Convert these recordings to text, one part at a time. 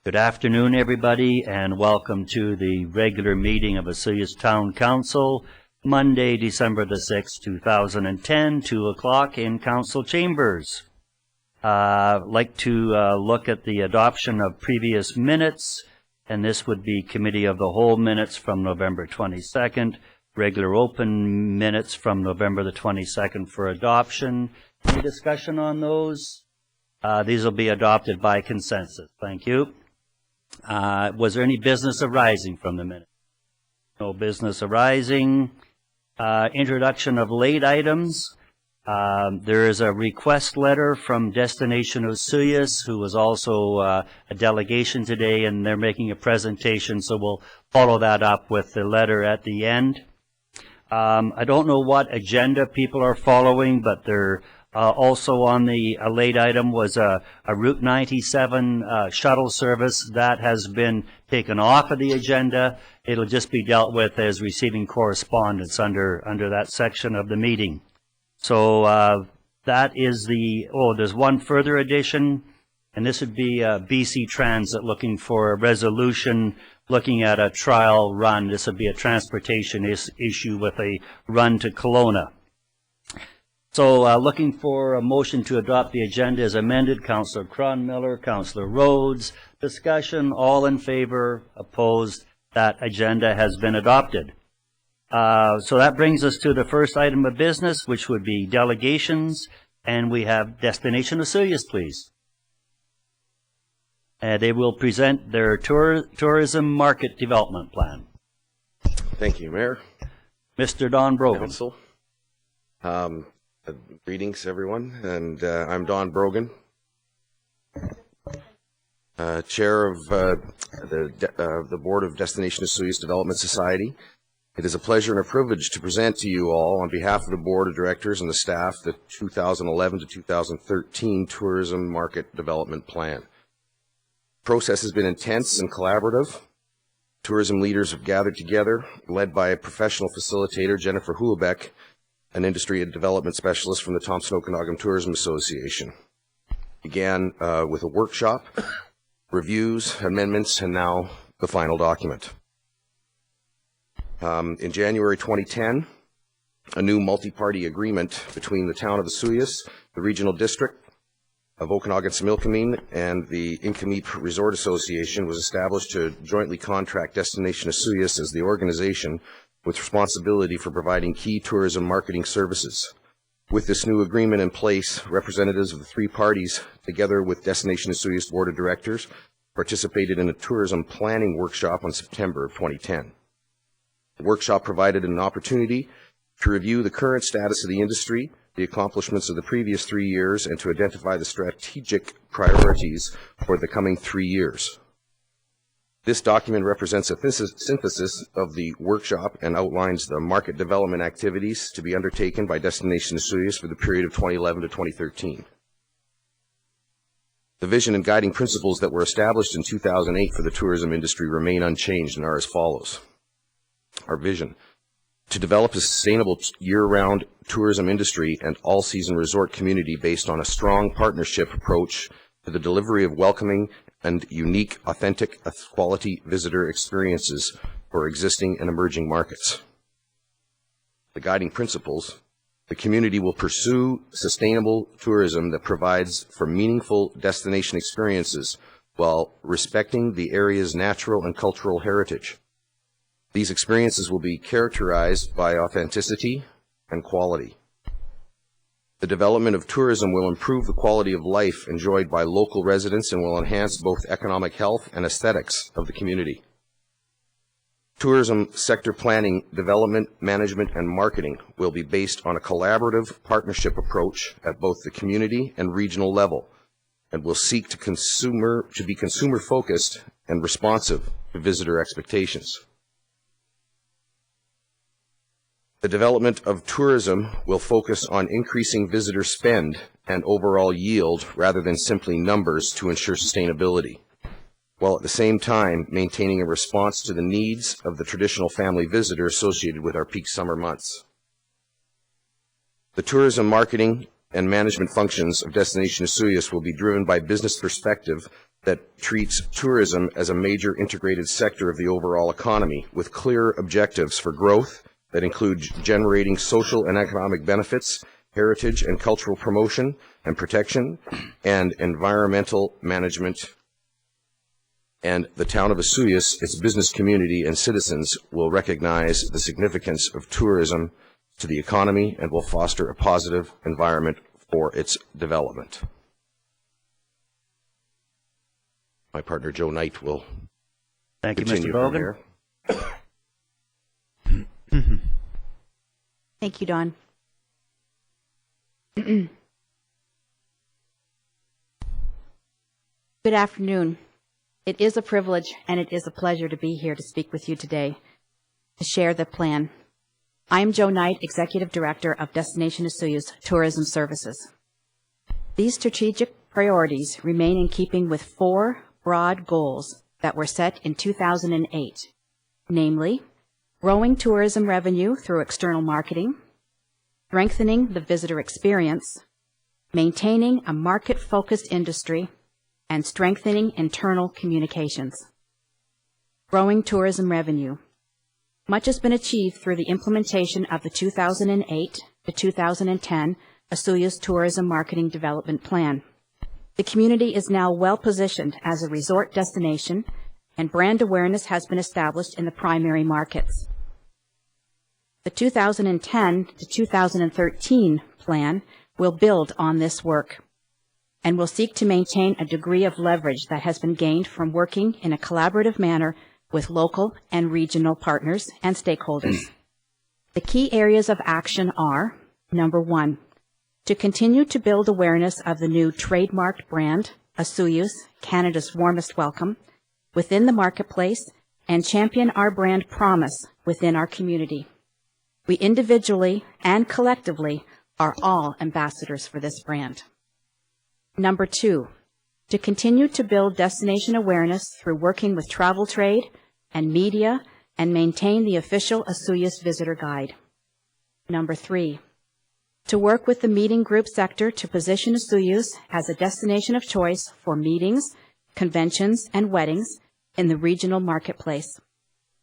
Good afternoon, everybody, and welcome to the regular meeting of Osoyoos Town Council, Monday, December the 6th, 2010, 2 o'clock in Council Chambers. I'd like to look at the adoption of previous minutes, and this would be Committee of the Whole minutes from November 22nd, regular open minutes from November the 22nd for adoption. Any discussion on those? These will be adopted by consensus. Thank you. Was there any business arising from the minutes? No business arising. Introduction of late items. There is a request letter from Destination Osoyoos, who was also a delegation today, and they're making a presentation, so we'll follow that up with the letter at the end. I don't know what agenda people are following, but they're also on the late item was a Route 97 shuttle service that has been taken off of the agenda. It'll just be dealt with as receiving correspondence under that section of the meeting. So that is there's one further addition, and this would be BC Transit looking for a resolution looking at a trial run. This would be a transportation issue with a run to Kelowna. So looking for a motion to adopt the agenda as amended. Councillor Cronmiller, Councillor Rhodes. Discussion, all in favor, opposed. That agenda has been adopted. So that brings us to the first item of business, which would be delegations. And we have Destination Osoyoos, please. They will present their tourism market development plan. Thank you, Mayor. Mr. Don Brogan. Council. Greetings, everyone, and I'm Don Brogan, Chair of the Board of Destination Osoyoos Development Society. It is a pleasure and a privilege to present to you all, on behalf of the Board of Directors and the staff, the 2011 to 2013 Tourism Market Development Plan. The process has been intense and collaborative. Tourism leaders have gathered together, led by a professional facilitator, Jennifer Hulebeck, an industry and development specialist from the Thompson Okanagan Tourism Association. Began with a workshop, reviews, amendments, and now the final document. In January 2010, a new multi-party agreement between the town of Osoyoos, the regional district of Okanagan-Similkameen, and the Inkamip Resort Association was established to jointly contract Destination Osoyoos as the organization with responsibility for providing key tourism marketing services. With this new agreement in place, representatives of the three parties, together with Destination Osoyoos Board of Directors, participated in a tourism planning workshop on September of 2010. The workshop provided an opportunity to review the current status of the industry, the accomplishments of the previous 3 years, and to identify the strategic priorities for the coming 3 years. This document represents a synthesis of the workshop and outlines the market development activities to be undertaken by Destination Osoyoos for the period of 2011 to 2013. The vision and guiding principles that were established in 2008 for the tourism industry remain unchanged and are as follows. Our vision: to develop a sustainable year-round tourism industry and all-season resort community based on a strong partnership approach to the delivery of welcoming and unique, authentic, quality visitor experiences for existing and emerging markets. The guiding principles: the community will pursue sustainable tourism that provides for meaningful destination experiences while respecting the area's natural and cultural heritage. These experiences will be characterized by authenticity and quality. The development of tourism will improve the quality of life enjoyed by local residents and will enhance both economic health and aesthetics of the community. Tourism sector planning, development, management, and marketing will be based on a collaborative partnership approach at both the community and regional level, and will seek to be consumer-focused and responsive to visitor expectations. The development of tourism will focus on increasing visitor spend and overall yield rather than simply numbers to ensure sustainability, while at the same time maintaining a response to the needs of the traditional family visitor associated with our peak summer months. The tourism marketing and management functions of Destination Osoyoos will be driven by business perspective that treats tourism as a major integrated sector of the overall economy with clear objectives for growth that include generating social and economic benefits, heritage and cultural promotion and protection, and environmental management. And the town of Osoyoos, its business community and citizens will recognize the significance of tourism to the economy and will foster a positive environment for its development. My partner Joe Knight will Thank you, continue Mr. from Bogan. there. Thank you, Don. Good afternoon. It is a privilege and it is a pleasure to be here to speak with you today, to share the plan. I am Joe Knight, Executive Director of Destination Osoyoos Tourism Services. These strategic priorities remain in keeping with 4 broad goals that were set in 2008, namely, growing tourism revenue through external marketing, strengthening the visitor experience, maintaining a market-focused industry, and strengthening internal communications. Growing tourism revenue. Much has been achieved through the implementation of the 2008 to 2010 Osoyoos Tourism Marketing Development Plan. The community is now well positioned as a resort destination, and brand awareness has been established in the primary markets. The 2010 to 2013 plan will build on this work and will seek to maintain a degree of leverage that has been gained from working in a collaborative manner with local and regional partners and stakeholders. The key areas of action are, number 1, to continue to build awareness of the new trademarked brand, Osoyoos, Canada's Warmest Welcome, within the marketplace and champion our brand promise within our community. We individually and collectively are all ambassadors for this brand. Number 2, to continue to build destination awareness through working with travel trade and media and maintain the official Osoyoos Visitor Guide. Number 3, to work with the meeting group sector to position Osoyoos as a destination of choice for meetings, conventions, and weddings in the regional marketplace.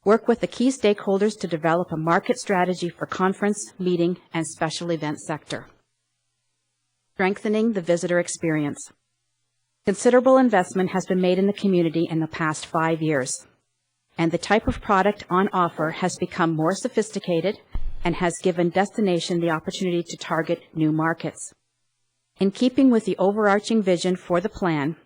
Work with the key stakeholders to develop a market strategy for conference, meeting, and special event sector. Strengthening the visitor experience. Considerable investment has been made in the community in the past 5 years, and the type of product on offer has become more sophisticated and has given destination the opportunity to target new markets. In keeping with the overarching vision for the plan,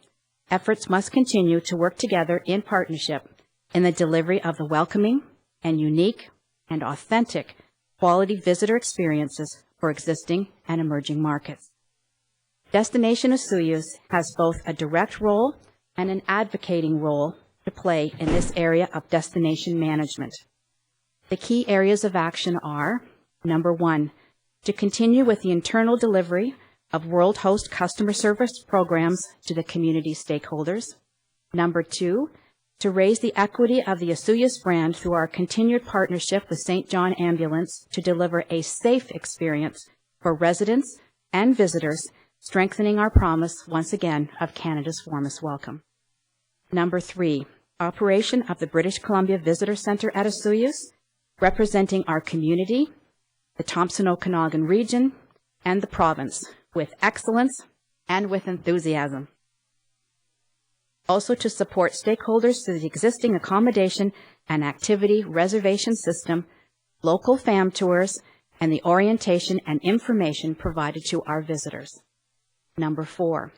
efforts must continue to work together in partnership in the delivery of the welcoming and unique and authentic quality visitor experiences for existing and emerging markets. Destination Osoyoos has both a direct role and an advocating role to play in this area of destination management. The key areas of action are, number 1, to continue with the internal delivery of World Host customer service programs to the community stakeholders. Number 2, to raise the equity of the Osoyoos brand through our continued partnership with St. John Ambulance to deliver a safe experience for residents and visitors, strengthening our promise, once again, of Canada's Warmest Welcome. Number 3, operation of the British Columbia Visitor Centre at Osoyoos, representing our community, the Thompson Okanagan region, and the province with excellence and with enthusiasm. Also to support stakeholders through the existing accommodation and activity reservation system, local fam tours, and the orientation and information provided to our visitors. Number 4,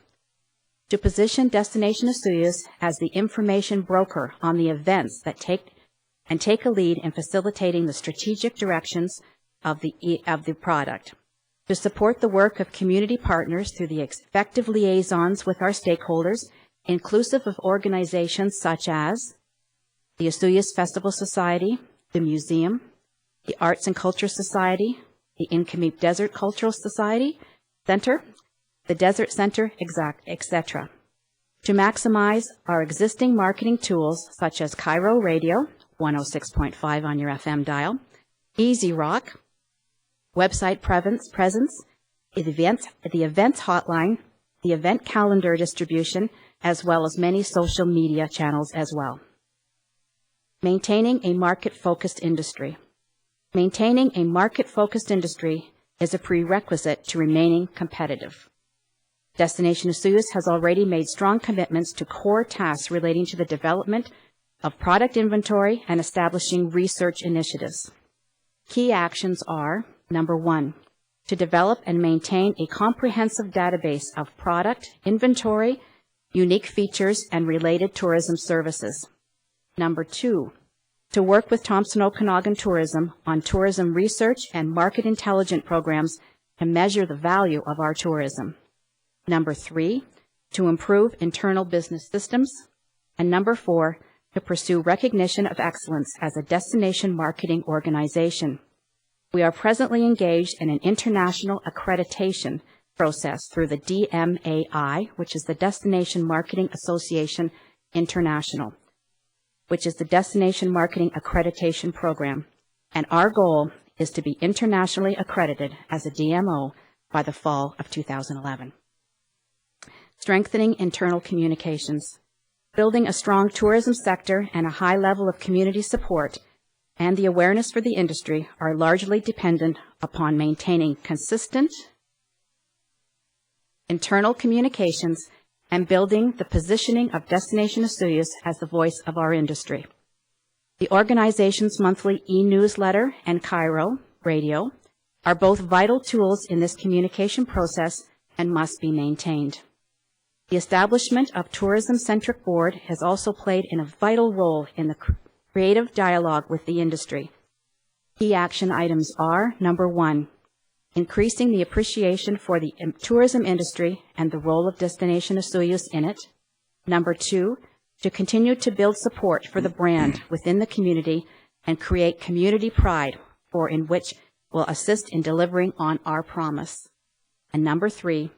to position Destination Osoyoos as the information broker on the events that take a lead in facilitating the strategic directions of the product. To support the work of community partners through the effective liaisons with our stakeholders, inclusive of organizations such as the Osoyoos Festival Society, the Museum, the Arts and Culture Society, the Inkameep Desert Cultural Society Center, the Desert Center, etc. To maximize our existing marketing tools such as Cairo Radio, 106.5 on your FM dial, Easy Rock, website presence, the events hotline, the event calendar distribution, as well as many social media channels as well. Maintaining a market-focused industry. Maintaining a market-focused industry is a prerequisite to remaining competitive. Destination Osoyoos has already made strong commitments to core tasks relating to the development of product inventory and establishing research initiatives. Key actions are, number 1, to develop and maintain a comprehensive database of product, inventory, unique features, and related tourism services. Number 2, to work with Thompson Okanagan Tourism on tourism research and market intelligence programs to measure the value of our tourism. Number 3, to improve internal business systems. And number 4, to pursue recognition of excellence as a destination marketing organization. We are presently engaged in an international accreditation process through the DMAI, which is the Destination Marketing Association International, which is the Destination Marketing Accreditation Program. And our goal is to be internationally accredited as a DMO by the fall of 2011. Strengthening internal communications. Building a strong tourism sector and a high level of community support and the awareness for the industry are largely dependent upon maintaining consistent internal communications and building the positioning of Destination Osoyoos as the voice of our industry. The organization's monthly e-newsletter and Cairo radio are both vital tools in this communication process and must be maintained. The establishment of tourism-centric board has also played a vital role in the creative dialogue with the industry. Key action items are, number 1, increasing the appreciation for the tourism industry and the role of Destination Osoyoos in it. Number 2, to continue to build support for the brand within the community and create community pride in which will assist in delivering on our promise. And number 3,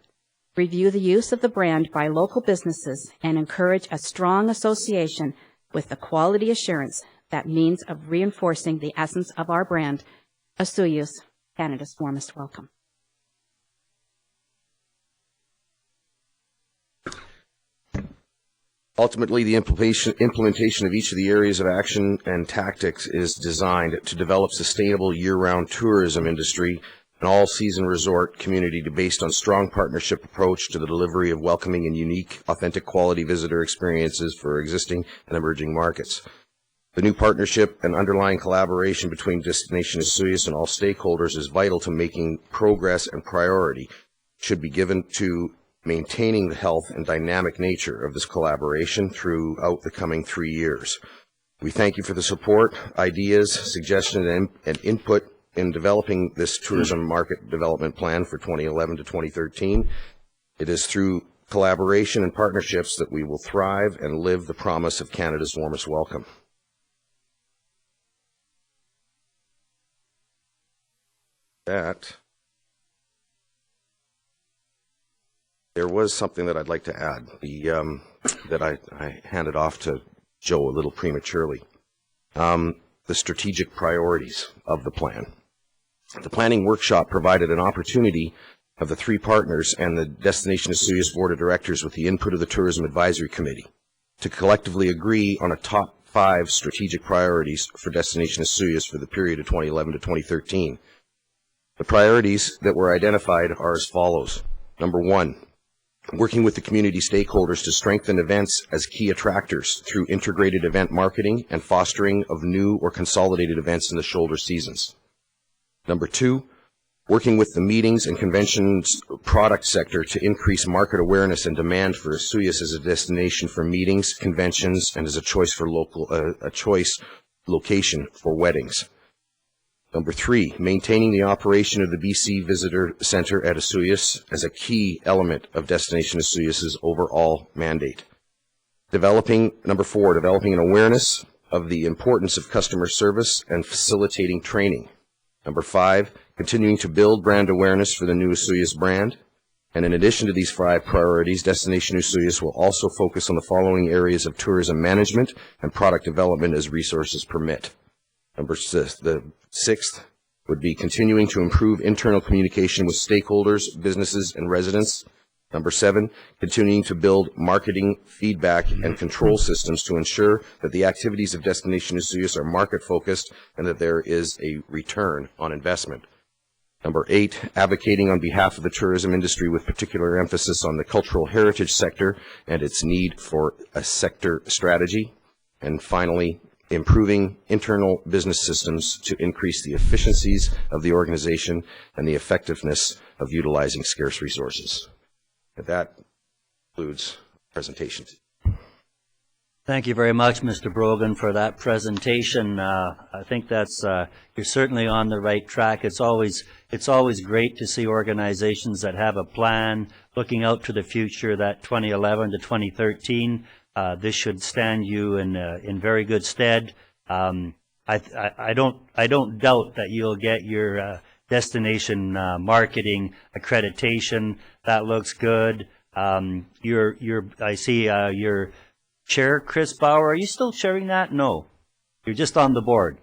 review the use of the brand by local businesses and encourage a strong association with the quality assurance that means of reinforcing the essence of our brand, Osoyoos, Canada's warmest welcome. Ultimately, the implementation of each of the areas of action and tactics is designed to develop sustainable year-round tourism industry, an all-season resort community based on strong partnership approach to the delivery of welcoming and unique, authentic quality visitor experiences for existing and emerging markets. The new partnership and underlying collaboration between Destination Osoyoos and all stakeholders is vital to making progress, and priority should be given to maintaining the health and dynamic nature of this collaboration throughout the coming 3 years. We thank you for the support, ideas, suggestions, and input in developing this tourism market development plan for 2011 to 2013. It is through collaboration and partnerships that we will thrive and live the promise of Canada's warmest welcome. That there was something that I'd like to add, that I handed off to Joe a little prematurely. The strategic priorities of the plan. The planning workshop provided an opportunity of the 3 partners and the Destination Osoyoos Board of Directors with the input of the Tourism Advisory Committee to collectively agree on a top 5 strategic priorities for Destination Osoyoos for the period of 2011 to 2013. The priorities that were identified are as follows. Number 1, working with the community stakeholders to strengthen events as key attractors through integrated event marketing and fostering of new or consolidated events in the shoulder seasons. Number 2, working with the meetings and conventions product sector to increase market awareness and demand for Osoyoos as a destination for meetings, conventions, and as a choice location for weddings. Number 3, maintaining the operation of the BC Visitor Center at Osoyoos as a key element of Destination Osoyoos' overall mandate. Number 4, developing an awareness of the importance of customer service and facilitating training. Number 5, continuing to build brand awareness for the new Osoyoos brand. And in addition to these 5 priorities, Destination Osoyoos will also focus on the following areas of tourism management and product development as resources permit. Number 6, the 6th would be continuing to improve internal communication with stakeholders, businesses, and residents. Number 7, continuing to build marketing, feedback, and control systems to ensure that the activities of Destination Osoyoos are market-focused and that there is a return on investment. Number 8, advocating on behalf of the tourism industry with particular emphasis on the cultural heritage sector and its need for a sector strategy. And finally, improving internal business systems to increase the efficiencies of the organization and the effectiveness of utilizing scarce resources. That concludes the presentation. Thank you very much, Mr. Brogan, for that presentation. I think that's you're certainly on the right track. It's always great to see organizations that have a plan looking out to the future. That 2011 to 2013, this should stand you in very good stead. I don't doubt that you'll get your destination marketing accreditation. That looks good. I see your chair, Chris Bauer. Are you still chairing that? No, you're just on the board.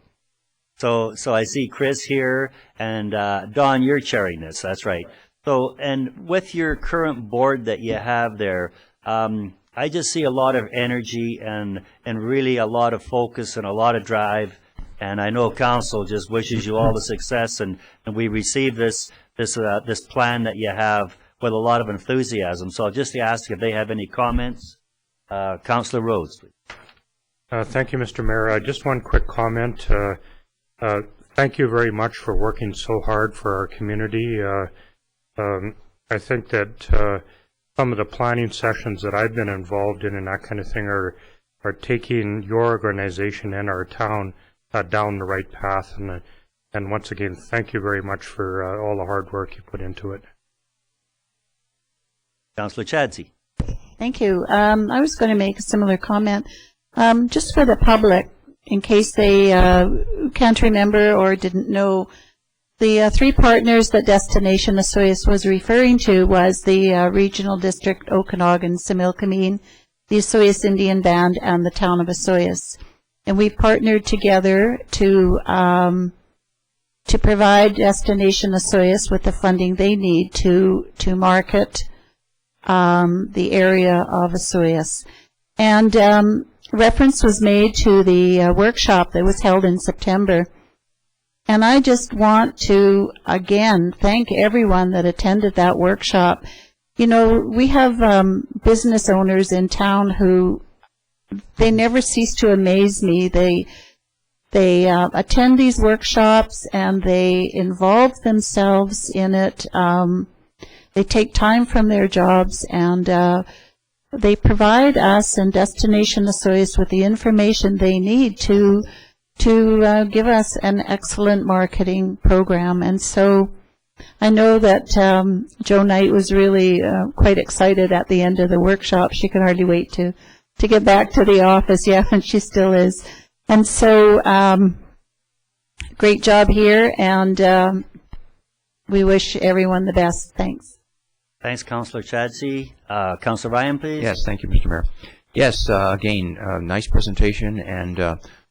So I see Chris here, and Don, you're chairing this. That's right. So, and with your current board that you have there, I just see a lot of energy and really a lot of focus and a lot of drive. And I know Council just wishes you all the success, and we receive this plan that you have with a lot of enthusiasm. So I'll just ask if they have any comments. Councillor Rhodes, please. Thank you, Mr. Mayor. Just one quick comment. Thank you very much for working so hard for our community. I think that some of the planning sessions that I've been involved in and that kind of thing are taking your organization and our town down the right path. And once again, thank you very much for all the hard work you put into it. Councillor Chadsey. Thank you. I was going to make a similar comment. Just for the public, in case they can't remember or didn't know, the 3 partners that Destination Osoyoos was referring to was the Regional District Okanagan Similkameen, the Osoyoos Indian Band, and the town of Osoyoos. And we've partnered together to provide Destination Osoyoos with the funding they need to market the area of Osoyoos. And reference was made to the workshop that was held in September. And I just want to, again, thank everyone that attended that workshop. You know, we have business owners in town who, they never cease to amaze me. They attend these workshops and they involve themselves in it. They take time from their jobs and they provide us and Destination Osoyoos with the information they need to give us an excellent marketing program. And so I know that Joe Knight was really quite excited at the end of the workshop. She could hardly wait to get back to the office. Yeah, and she still is. And so great job here, and we wish everyone the best. Thanks. Thanks, Councillor Chadsey. Councillor Ryan, please. Yes, thank you, Mr. Mayor. Yes, again, nice presentation, and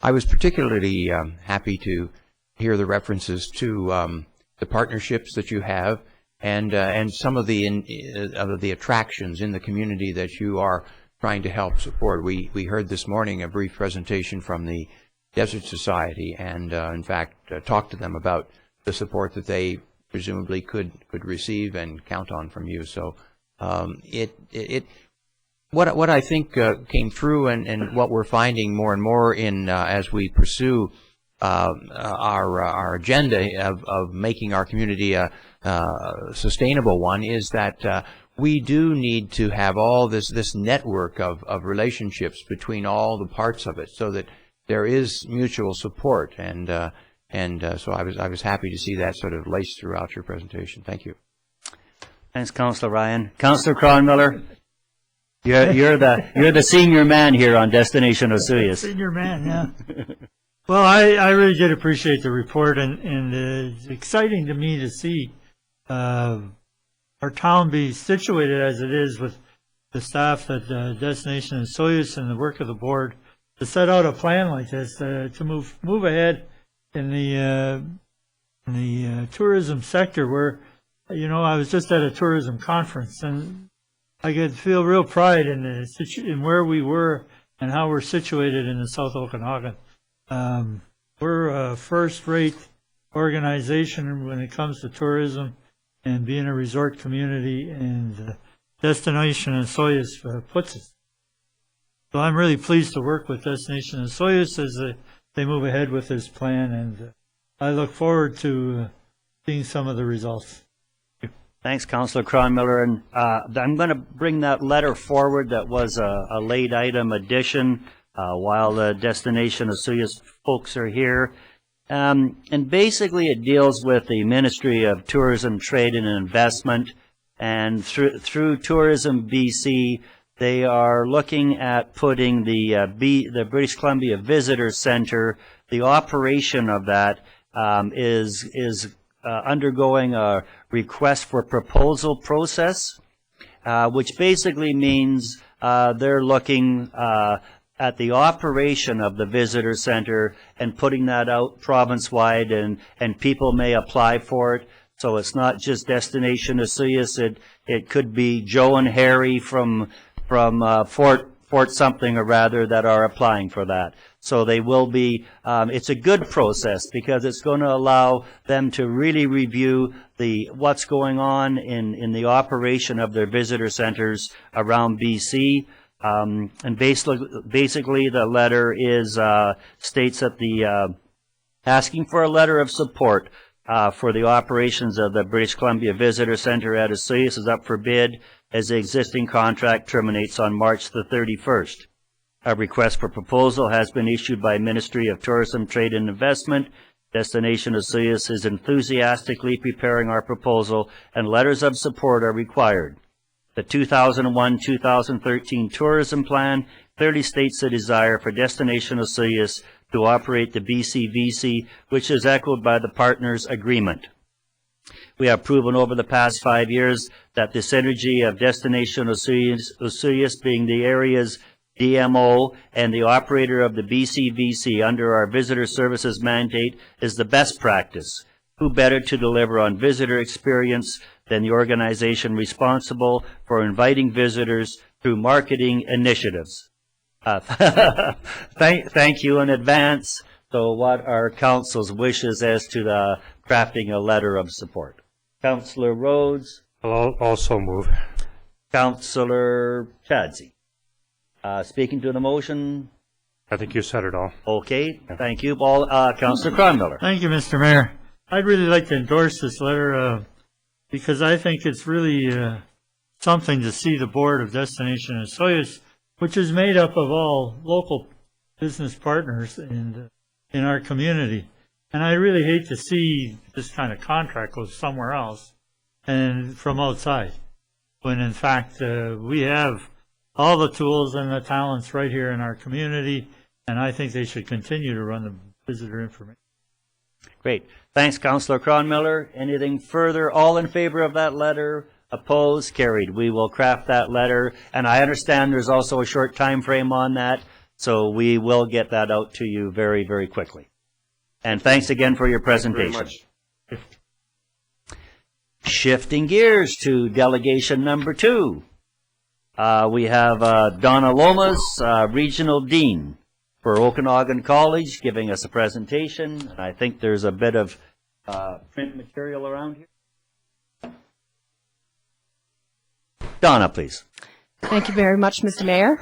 I was particularly happy to hear the references to the partnerships that you have and some of the attractions in the community that you are trying to help support. We heard this morning a brief presentation from the Desert Society, and in fact talked to them about the support that they presumably could receive and count on from you. So what I think came through, and what we're finding more and more in as we pursue our agenda of making our community a sustainable one, is that we do need to have all this network of relationships between all the parts of it, so that there is mutual support. And so I was happy to see that sort of laced throughout your presentation. Thank you. Thanks, Councillor Ryan. Councillor Cronmiller, you're the senior man here on Destination Osoyoos. Senior man, yeah. Well, I really did appreciate the report, and it's exciting to me to see our town be situated as it is, with the staff at Destination Osoyoos and the work of the board to set out a plan like this to move ahead in the tourism sector. Where, you know, I was just at a tourism conference, and I could feel real pride in in where we were and how we're situated in the South Okanagan. We're a first-rate organization when it comes to tourism and being a resort community, and Destination Osoyoos puts us. So I'm really pleased to work with Destination Osoyoos as they move ahead with this plan, and I look forward to seeing some of the results. Thanks, Councillor Cronmiller. And I'm going to bring that letter forward that was a late item addition while the Destination Osoyoos folks are here. And basically it deals with the Ministry of Tourism, Trade and Investment. And through Tourism BC, they are looking at putting the British Columbia Visitor Center. The operation of that is undergoing a request for proposal process, which basically means they're looking at the operation of the visitor center and putting that out province-wide, and people may apply for it. So it's not just Destination Osoyoos. It could be Joe and Harry from Fort something or rather that are applying for that. So they will be, it's a good process because it's going to allow them to really review what's going on in the operation of their visitor centers around BC. And basically the letter states that asking for a letter of support for the operations of the British Columbia Visitor Center at Osoyoos is up for bid as the existing contract terminates on March the 31st. A request for proposal has been issued by Ministry of Tourism, Trade and Investment. Destination Osoyoos is enthusiastically preparing our proposal, and letters of support are required. The 2001-2013 Tourism Plan clearly states the desire for Destination Osoyoos to operate the BCVC, which is echoed by the partners' agreement. We have proven over the past 5 years that the synergy of Destination Osoyoos being the area's DMO and the operator of the BCVC under our visitor services mandate is the best practice. Who better to deliver on visitor experience than the organization responsible for inviting visitors through marketing initiatives? Thank you in advance. So what are council's wishes as to the crafting a letter of support? Councillor Rhodes. I'll also move. Councillor Chadsey. Speaking to the motion. I think you said it all. Okay, thank you. Councillor Cronmiller. Thank you, Mr. Mayor. I'd really like to endorse this letter because I think it's really something to see the board of Destination Osoyoos, which is made up of all local business partners in our community. And I really hate to see this kind of contract go somewhere else and from outside, when in fact we have all the tools and the talents right here in our community, and I think they should continue to run the visitor information. Great. Thanks, Councillor Cronmiller. Anything further? All in favor of that letter? Opposed? Carried. We will craft that letter, and I understand there's also a short time frame on that, so we will get that out to you very, very quickly. And thanks again for your presentation. Thank you very much. Shifting gears to delegation number 2. We have Donna Lomas, Regional Dean for Okanagan College, giving us a presentation. And I think there's a bit of print material around here. Donna, please. Thank you very much, Mr. Mayor.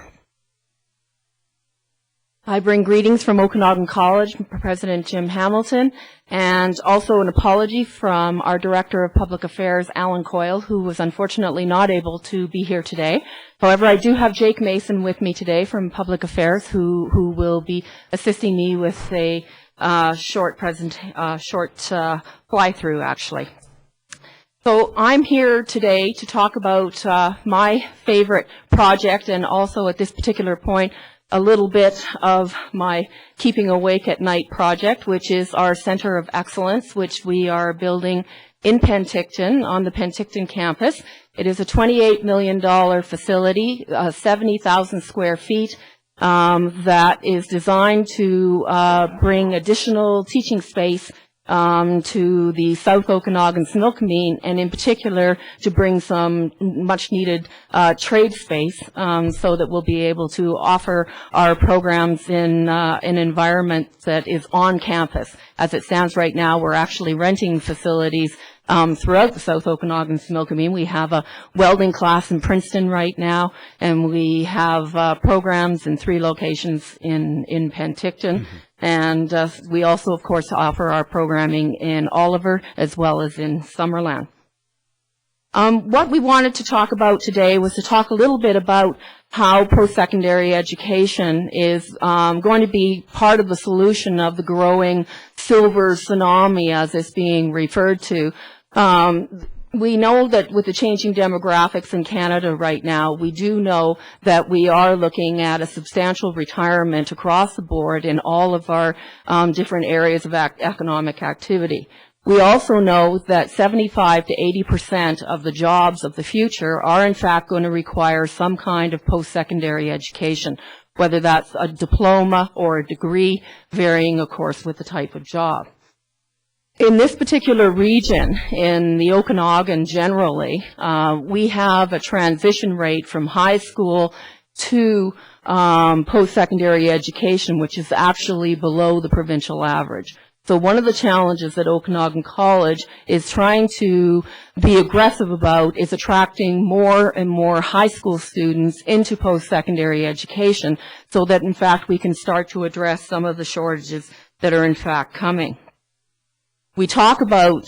I bring greetings from Okanagan College, President Jim Hamilton, and also an apology from our Director of Public Affairs, Alan Coyle, who was unfortunately not able to be here today. However, I do have Jake Mason with me today from Public Affairs, who will be assisting me with a short fly-through, actually. So I'm here today to talk about my favorite project, and also at this particular point, a little bit of my Keeping Awake at Night project, which is our Center of Excellence, which we are building in Penticton, on the Penticton campus. It is a $28 million facility, 70,000 square feet, that is designed to bring additional teaching space to the South Okanagan and in particular to bring some much needed trade space so that we'll be able to offer our programs in an environment that is on campus. As it stands right now, we're actually renting facilities throughout the South Okanagan Similkameen. We have a welding class in Princeton right now, and we have programs in 3 locations in Penticton. Mm-hmm. And we also, of course, offer our programming in Oliver as well as in Summerland. What we wanted to talk about today was to talk a little bit about how post-secondary education is going to be part of the solution of the growing silver tsunami, as it's being referred to. We know that with the changing demographics in Canada right now, we do know that we are looking at a substantial retirement across the board in all of our different areas of economic activity. We also know that 75 to 80% of the jobs of the future are in fact going to require some kind of post-secondary education, whether that's a diploma or a degree, varying, of course, with the type of job. In this particular region, in the Okanagan generally, we have a transition rate from high school to post-secondary education, which is actually below the provincial average. So one of the challenges that Okanagan College is trying to be aggressive about is attracting more and more high school students into post-secondary education so that, in fact, we can start to address some of the shortages that are, in fact, coming. We talk about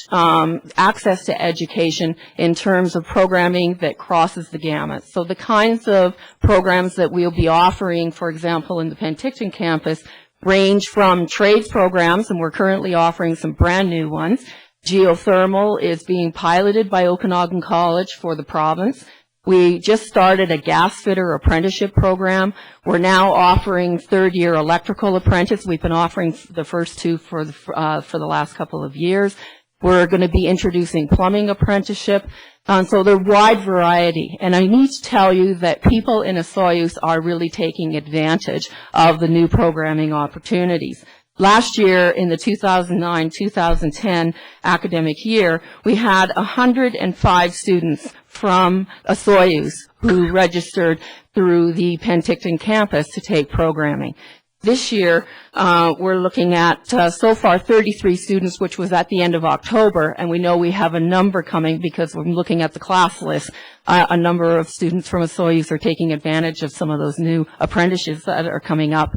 access to education in terms of programming that crosses the gamut. So the kinds of programs that we'll be offering, for example, in the Penticton campus, range from trades programs, and we're currently offering some brand new ones. Geothermal is being piloted by Okanagan College for the province. We just started a gas fitter apprenticeship program. We're now offering third-year electrical apprentice. We've been offering the first 2 for the last couple of years. We're going to be introducing plumbing apprenticeship. So they're wide variety. And I need to tell you that people in Osoyoos are really taking advantage of the new programming opportunities. Last year, in the 2009-2010 academic year, we had 105 students from Osoyoos who registered through the Penticton campus to take programming. This year, we're looking at, so far, 33 students, which was at the end of October, and we know we have a number coming because we're looking at the class list. A number of students from Osoyoos are taking advantage of some of those new apprentices that are coming up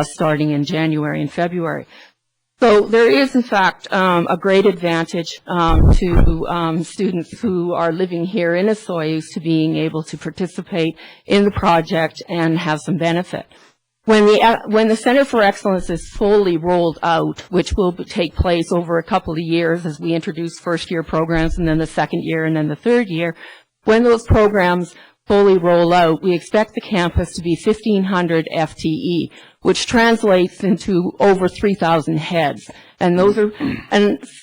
starting in January and February. So there is, in fact, a great advantage to students who are living here in Osoyoos to being able to participate in the project and have some benefit. When the Center for Excellence is fully rolled out, which will take place over a couple of years as we introduce first-year programs and then the second year and then the third year, when those programs fully roll out, we expect the campus to be 1,500 FTE, which translates into over 3,000 heads. And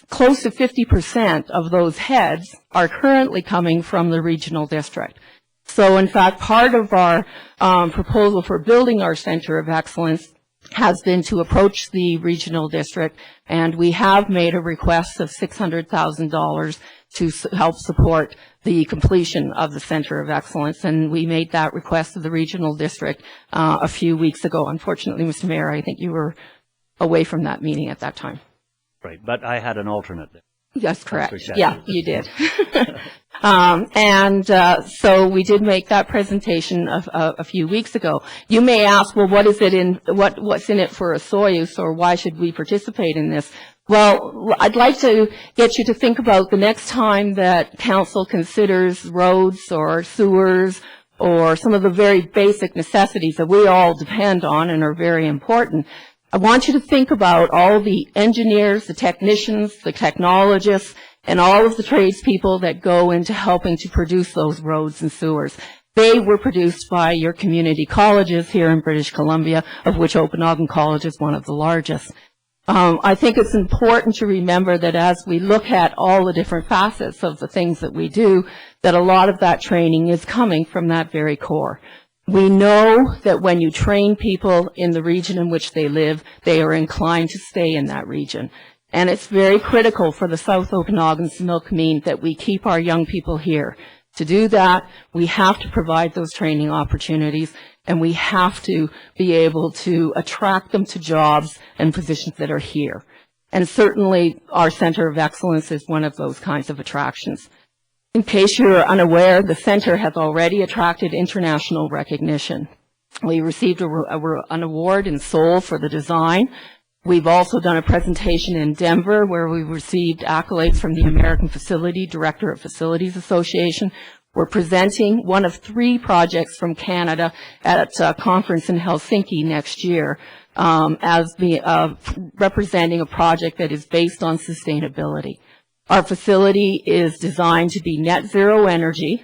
close to 50% of those heads are currently coming from the regional district. So, in fact, part of our proposal for building our Center of Excellence has been to approach the regional district, and we have made a request of $600,000 to help support the completion of the Center of Excellence, and we made that request to the regional district a few weeks ago. Unfortunately, Mr. Mayor, I think you were away from that meeting at that time. Right, but I had an alternate there. That's correct. Yeah, you did. So we did make that presentation a few weeks ago. You may ask, well, what's in it for Osoyoos, or why should we participate in this? Well, I'd like to get you to think about the next time that council considers roads or sewers or some of the very basic necessities that we all depend on and are very important. I want you to think about all the engineers, the technicians, the technologists, and all of the tradespeople that go into helping to produce those roads and sewers. They were produced by your community colleges here in British Columbia, of which Okanagan College is one of the largest. I think it's important to remember that as we look at all the different facets of the things that we do, that a lot of that training is coming from that very core. We know that when you train people in the region in which they live, they are inclined to stay in that region. And it's very critical for the South Okanagan Similkameen that we keep our young people here. To do that, we have to provide those training opportunities, and we have to be able to attract them to jobs and positions that are here. And certainly our Center of Excellence is one of those kinds of attractions. In case you're unaware, the center has already attracted international recognition. We received an award in Seoul for the design. We've also done a presentation in Denver where we received accolades from the American Facility Director of Facilities Association. We're presenting one of 3 projects from Canada at a conference in Helsinki next year as representing a project that is based on sustainability. Our facility is designed to be net zero energy,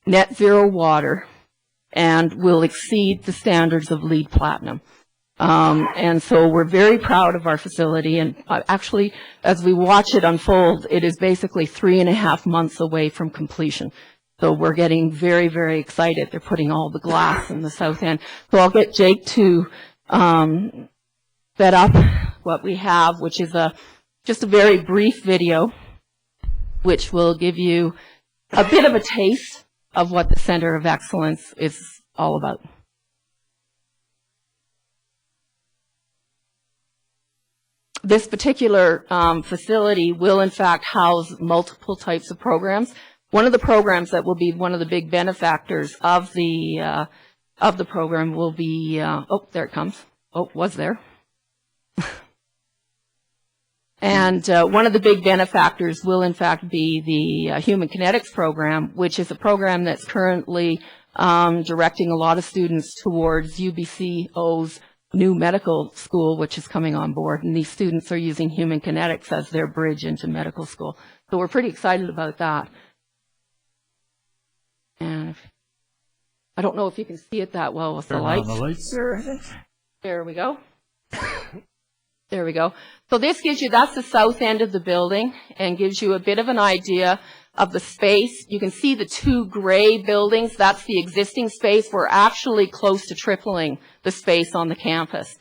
net zero water, and will exceed the standards of LEED Platinum. And so we're very proud of our facility, and actually, as we watch it unfold, it is basically 3.5 months away from completion. So we're getting very, very excited. They're putting all the glass in the south end. So I'll get Jake to set up what we have, which is just a very brief video, which will give you a bit of a taste of what the Center of Excellence is all about. This particular facility will, in fact, house multiple types of programs. One of the programs that will be one of the big benefactors of the program will be, oh, there it comes. Oh, was there. And one of the big benefactors will, in fact, be the Human Kinetics program, which is a program that's currently directing a lot of students towards UBCO's new medical school, which is coming on board. And these students are using Human Kinetics as their bridge into medical school. So we're pretty excited about that. And I don't know if you can see it that well with the lights. There we go. There we go. So this gives you, that's the south end of the building, and gives you a bit of an idea of the space. You can see the 2 gray buildings. That's the existing space. We're actually close to tripling the space on the campus.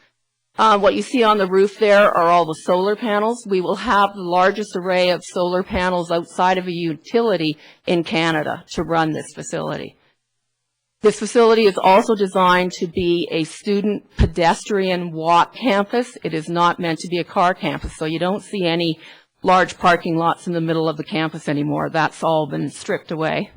What you see on the roof there are all the solar panels. We will have the largest array of solar panels outside of a utility in Canada to run this facility. This facility is also designed to be a student pedestrian walk campus. It is not meant to be a car campus, so you don't see any large parking lots in the middle of the campus anymore. That's all been stripped away.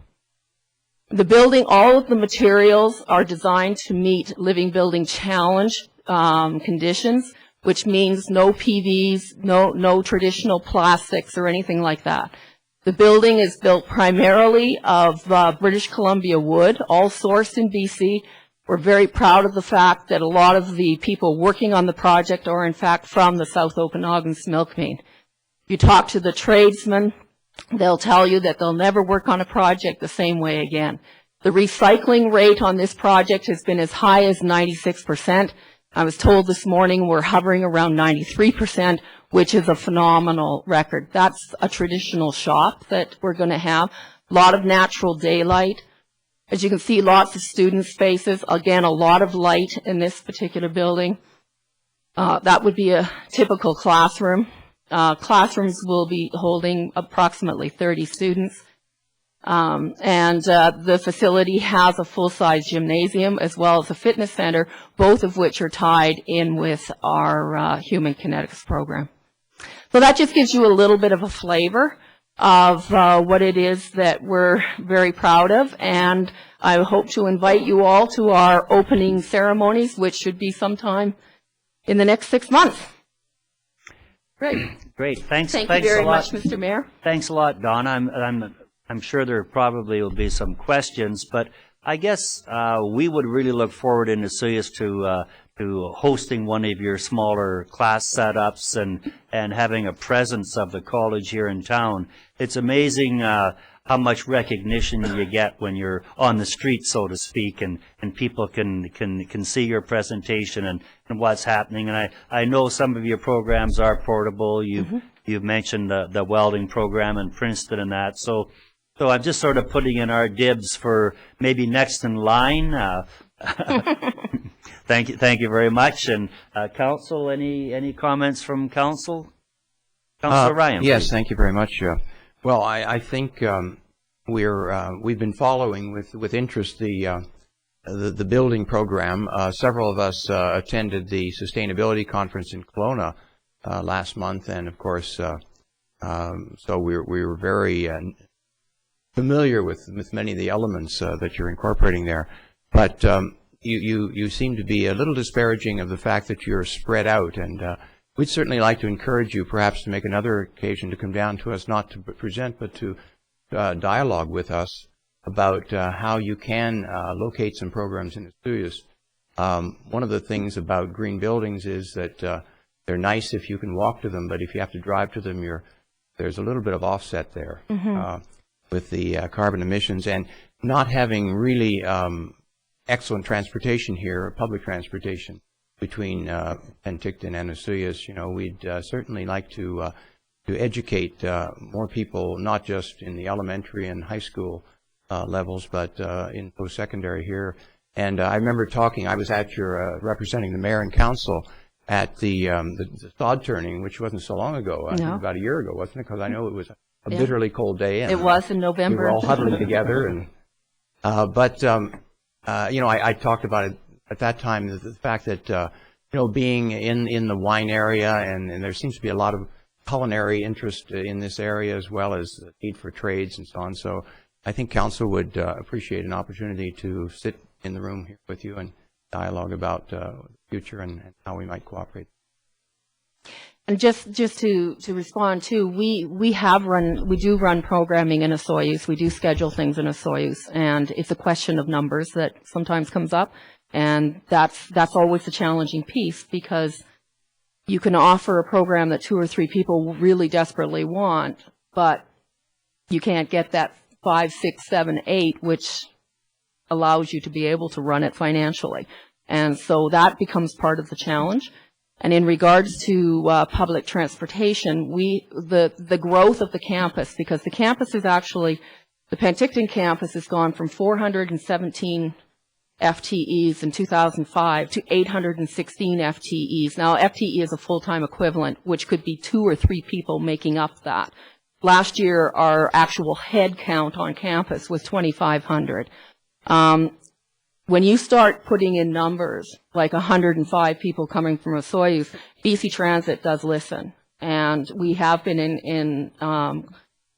The building, all of the materials are designed to meet Living Building Challenge conditions, which means no PVs, no traditional plastics or anything like that. The building is built primarily of British Columbia wood, all sourced in BC. We're very proud of the fact that a lot of the people working on the project are in fact from the South Okanagan Similkameen. If you talk to the tradesmen, they'll tell you that they'll never work on a project the same way again. The recycling rate on this project has been as high as 96%. I was told this morning we're hovering around 93%, which is a phenomenal record. That's a traditional shop that we're going to have. A lot of natural daylight. As you can see, lots of student spaces. Again, a lot of light in this particular building. That would be a typical classroom. Classrooms will be holding approximately 30 students. The facility has a full-size gymnasium as well as a fitness center, both of which are tied in with our Human Kinetics program. So that just gives you a little bit of a flavor of what it is that we're very proud of, and I hope to invite you all to our opening ceremonies, which should be sometime in the next 6 months. Great. Great. Thanks you very much, Mr. Mayor. Thanks a lot, Donna. I'm sure there probably will be some questions, but I guess we would really look forward in Osoyoos to hosting one of your smaller class setups and having a presence of the college here in town. It's amazing how much recognition you get when you're on the street, so to speak, and people can see your presentation and what's happening. And I know some of your programs are portable. You've mentioned the welding program in Princeton and that. So I'm just sort of putting in our dibs for maybe next in line. Thank you very much. And council, any comments from council? Councillor Ryan. Yes, please. thank you very much. Well, I think we've been following with interest the building program. Several of us attended the sustainability conference in Kelowna last month, and of course, so we were very familiar with many of the elements that you're incorporating there. But you seem to be a little disparaging of the fact that you're spread out, and we'd certainly like to encourage you perhaps to make another occasion to come down to us, not to present, but to dialogue with us about how you can locate some programs in Osoyoos. One of the things about green buildings is that they're nice if you can walk to them, but if you have to drive to them, there's a little bit of offset there with the carbon emissions, and not having really excellent transportation here, public transportation between Penticton and Osoyoos. We'd certainly like to educate more people, not just in the elementary and high school levels, but in post-secondary here. And I remember I was at your representing the mayor and council at the sod turning, which wasn't so long ago. I think about a year ago, wasn't it? Because I know it was a bitterly cold day. And it was in November. We were all huddling together, and I talked about it at that time. The fact that being in the wine area, and there seems to be a lot of culinary interest in this area, as well as the need for trades and so on. So I think council would appreciate an opportunity to sit in the room here with you and dialogue about the future and how we might cooperate. And just to respond too, we do run programming in Osoyoos. We do schedule things in Osoyoos, and it's a question of numbers that sometimes comes up, and that's always the challenging piece, because you can offer a program that 2 or 3 people really desperately want, but you can't get that 5, 6, 7, 8, which allows you to be able to run it financially. And so that becomes part of the challenge. And in regards to public transportation, the growth of the campus, because the campus is actually, the Penticton campus has gone from 417 FTEs in 2005 to 816 FTEs. Now, FTE is a full-time equivalent, which could be 2 or 3 people making up that. Last year, our actual head count on campus was 2,500. When you start putting in numbers, like 105 people coming from Osoyoos, BC Transit does listen. And we have been in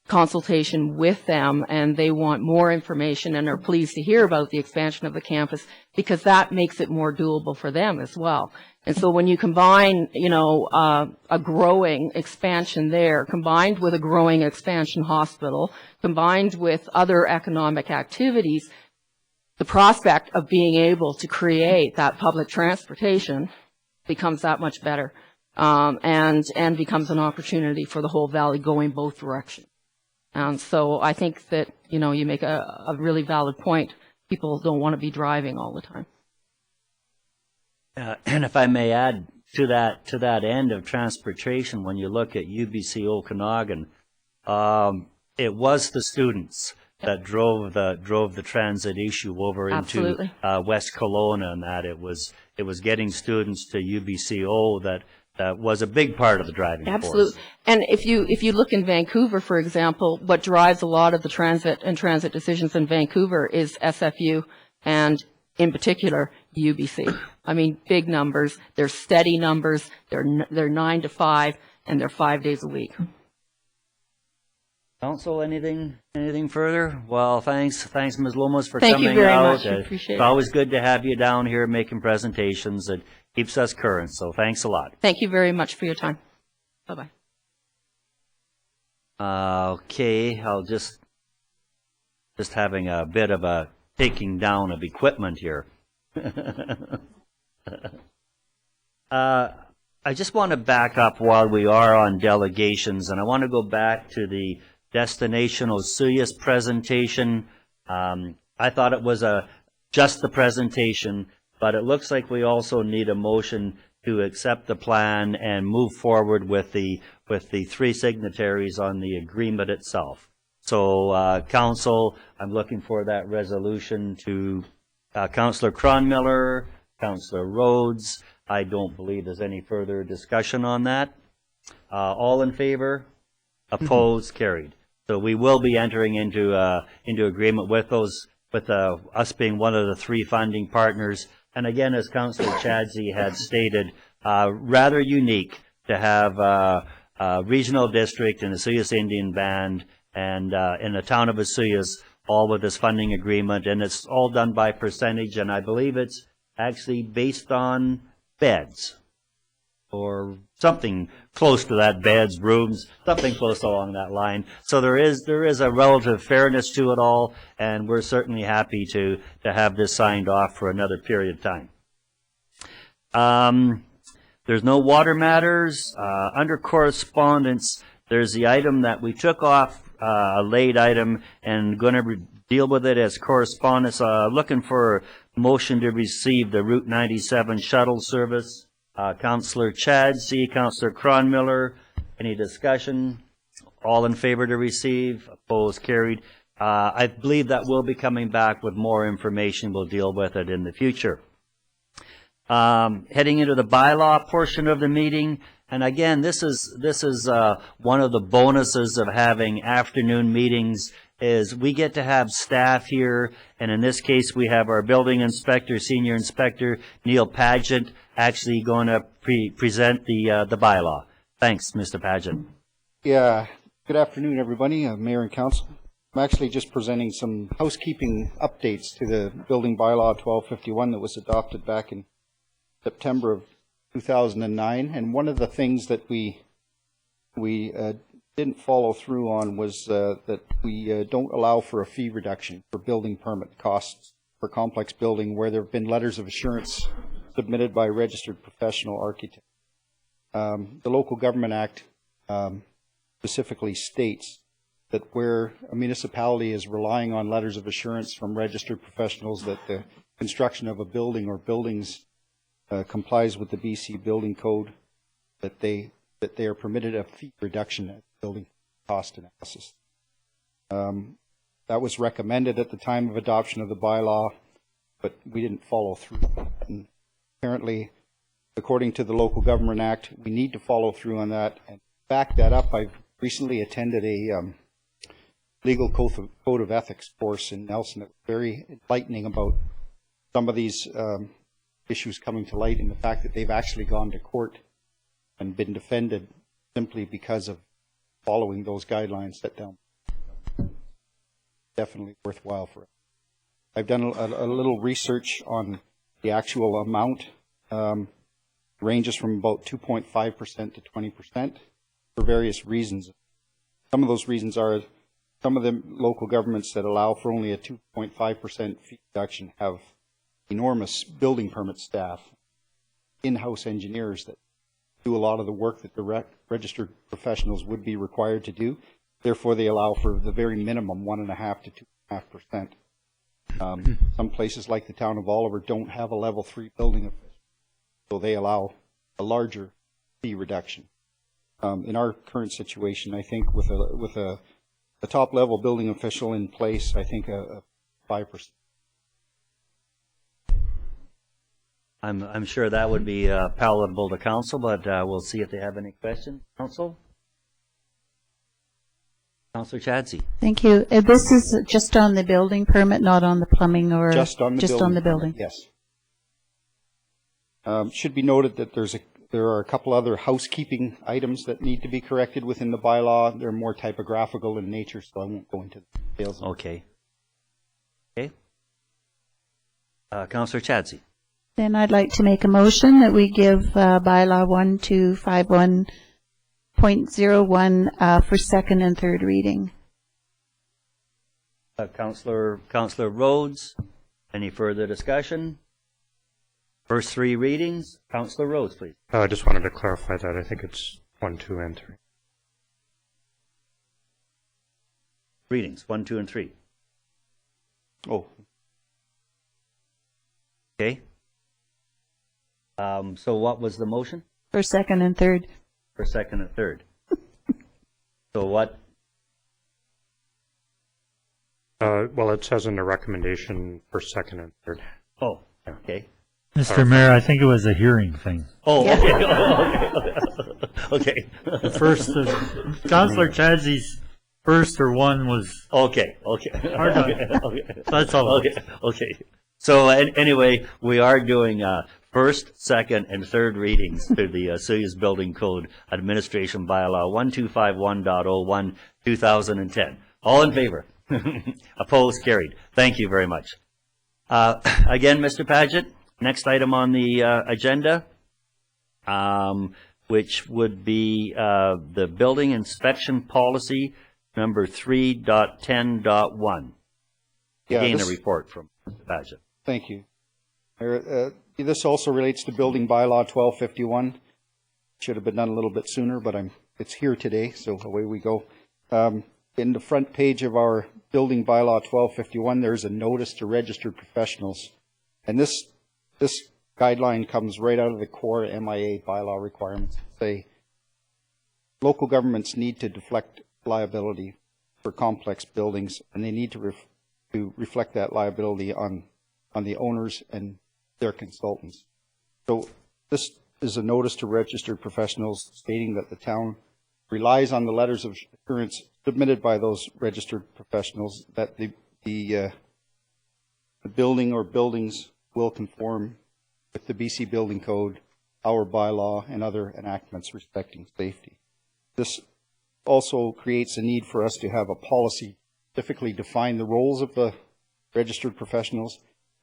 consultation with them, and they want more information and are pleased to hear about the expansion of the campus, because that makes it more doable for them as well. And so when you combine, a growing expansion there, combined with a growing expansion hospital, combined with other economic activities, the prospect of being able to create that public transportation becomes that much better, and becomes an opportunity for the whole valley going both directions. And so I think that, you make a really valid point. People don't want to be driving all the time. And if I may add to that end of transportation, when you look at UBC Okanagan, it was the students that drove the transit issue over into West Kelowna, and that it was getting students to UBCO that was a big part of the driving force. Absolutely. And if you look in Vancouver, for example, what drives a lot of the transit decisions in Vancouver is SFU, and in particular UBC. I mean, big numbers. They're steady numbers. They're 9 to 5, and they're 5 days a week. Council, anything further? Well, thanks, Ms. Lomas, for Thank coming you very out. much. I appreciate it's always good to have you down here making presentations. It keeps us current, so thanks a lot. Thank you very much for your time. Bye-bye. Okay, I'll just having a bit of a taking down of equipment here. I just want to back up while we are on delegations, and I want to go back to the Destination Osoyoos presentation. I thought it was just the presentation, but it looks like we also need a motion to accept the plan and move forward with the 3 signatories on the agreement itself. So, Council, I'm looking for that resolution to Councillor Cronmiller, Councillor Rhodes. I don't believe there's any further discussion on that. All in favor? Opposed? Carried. So we will be entering into agreement with us being one of the 3 funding partners. And again, as Councillor Chadsey had stated, rather unique to have a regional district and the Osoyoos Indian Band and in the town of Osoyoos all with this funding agreement, and it's all done by percentage, and I believe it's actually based on beds or something close to that, beds, rooms, something close along that line. So there is a relative fairness to it all, and we're certainly happy to have this signed off for another period of time. There's no water matters. Under correspondence, there's the item that we took off, a late item, and going to deal with it as correspondence. Looking for a motion to receive the Route 97 shuttle service. Councillor Chadsey, Councillor Cronmiller, any discussion? All in favor to receive? Opposed? Carried. I believe that we'll be coming back with more information. We'll deal with it in the future. Heading into the bylaw portion of the meeting, and again, this is one of the bonuses of having afternoon meetings, is we get to have staff here, and in this case, we have our building inspector, senior inspector, Neil Pageant, actually going to present the bylaw. Thanks, Mr. Pageant. Yeah, good afternoon, everybody, Mayor and Council. I'm actually just presenting some housekeeping updates to the building bylaw 1251 that was adopted back in September of 2009. And one of the things that we didn't follow through on was that we don't allow for a fee reduction for building permit costs for complex building where there have been letters of assurance submitted by a registered professional architect. The Local Government Act specifically states that where a municipality is relying on letters of assurance from registered professionals that the construction of a building or buildings complies with the BC Building Code, that they are permitted a fee reduction at building cost analysis. That was recommended at the time of adoption of the bylaw, but we didn't follow through. And apparently, according to the Local Government Act, we need to follow through on that. And to back that up, I've recently attended a legal code of ethics course in Nelson that was very enlightening about some of these issues coming to light, and the fact that they've actually gone to court and been defended simply because of following those guidelines set down. Definitely worthwhile for us. I've done a little research on the actual amount. Ranges from about 2.5% to 20% for various reasons. Some of those reasons are some of the local governments that allow for only a 2.5% fee reduction have enormous building permit staff, in-house engineers that do a lot of the work that the registered professionals would be required to do. Therefore, they allow for the very minimum 1.5% to 2.5%. Some places like the town of Oliver don't have a level 3 building official, so they allow a larger fee reduction. In our current situation, I think with a top level building official in place, I think a 5%. I'm sure that would be palatable to council, but we'll see if they have any questions. Council? Councillor Chadsey. Thank you. This is just on the building permit, not on the plumbing or just on the building. Yes. Should be noted that there are a couple other housekeeping items that need to be corrected within the bylaw. They're more typographical in nature, so I won't go into the details. Okay. Okay. Councillor Chadsey. Then I'd like to make a motion that we give bylaw 1251.01 for second and third reading. Councillor Rhodes, any further discussion? First 3 readings. Councillor Rhodes, please. I just wanted to clarify that. I think it's 1, 2, and 3. Readings 1, 2, and 3. Oh. Okay. So what was the motion? For second and third. For second and third. So what? Well, it says in the recommendation for second and third. Oh, okay. Mr. Mayor, I think it was a hearing thing. Oh, okay. Okay. The first, Councillor Chadzy's first or one was Okay. hard to, Okay. that's all. Okay. So anyway, we are doing first, second, and third readings to the Osoyoos Building Code Administration Bylaw 1251.01, 2010. All in favor? Opposed? Carried. Thank you very much. Again, Mr. Paget, next item on the agenda, which would be the Building Inspection Policy number 3.10.1. Again, a report from Mr. Paget. Thank you. This also relates to Building Bylaw 1251. Should have been done a little bit sooner, but it's here today, so away we go. In the front page of our Building Bylaw 1251, there's a notice to registered professionals. And this guideline comes right out of the core MIA bylaw requirements. Say local governments need to deflect liability for complex buildings, and they need to reflect that liability on the owners and their consultants. So this is a notice to registered professionals stating that the town relies on the letters of assurance submitted by those registered professionals that the building or buildings will conform with the BC Building Code, our bylaw, and other enactments respecting safety. This also creates a need for us to have a policy specifically define the roles of the registered professionals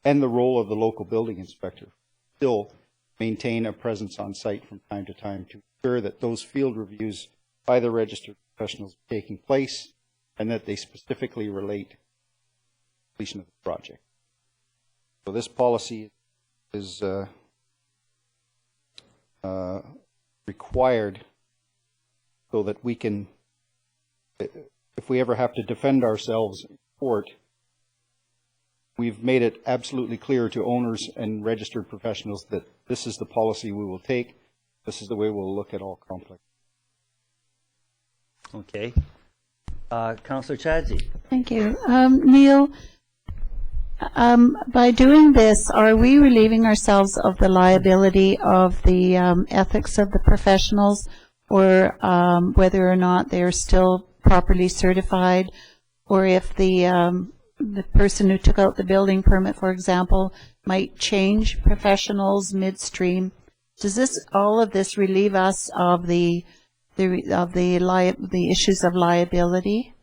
and the role of the local building inspector. Still maintain a presence on site from time to time to ensure that those field reviews by the registered professionals are taking place and that they specifically relate to the completion of the project. So this policy is required so that we can, if we ever have to defend ourselves in court, we've made it absolutely clear to owners and registered professionals that this is the policy we will take, this is the way we'll look at all conflict. Okay. Councillor Chadsey. Thank you. Neil, by doing this, are we relieving ourselves of the liability of the ethics of the professionals, or whether or not they're still properly certified, or if the person who took out the building permit, for example, might change professionals midstream? Does this, all of this, relieve us of the issues of liability?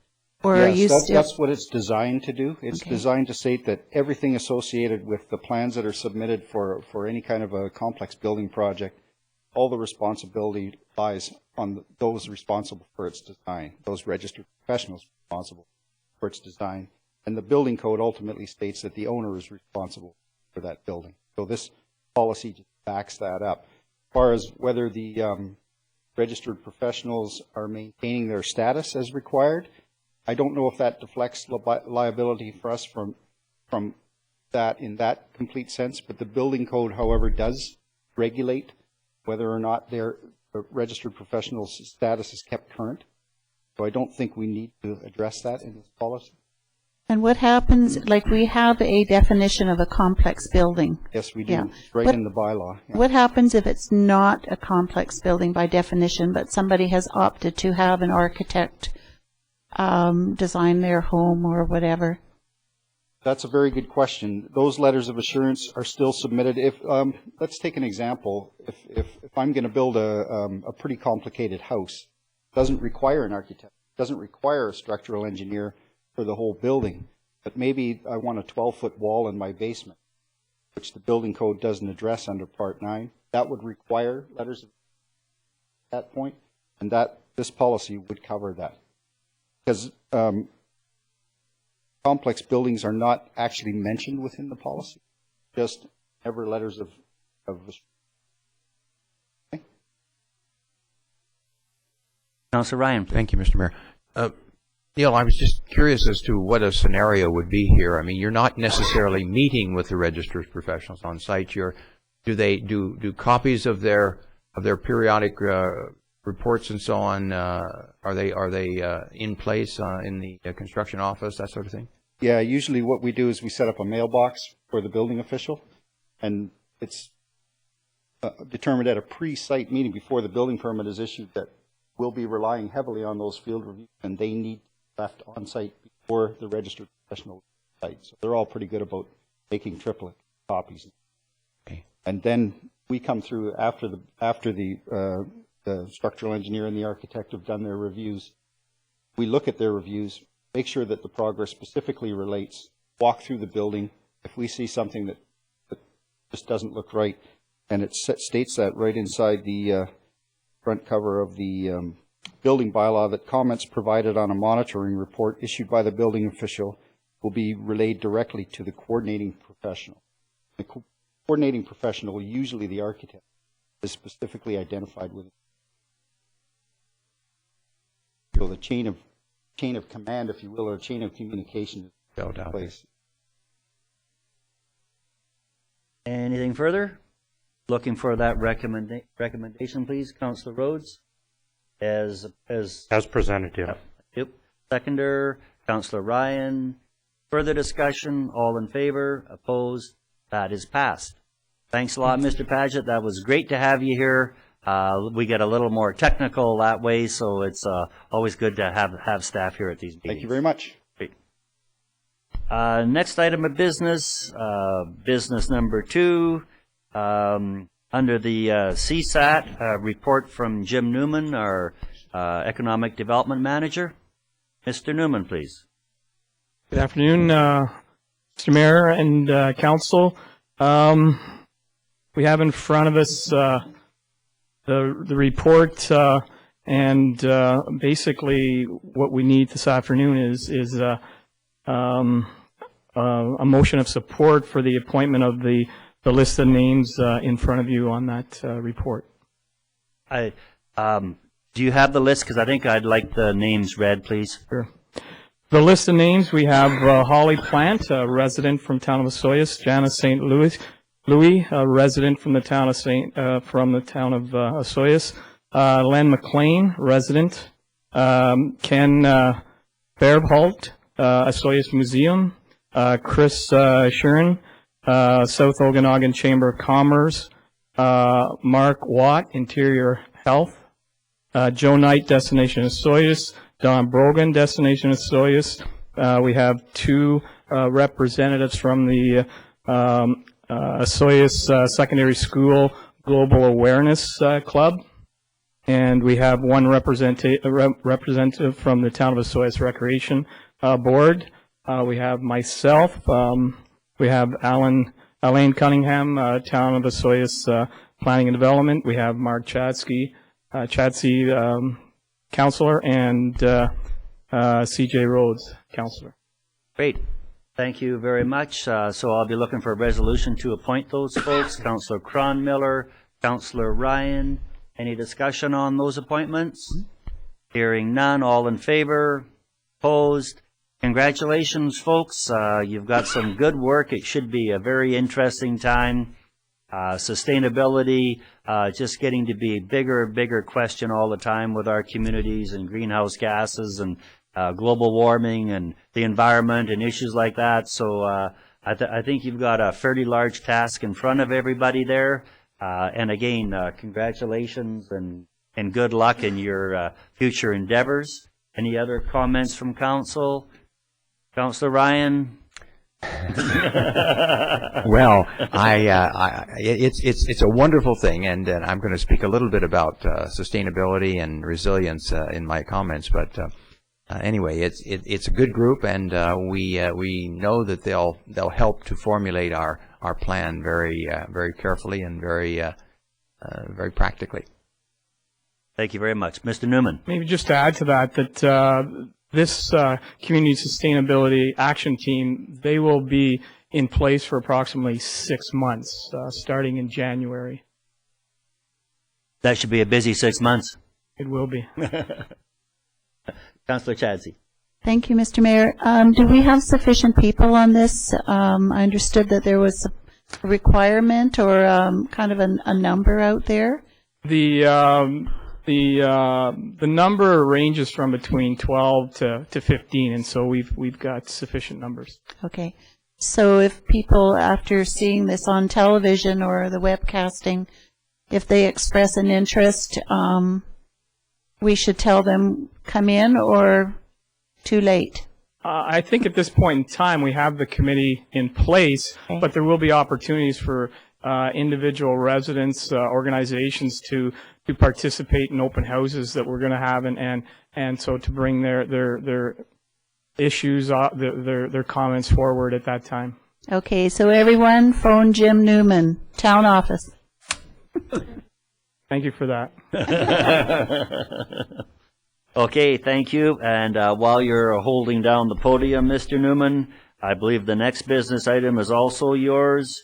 Or are you yes, that's what it's designed to do. It's okay. Designed to state that everything associated with the plans that are submitted for any kind of a complex building project, all the responsibility lies on those responsible for its design, those registered professionals responsible for its design. And the building code ultimately states that the owner is responsible for that building. So this policy just backs that up. As far as whether the registered professionals are maintaining their status as required, I don't know if that deflects liability for us from that in that complete sense, but the building code, however, does regulate whether or not their registered professionals' status is kept current. So I don't think we need to address that in this policy. And what happens, like we have a definition of a complex building. Yes, we do. Yeah. It's right in the bylaw. Yeah. What happens if it's not a complex building by definition, but somebody has opted to have an architect design their home or whatever? That's a very good question. Those letters of assurance are still submitted. If let's take an example. If I'm going to build a pretty complicated house, it doesn't require an architect, it doesn't require a structural engineer for the whole building, but maybe I want a 12-foot wall in my basement, which the building code doesn't address under Part 9. That would require letters at that point, and that this policy would cover that. Because complex buildings are not actually mentioned within the policy, just ever letters of okay. Councillor Ryan. Thank you, Mr. Mayor. Neil, I was just curious as to what a scenario would be here. I mean, you're not necessarily meeting with the registered professionals on site. Do they do copies of their periodic reports and so on? Are they in place in the construction office, that sort of thing? Yeah, usually what we do is we set up a mailbox for the building official, and it's determined at a pre-site meeting before the building permit is issued that we'll be relying heavily on those field reviews, and they need left on site before the registered professional site. So they're all pretty good about making triplicate copies. Okay. And then we come through after the structural engineer and the architect have done their reviews. We look at their reviews, make sure that the progress specifically relates, walk through the building. If we see something that just doesn't look right, and it states that right inside the front cover of the building bylaw, that comments provided on a monitoring report issued by the building official will be relayed directly to the coordinating professional. The coordinating professional, usually the architect, is specifically identified with it. So the chain of command, if you will, or chain of communication is in place. Anything further? Looking for that recommendation, please, Councillor Rhodes. As presented, yeah. Yep. Seconder, Councillor Ryan. Further discussion, all in favor, opposed, that is passed. Thanks a lot, Mr. Padgett. That was great to have you here. We get a little more technical that way, so it's always good to have staff here at these meetings. Thank you very much. Great. Next item of business, business number 2, under the CSAT, report from Jim Newman, our Economic Development Manager. Mr. Newman, please. Good afternoon, Mr. Mayor and Council. We have in front of us the report, and basically what we need this afternoon is a motion of support for the appointment of the list of names in front of you on that report. Do you have the list? Because I think I'd like the names read, please. Sure. The list of names, we have Holly Plant, a resident from town of Osoyoos; Janice St. Louis, a resident from the town of Osoyoos; Len McLean, resident; Ken Berbholt, Osoyoos Museum; Chris Shuren, South Okanagan Chamber of Commerce; Mark Watt, Interior Health; Joe Knight, Destination Osoyoos; Don Brogan, Destination Osoyoos. We have 2 representatives from the Osoyoos Secondary School Global Awareness Club, and we have 1 representative from the Town of Osoyoos Recreation Board. We have myself. We have Elaine Cunningham, Town of Osoyoos Planning and Development. We have Mark Chadsky, Councillor, and C.J. Rhodes, Councillor. Great. Thank you very much. So I'll be looking for a resolution to appoint those folks. Councillor Cronmiller, Councillor Ryan. Any discussion on those appointments? Hearing none. All in favor? Opposed? Congratulations, folks. You've got some good work. It should be a very interesting time. Sustainability just getting to be a bigger question all the time with our communities, and greenhouse gases and global warming and the environment and issues like that. So I think you've got a fairly large task in front of everybody there. And again, congratulations and good luck in your future endeavors. Any other comments from council? Councillor Ryan? Well, it's a wonderful thing, and I'm going to speak a little bit about sustainability and resilience in my comments. But anyway, it's a good group, and we know that they'll help to formulate our plan very carefully and very practically. Thank you very much, Mr. Newman. Maybe just to add to that, this Community Sustainability Action Team, they will be in place for approximately 6 months, starting in January. That should be a busy 6 months. It will be. Councillor Chadsey. Thank you, Mr. Mayor. Do we have sufficient people on this? I understood that there was a requirement or kind of a number out there. The number ranges from between 12 to 15, and so we've got sufficient numbers. Okay. So if people, after seeing this on television or the webcasting, if they express an interest, we should tell them come in, or too late? I think at this point in time, we have the committee in place, Okay. but there will be opportunities for individual residents, organizations to participate in open houses that we're going to have, and so to bring their issues, their comments forward at that time. Okay, so everyone phone Jim Newman, town office. Thank you for that. Okay, thank you. And while you're holding down the podium, Mr. Newman, I believe the next business item is also yours.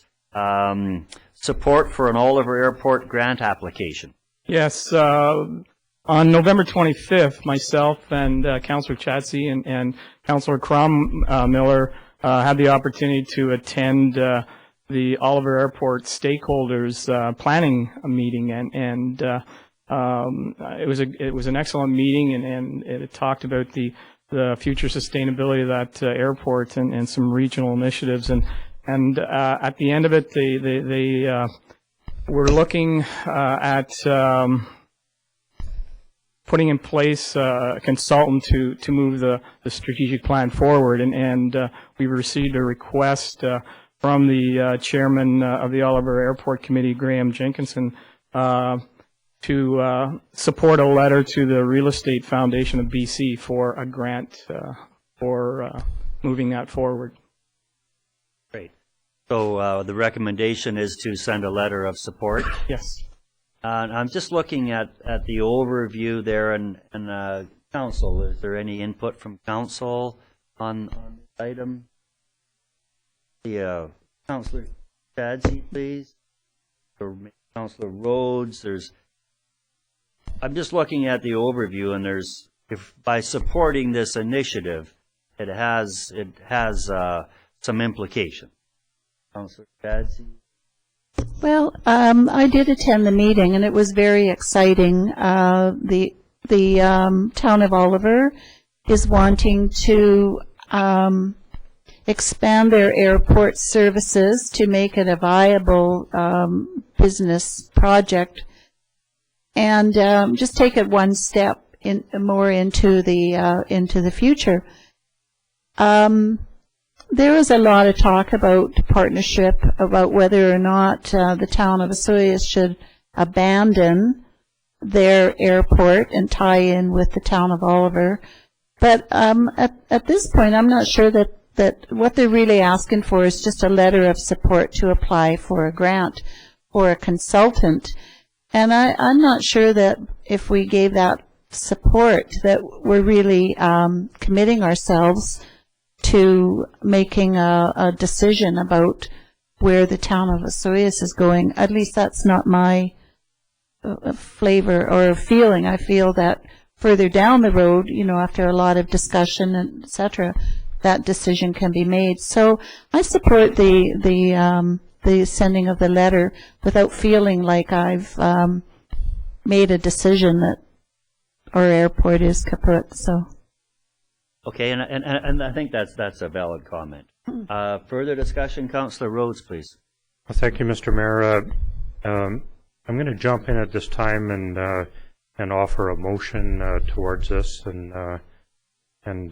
Support for an Oliver Airport grant application. Yes, on November 25th, myself and Councillor Chatsey and Councillor Crom Miller had the opportunity to attend the Oliver Airport stakeholders planning meeting, and it was an excellent meeting, and it talked about the future sustainability of that airport and some regional initiatives, and at the end of it, they were looking at putting in place a consultant to move the strategic plan forward, and we received a request from the chairman of the Oliver Airport Committee, Graham Jenkinson, to support a letter to the Real Estate Foundation of BC for a grant for moving that forward. Great. So the recommendation is to send a letter of support. Yes. I'm just looking at the overview there, and council. Is there any input from council on this item? The Councillor Chadsey, please, or Councillor Rhodes. I'm just looking at the overview, and if by supporting this initiative, it has some implication. Councillor Chadsey. Well, I did attend the meeting, and it was very exciting. The town of Oliver is wanting to expand their airport services to make it a viable business project, and just take it one step more into the future. There was a lot of talk about partnership, about whether or not the town of Osoyoos should abandon their airport and tie in with the town of Oliver. But at this point, I'm not sure that what they're really asking for is just a letter of support to apply for a grant or a consultant. And I'm not sure that if we gave that support that we're really committing ourselves to making a decision about where the town of Osoyoos is going. At least that's not my flavor or feeling. I feel that further down the road, after a lot of discussion, etc., that decision can be made. So I support the sending of the letter without feeling like I've made a decision that our airport is kaput. So. Okay, and I think that's a valid comment. Further discussion, Councillor Rhodes, please. Well, thank you, Mr. Mayor. I'm going to jump in at this time and offer a motion towards this, and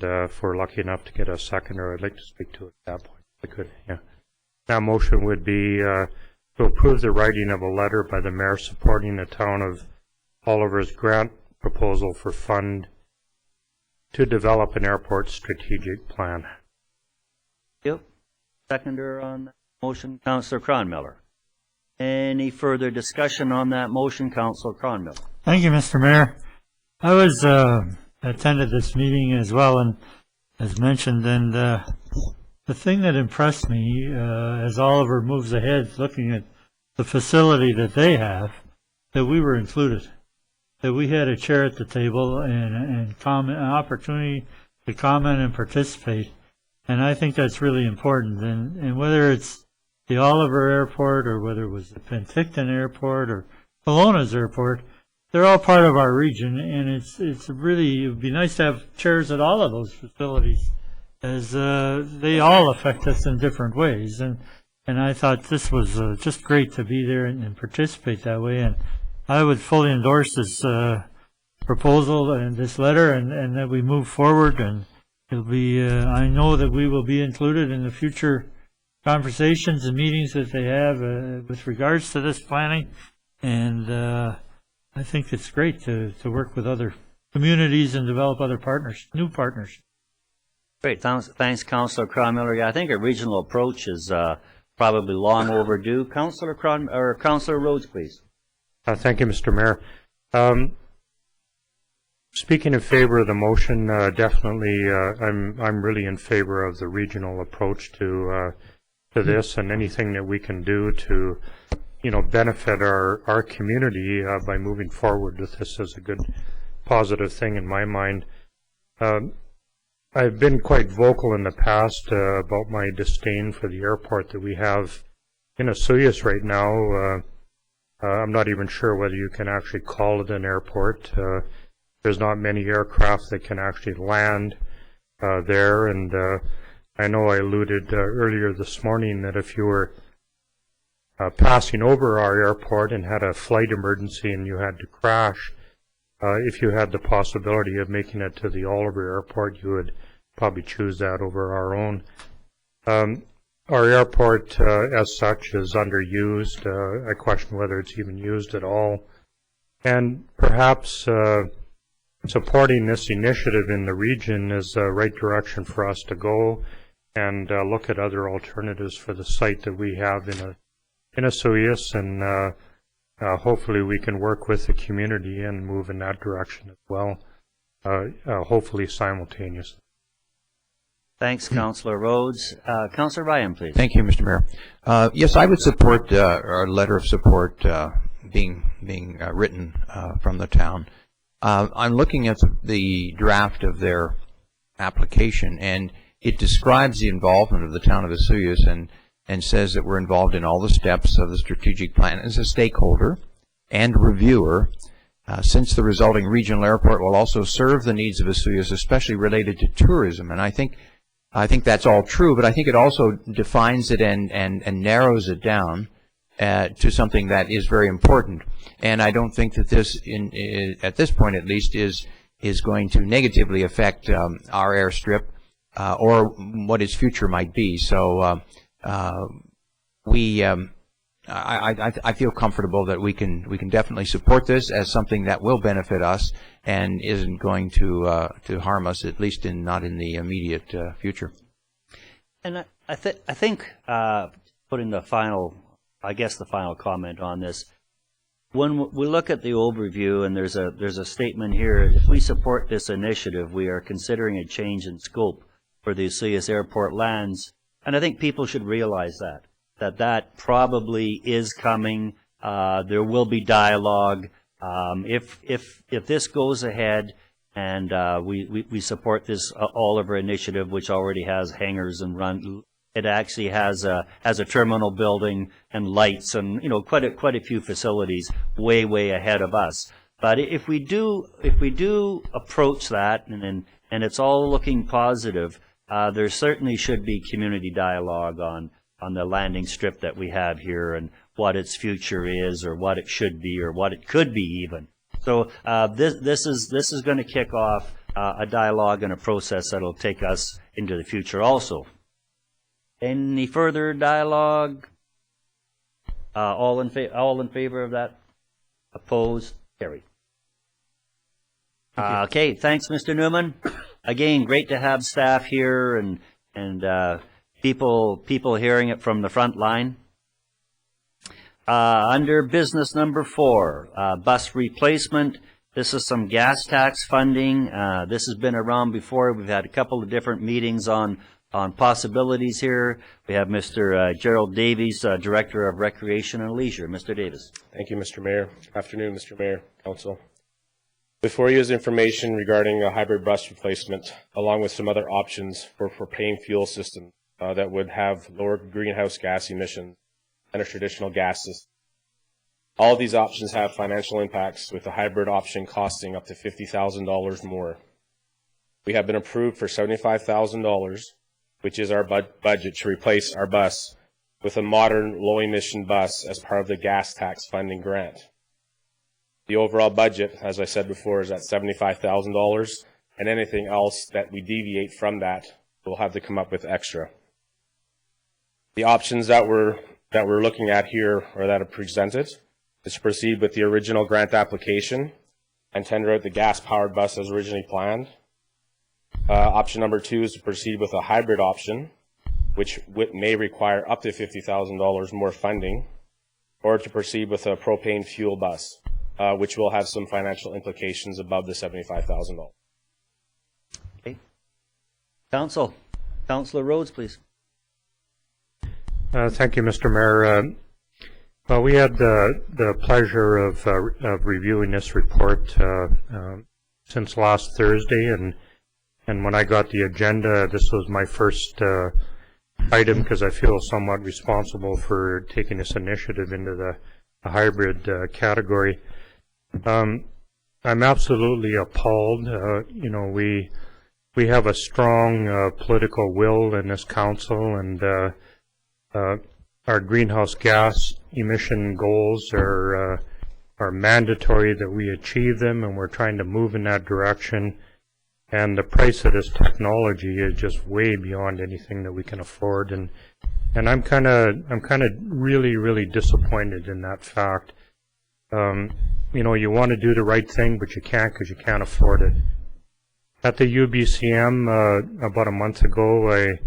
if we're lucky enough to get a seconder, I'd like to speak to it at that point. If I could, yeah. That motion would be to approve the writing of a letter by the mayor supporting the town of Oliver's grant proposal for fund to develop an airport strategic plan. Yep. Seconder on that motion, Councillor Cronmiller. Any further discussion on that motion, Councillor Cronmiller? Thank you, Mr. Mayor. I was attended this meeting as well, and as mentioned, and the thing that impressed me as Oliver moves ahead, looking at the facility that they have, that we were included. That we had a chair at the table and an opportunity to comment and participate. And I think that's really important. And whether it's the Oliver Airport or whether it was the Penticton Airport or Kelowna's Airport, they're all part of our region. And it would be nice to have chairs at all of those facilities, as they all affect us in different ways. And And I thought this was just great to be there and participate that way. And I would fully endorse this proposal and this letter, and that we move forward. And it'll be, I know that we will be included in the future conversations and meetings that they have with regards to this planning. And I think it's great to work with other communities and develop other partners, new partners. Great. Thanks, Councillor Cronmiller. Yeah, I think a regional approach is probably long overdue. Councillor Councillor Rhodes, please. Thank you, Mr. Mayor. Speaking in favor of the motion, definitely, I'm really in favor of the regional approach to this, and anything that we can do to, benefit our community by moving forward with this is a good, positive thing in my mind. I've been quite vocal in the past about my disdain for the airport that we have in Osoyoos right now. I'm not even sure whether you can actually call it an airport. There's not many aircraft that can actually land there, and I know I alluded earlier this morning that if you were passing over our airport and had a flight emergency and you had to crash, if you had the possibility of making it to the Oliver Airport, you would probably choose that over our own. Our airport, as such, is underused. I question whether it's even used at all. And perhaps supporting this initiative in the region is the right direction for us to go, and look at other alternatives for the site that we have in Osoyoos, and hopefully we can work with the community and move in that direction as well, hopefully simultaneously. Thanks, Councillor Rhodes. Councillor Ryan, please. Thank you, Mr. Mayor. Yes, I would support our letter of support being written from the town. I'm looking at the draft of their application, and it describes the involvement of the town of Osoyoos and says that we're involved in all the steps of the strategic plan as a stakeholder and reviewer, since the resulting regional airport will also serve the needs of Osoyoos, especially related to tourism. And I think that's all true, but I think it also defines it and narrows it down to something that is very important. And I don't think that this, at this point at least, is going to negatively affect our airstrip or what its future might be. So I feel comfortable that we can definitely support this as something that will benefit us and isn't going to harm us, at least not in the immediate future. And I think putting the final comment on this, when we look at the overview, and there's a statement here: if we support this initiative, we are considering a change in scope for the Osoyoos Airport lands. And I think people should realize that probably is coming. There will be dialogue. If this goes ahead and we support this Oliver initiative, which already has hangars and it actually has a terminal building and lights and quite a few facilities way ahead of us. But if we do approach that and it's all looking positive, there certainly should be community dialogue on the landing strip that we have here and what its future is, or what it should be, or what it could be even. So this is going to kick off a dialogue and a process that'll take us into the future also. Any further dialogue? All in favor of that? Opposed? Carried. Okay, thanks, Mr. Newman. Again, great to have staff here and people hearing it from the front line. Under business number 4, bus replacement. This is some gas tax funding. This has been around before. We've had a couple of different meetings on possibilities here. We have Mr. Gerald Davies, Director of Recreation and Leisure. Mr. Davis. Thank you, Mr. Mayor. Afternoon, Mr. Mayor, Council. Before you is information regarding a hybrid bus replacement, along with some other options for propane fuel systems that would have lower greenhouse gas emissions than a traditional gas system. All of these options have financial impacts, with the hybrid option costing up to $50,000 more. We have been approved for $75,000, which is our budget to replace our bus with a modern low-emission bus as part of the gas tax funding grant. The overall budget, as I said before, is at $75,000, and anything else that we deviate from that, we'll have to come up with extra. The options that we're looking at here, or that are presented, is to proceed with the original grant application and tender out the gas-powered bus as originally planned. Option number 2 is to proceed with a hybrid option, which may require up to $50,000 more funding, or to proceed with a propane fuel bus, which will have some financial implications above the $75,000. Okay. Councillor Rhodes, please. Thank you, Mr. Mayor. Well, we had the pleasure of reviewing this report since last Thursday, and when I got the agenda, this was my first item because I feel somewhat responsible for taking this initiative into the hybrid category. I'm absolutely appalled. You know, we have a strong political will in this council, and our greenhouse gas emission goals are mandatory that we achieve them, and we're trying to move in that direction. And the price of this technology is just way beyond anything that we can afford, and I'm kind of really disappointed in that fact. You know, you want to do the right thing, but you can't because you can't afford it. At the UBCM about a month ago,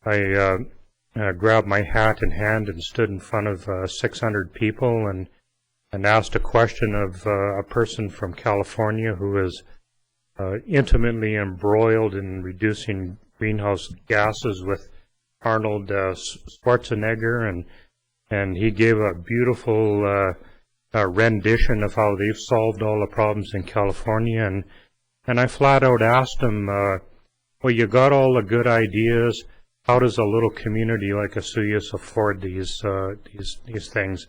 I grabbed my hat in hand and stood in front of 600 people and asked a question of a person from California who is intimately embroiled in reducing greenhouse gases with Arnold Schwarzenegger, and he gave a beautiful rendition of how they've solved all the problems in California, and I flat out asked him, well, you got all the good ideas, how does a little community like Osoyoos afford these things?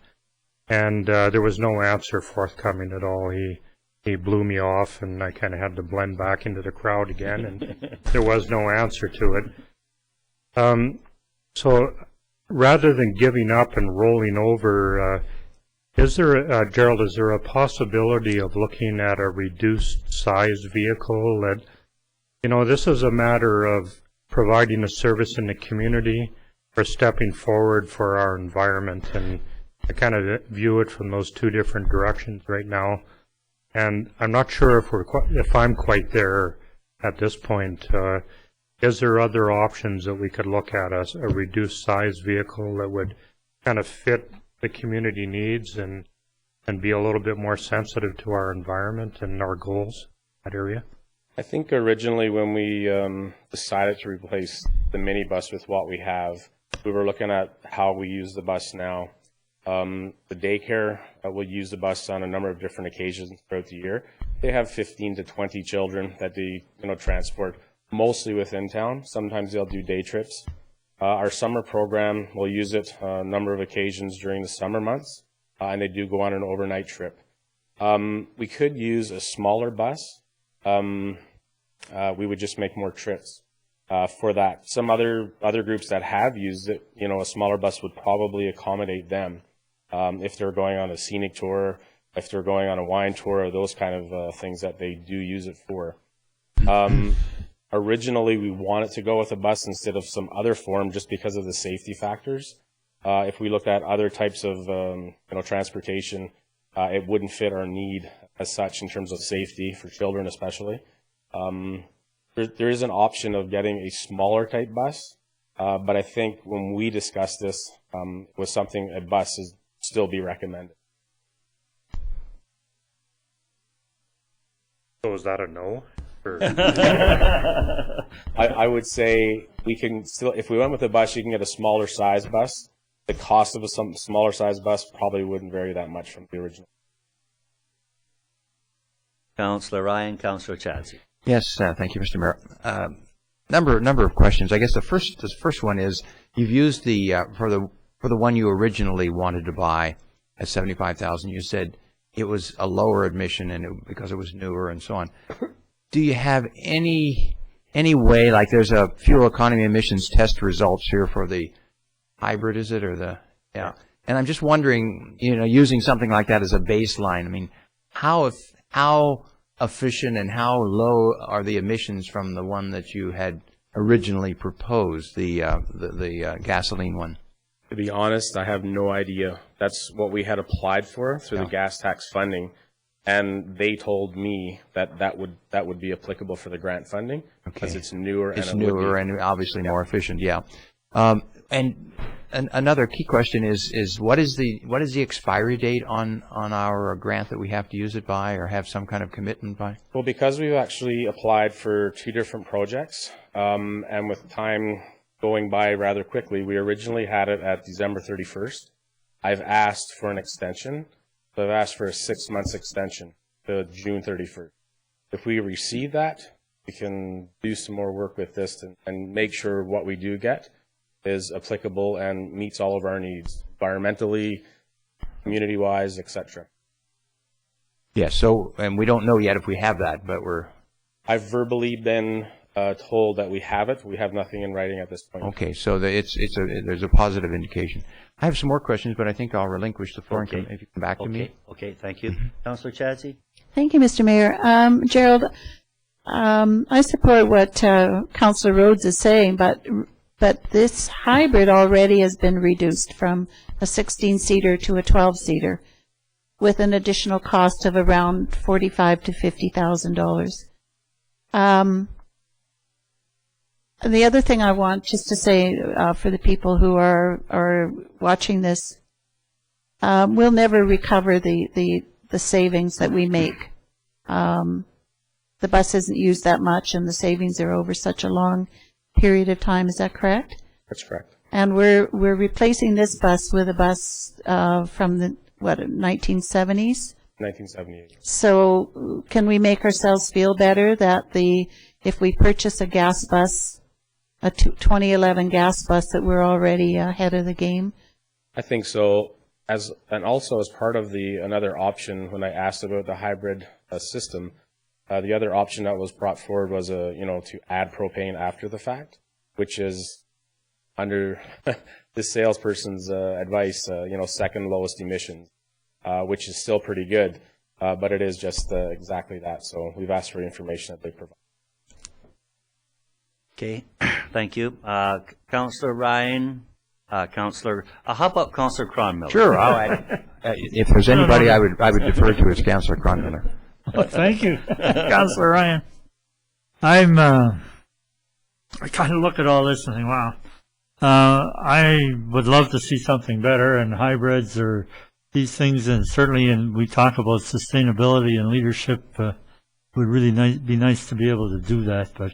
And there was no answer forthcoming at all. He blew me off, and I kind of had to blend back into the crowd again, and there was no answer to it. So rather than giving up and rolling over, Gerald, is there a possibility of looking at a reduced size vehicle? That, you know, this is a matter of providing a service in the community or stepping forward for our environment, and I kind of view it from those two different directions right now. And I'm not sure if I'm quite there at this point. Is there other options that we could look at, a reduced size vehicle that would kind of fit the community needs and be a little bit more sensitive to our environment and our goals in that area? I think originally when we decided to replace the minibus with what we have, we were looking at how we use the bus now. The daycare will use the bus on a number of different occasions throughout the year. They have 15 to 20 children that they transport, mostly within town. Sometimes they'll do day trips. Our summer program will use it a number of occasions during the summer months, and they do go on an overnight trip. We could use a smaller bus. We would just make more trips for that. Some other groups that have used it, a smaller bus would probably accommodate them if they're going on a scenic tour, if they're going on a wine tour, or those kind of things that they do use it for. Originally, we wanted to go with a bus instead of some other form just because of the safety factors. If we looked at other types of transportation, it wouldn't fit our need as such in terms of safety for children especially. There is an option of getting a smaller type bus, but I think when we discussed this, was something a bus is still be recommended. So is that a no? I would say we can still, if we went with a bus, you can get a smaller size bus. The cost of a smaller size bus probably wouldn't vary that much from the original. Councillor Ryan, Councillor Chadsey. Yes, thank you, Mr. Mayor. Number of questions. I guess the first one is you've used the for the one you originally wanted to buy at $75,000. You said it was a lower admission and because it was newer and so on. Do you have any way, like there's a fuel economy emissions test results here for the hybrid, is it, or the, yeah. And I'm just wondering, using something like that as a baseline, I mean, how efficient and how low are the emissions from the one that you had originally proposed, the gasoline one? To be honest, I have no idea. That's what we had applied for through the gas tax funding, and they told me that would be applicable for the grant funding because it's newer. It's newer and obviously more efficient. Yeah. And another key question is what is the expiry date on our grant that we have to use it by or have some kind of commitment by? Well, because we've actually applied for 2 different projects, and with time going by rather quickly, we originally had it at December 31st. I've asked for an extension, so I've asked for a 6 months extension to June 31st. If we receive that, we can do some more work with this and make sure what we do get is applicable and meets all of our needs, environmentally, community-wise, etc. Yeah, so, and we don't know yet if we have that, but I've verbally been told that we have it. We have nothing in writing at this point. Okay, so there's a positive indication. I have some more questions, but I think I'll relinquish the floor if you come back to me. Okay, thank you. Councillor Chadsey? Thank you, Mr. Mayor. Gerald, I support what Councillor Rhodes is saying, but this hybrid already has been reduced from a 16-seater to a 12-seater with an additional cost of around $45,000 to $50,000. The other thing I want just to say for the people who are watching this, we'll never recover the savings that we make. The bus isn't used that much, and the savings are over such a long period of time. Is that correct? That's correct. And we're replacing this bus with a bus from the 1970s? 1978. So can we make ourselves feel better that if we purchase a gas bus, a 2011 gas bus, that we're already ahead of the game? I think so. And also as part of another option, when I asked about the hybrid system, the other option that was brought forward was to add propane after the fact, which is under the salesperson's advice, second lowest emissions, which is still pretty good, but it is just exactly that. So we've asked for information that they provide. Okay, thank you. Councillor Ryan, how about Councillor Cronmiller? Sure. If there's anybody I would defer to, it's Councillor Cronmiller. Well, thank you, Councillor Ryan. I kind of look at all this and think, wow, I would love to see something better, and hybrids or these things, and certainly, and we talk about sustainability and leadership, would really be nice to be able to do that, but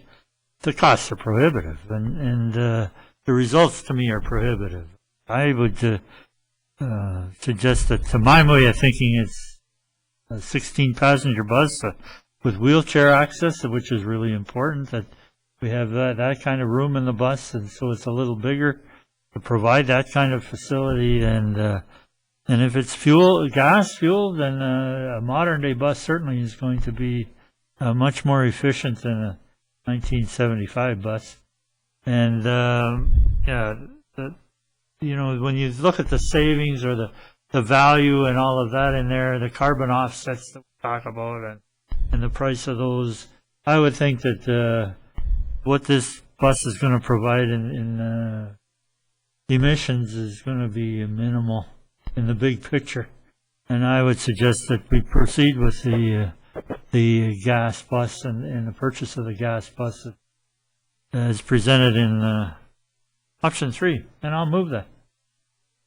the costs are prohibitive, and the results to me are prohibitive. I would suggest that, to my way of thinking, it's a 16-passenger bus with wheelchair access, which is really important, that we have that kind of room in the bus, and so it's a little bigger to provide that kind of facility. And if it's gas fuel, then a modern-day bus certainly is going to be much more efficient than a 1975 bus. And when you look at the savings or the value and all of that in there, the carbon offsets that we talk about, and the price of those, I would think that what this bus is going to provide in emissions is going to be minimal in the big picture. And I would suggest that we proceed with the gas bus and the purchase of the gas bus as presented in option 3, and I'll move that.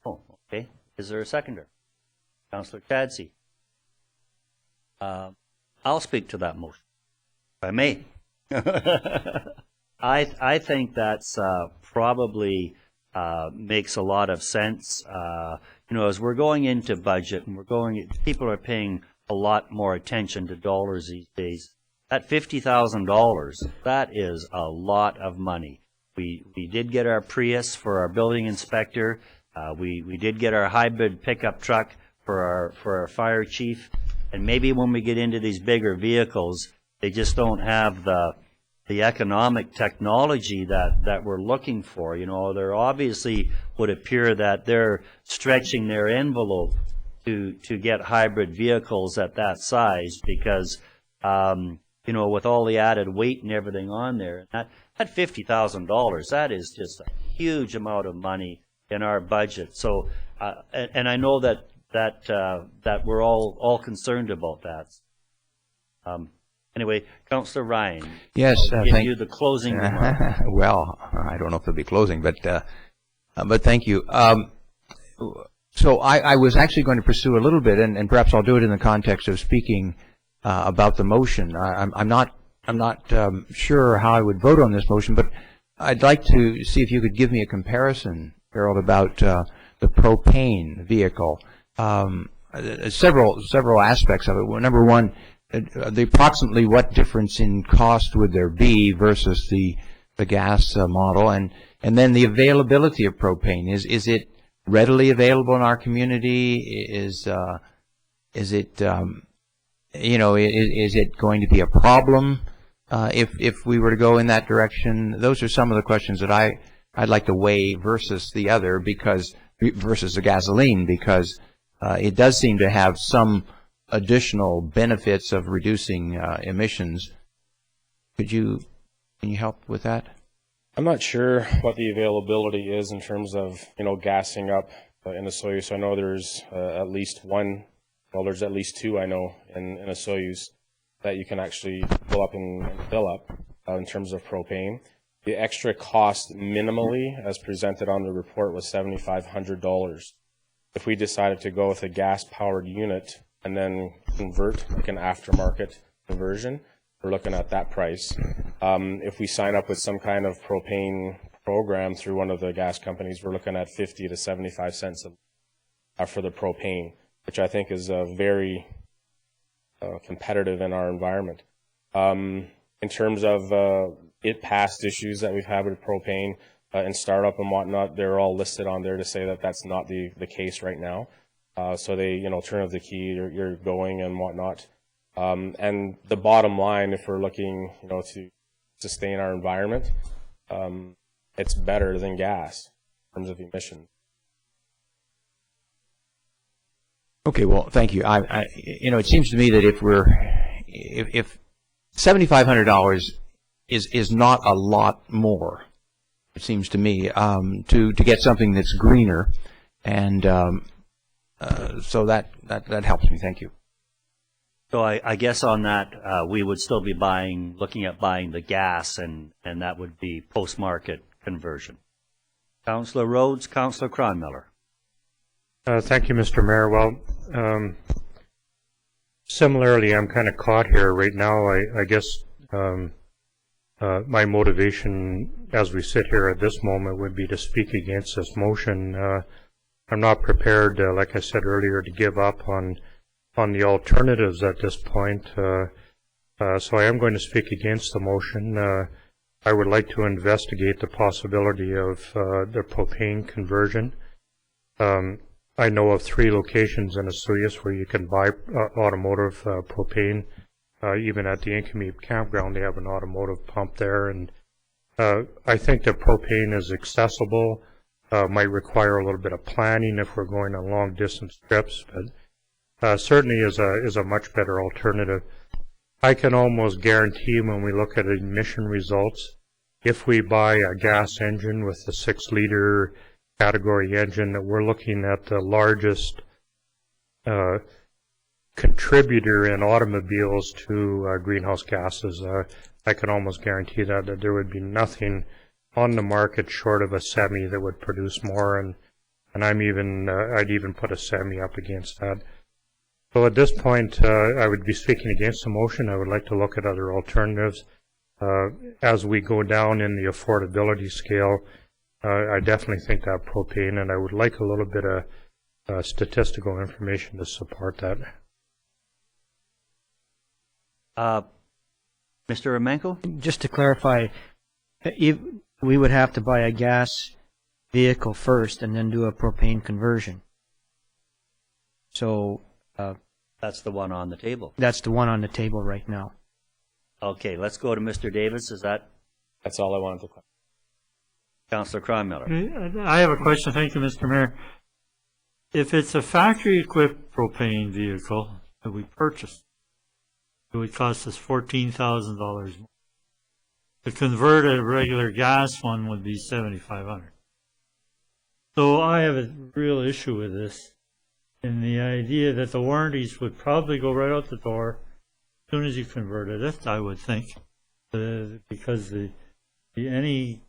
Oh, okay. Is there a seconder? Councillor Chadsey. I'll speak to that motion, if I may. I think that's probably makes a lot of sense. As we're going into budget and people are paying a lot more attention to dollars these days. That $50,000, that is a lot of money. We did get our Prius for our building inspector. We did get our hybrid pickup truck for our fire chief. And maybe when we get into these bigger vehicles, they just don't have the the economic technology that we're looking for. You know, there obviously would appear that they're stretching their envelope to get hybrid vehicles at that size because, you know, with all the added weight and everything on there, at $50,000, that is just a huge amount of money in our budget. So, and I know that we're all concerned about that. Anyway, Councillor Ryan. Yes, I'll give thank you the closing remark. Well, I don't know if it'll be closing, but thank you. So I was actually going to pursue a little bit, and perhaps I'll do it in the context of speaking about the motion. I'm not sure how I would vote on this motion, but I'd like to see if you could give me a comparison, Harold, about the propane vehicle. Several aspects of it. Well, number one, approximately what difference in cost would there be versus the gas model, and then the availability of propane. Is it readily available in our community? Is it you know, is it going to be a problem if we were to go in that direction? Those are some of the questions that I'd like to weigh versus the other, versus the gasoline, because it does seem to have some additional benefits of reducing emissions. Can you help with that? I'm not sure what the availability is in terms of, you know, gassing up in Osoyoos. I know there's at least one, well, there's at least two I know in Osoyoos that you can actually pull up and fill up in terms of propane. The extra cost minimally, as presented on the report, was $7,500. If we decided to go with a gas-powered unit and then convert, like an aftermarket conversion, we're looking at that price. If we sign up with some kind of propane program through one of the gas companies, we're looking at 50 to 75 cents for the propane, which I think is very competitive in our environment. In terms of past issues that we've had with propane and startup and whatnot, they're all listed on there to say that that's not the case right now. So they, you know, turn of the key, you're going and whatnot. And the bottom line, if we're looking, you know, to sustain our environment, it's better than gas in terms of emissions. Okay, well, thank you. You know, it seems to me that if $7,500 is not a lot more, it seems to me, to get something that's greener, and so that helps me. Thank you. So I guess on that, we would still be looking at buying the gas, and that would be post-market conversion. Councillor Rhodes, Councillor Cronmiller. Thank you, Mr. Mayor. Well, similarly, I'm kind of caught here right now. I guess my motivation as we sit here at this moment would be to speak against this motion. I'm not prepared, like I said earlier, to give up on the alternatives at this point. So I am going to speak against the motion. I would like to investigate the possibility of the propane conversion. I know of 3 locations in Osoyoos where you can buy automotive propane. Even at the Incomeep campground, they have an automotive pump there. And I think that propane is accessible. Might require a little bit of planning if we're going on long distance trips, but certainly is a much better alternative. I can almost guarantee when we look at emission results, if we buy a gas engine with a 6-liter category engine, that we're looking at the largest contributor in automobiles to greenhouse gases. I can almost guarantee that there would be nothing on the market short of a semi that would produce more, and I'd even put a semi up against that. So at this point, I would be speaking against the motion. I would like to look at other alternatives. As we go down in the affordability scale, I definitely think that propane, and I would like a little bit of statistical information to support that. Mr. Emenko? Just to clarify, we would have to buy a gas vehicle first and then do a propane conversion. So that's the one on the table. That's the one on the table right now. Okay, let's go to Mr. Davis. Is that That's all I wanted to clarify. Councillor Cronmiller? I have a question. Thank you, Mr. Mayor. If it's a factory-equipped propane vehicle that we purchase, it would cost us $14,000 more. To convert a regular gas one would be $7,500. So I have a real issue with this, in the idea that the warranties would probably go right out the door as soon as you converted it, I would think, because any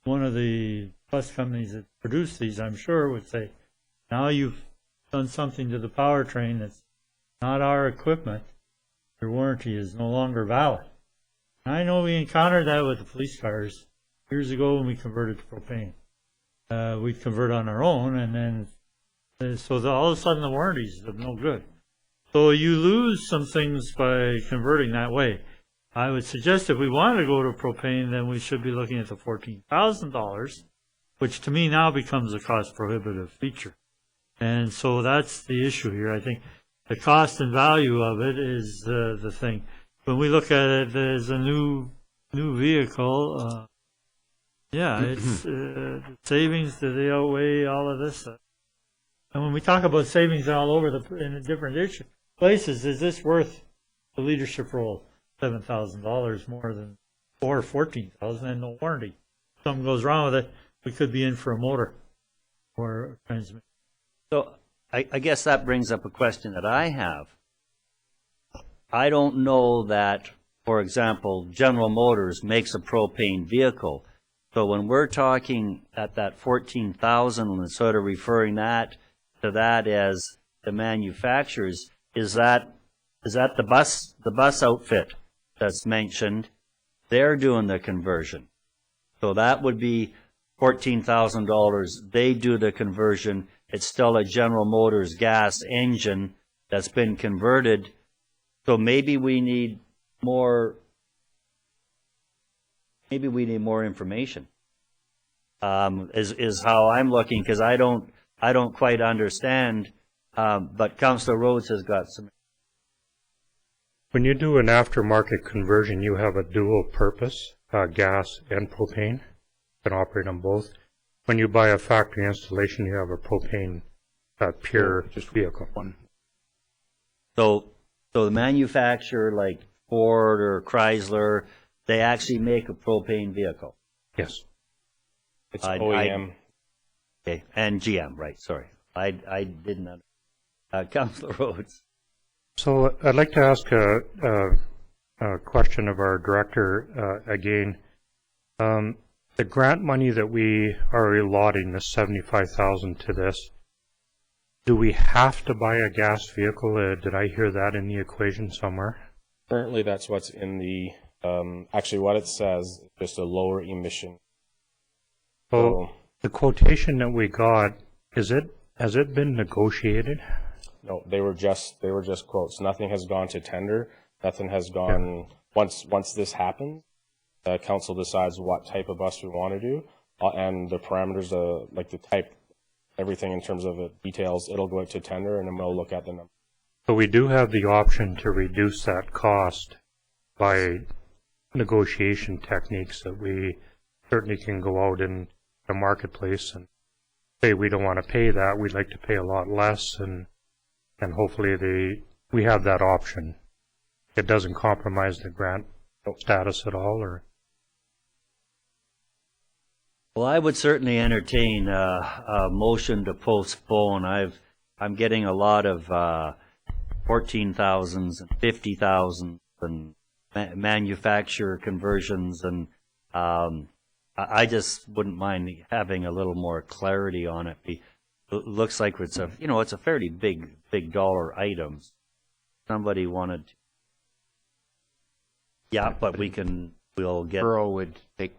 one of the bus companies that produce these, I'm sure, would say, now you've done something to the powertrain that's not our equipment, your warranty is no longer valid. And I know we encountered that with the police cars years ago when we converted to propane. We'd convert on our own, and then so all of a sudden the warranties are no good. So you lose some things by converting that way. I would suggest if we wanted to go to propane, then we should be looking at the $14,000, which to me now becomes a cost-prohibitive feature. And so that's the issue here. I think the cost and value of it is the thing. When we look at it as a new vehicle, it's savings. Do they outweigh all of this? And when we talk about savings all over in the different places, is this worth the leadership role? $7,000 more than or $14,000 and no warranty. If something goes wrong with it, we could be in for a motor or a transmission. So I guess that brings up a question that I have. I don't know that, for example, General Motors makes a propane vehicle. So when we're talking at that $14,000 and sort of referring to that as the manufacturers, is that the bus outfit that's mentioned? They're doing the conversion. So that would be $14,000. They do the conversion. It's still a General Motors gas engine that's been converted. So maybe we need more information. Is how I'm looking, because I don't quite understand. But Councillor Rhodes has got some. When you do an aftermarket conversion, you have a dual purpose, gas and propane. You can operate on both. When you buy a factory installation, you have a propane pure just vehicle. So the manufacturer like Ford or Chrysler, they actually make a propane vehicle. Yes. It's OEM. Okay, and GM, right, sorry. I didn't understand. Councillor Rhodes. So I'd like to ask a question of our director again. The grant money that we are allotting, the $75,000 to this, do we have to buy a gas vehicle? Did I hear that in the equation somewhere? Currently, that's what's in the, actually what it says, just a lower emission. So the quotation that we got, has it been negotiated? No, they were just quotes. Nothing has gone to tender. Nothing has gone, once this happens, council decides what type of bus we want to do, and the parameters, like the type, everything in terms of details, it'll go out to tender, and then we'll look at the number. So we do have the option to reduce that cost by negotiation techniques that we certainly can go out in the marketplace and say we don't want to pay that, we'd like to pay a lot less, and hopefully we have that option. It doesn't compromise the grant status at all, or? Well, I would certainly entertain a motion to postpone. I'm getting a lot of 14,000s and 50,000s and manufacturer conversions, and I just wouldn't mind having a little more clarity on it. It looks like it's a fairly big dollar item. Somebody wanted to. Yeah, but we'll get. Borough would take.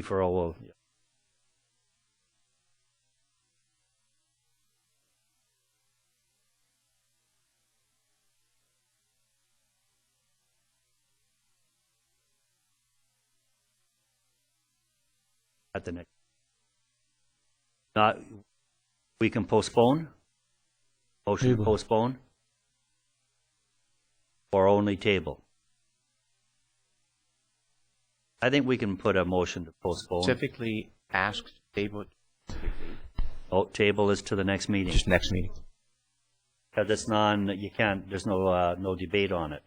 Borough will. Yeah. At the next. We can postpone. Motion to postpone. Or only table. I think we can put a motion to postpone. Specifically asked table. Oh, table is to the next meeting. Just next meeting. Because it's you can't, there's no debate on it.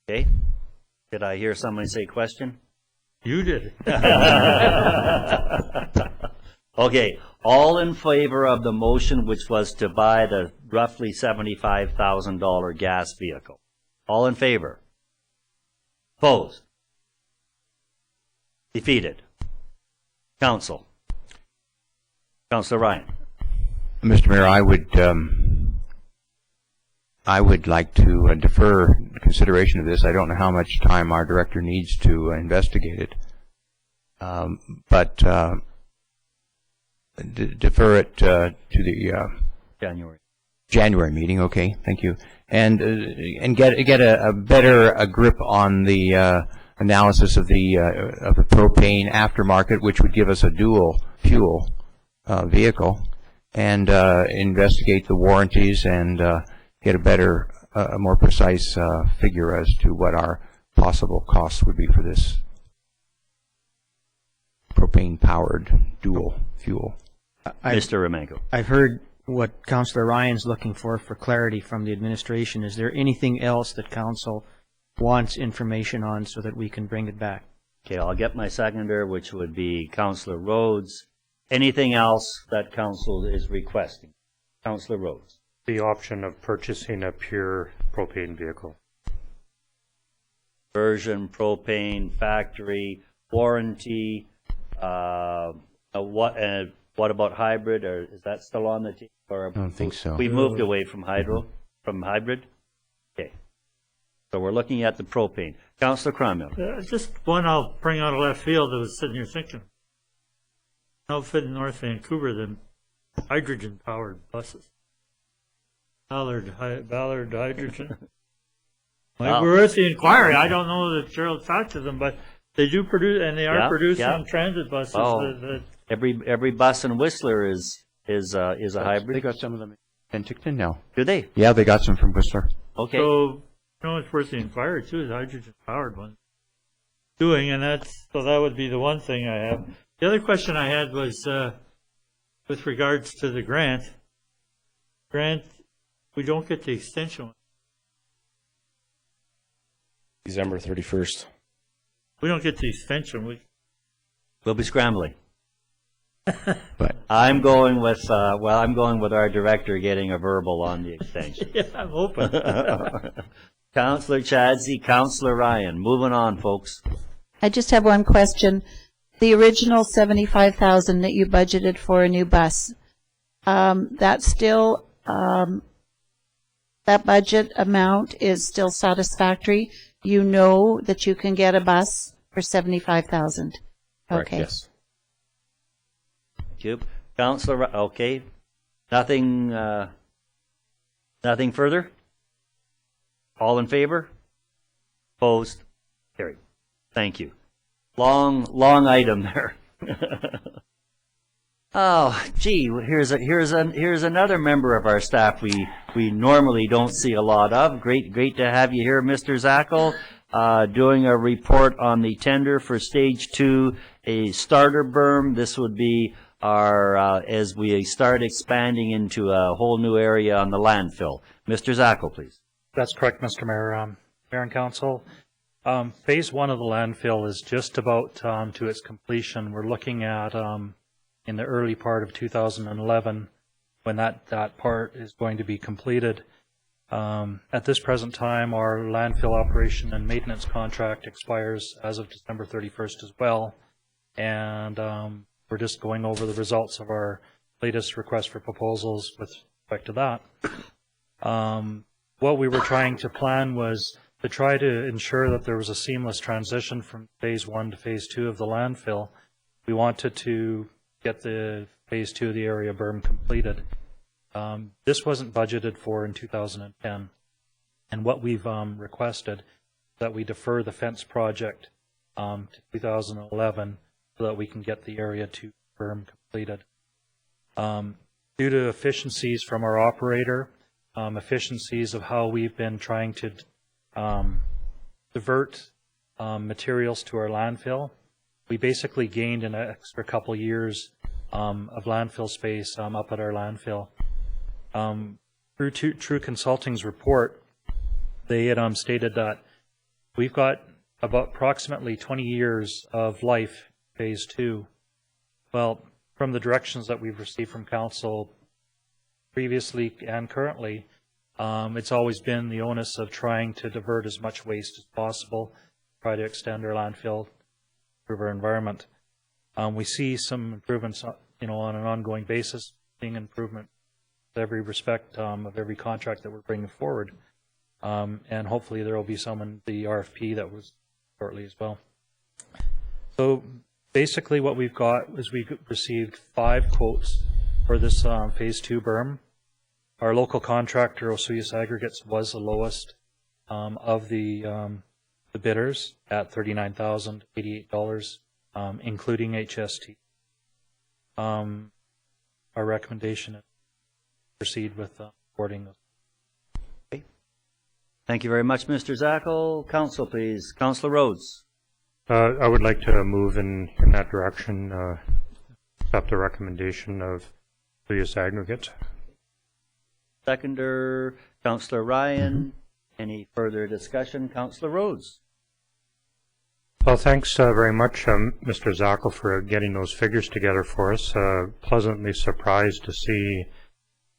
Okay. Did I hear somebody say question? You did. Okay. All in favor of the motion, which was to buy the roughly $75,000 gas vehicle? All in favor? Opposed? Defeated? Council? Councilor Ryan? Mr. Mayor, I would like to defer consideration of this. I don't know how much time our director needs to investigate it, but defer it to the January meeting. Okay, thank you, and get a better grip on the analysis of the propane aftermarket, which would give us a dual fuel vehicle, and investigate the warranties and get a better, a more precise figure as to what our possible costs would be for this propane-powered dual fuel. Mr. Remenko. I've heard what Councillor Ryan's looking for clarity from the administration. Is there anything else that Council wants information on so that we can bring it back? Okay, I'll get my seconder, which would be Councillor Rhodes. Anything else that Council is requesting? Councillor Rhodes. The option of purchasing a pure propane vehicle. Version, propane, factory, warranty, what about hybrid, or is that still on the table? I don't think so. We moved away from hybrid? Okay. So we're looking at the propane. Councillor Cromwell. Just one I'll bring out of left field that was sitting here thinking. Outfit in North Vancouver, the hydrogen-powered buses. Ballard Hydrogen. We're at the inquiry. I don't know that Gerald talked to them, but they do produce, and they are producing transit buses. Oh, every bus in Whistler is a hybrid. They got some of them in Penticton now. Do they? Yeah, they got some from Whistler. Okay. So, it's worth the inquiry too. Is hydrogen-powered one doing, and that would be the one thing I have. The other question I had was with regards to the grant. We don't get the extension. December 31st. We don't get the extension. We'll be scrambling. But I'm going with our director getting a verbal on the extension. Yeah, I'm hoping. Councillor Chadsey, Councillor Ryan. Moving on, folks. I just have one question. The original $75,000 that you budgeted for a new bus, that's still that budget amount is still satisfactory. You know that you can get a bus for $75,000. Okay. Yes. Thank you. Councillor, okay. Nothing further? All in favor? Opposed? Carried. Thank you. Long item there. Oh, gee, here's another member of our staff we normally don't see a lot of. Great to have you here, Mr. Zackel, doing a report on the tender for Stage 2, a starter berm. This would be our as we start expanding into a whole new area on the landfill. Mr. Zackel, please. That's correct, Mr. Mayor. Mayor and Council. Phase 1 of the landfill is just about to its completion. We're looking at in the early part of 2011 when that part is going to be completed. At this present time, our landfill operation and maintenance contract expires as of December 31st as well, and we're just going over the results of our latest request for proposals with respect to that. What we were trying to plan was to try to ensure that there was a seamless transition from Phase 1 to Phase 2 of the landfill. We wanted to get the Phase 2 of the area berm completed. This wasn't budgeted for in 2010, and what we've requested that we defer the fence project to 2011 so that we can get the Area 2 berm completed. Due to efficiencies from our operator, efficiencies of how we've been trying to divert materials to our landfill, we basically gained an extra couple years of landfill space up at our landfill. Through True Consulting's report, they had stated that we've got about approximately 20 years of life, phase 2. Well, from the directions that we've received from council previously and currently, it's always been the onus of trying to divert as much waste as possible, try to extend our landfill, improve our environment. We see some improvements, on an ongoing basis, seeing improvement in every respect of every contract that we're bringing forward, and hopefully there will be some in the RFP that was shortly as well. So basically, what we've got is we've received 5 quotes for this phase 2 berm. Our local contractor, Osoyoos Aggregates, was the lowest of the bidders at $39,088, including HST. Our recommendation is to proceed with awarding those. Okay. Thank you very much, Mr. Zackel. Council, please. Councillor Rhodes. I would like to move in that direction, accept the recommendation of Osoyoos Aggregates. Seconder, Councillor Ryan. Any further discussion? Councillor Rhodes. Well, thanks very much, Mr. Zackel, for getting those figures together for us. Pleasantly surprised to see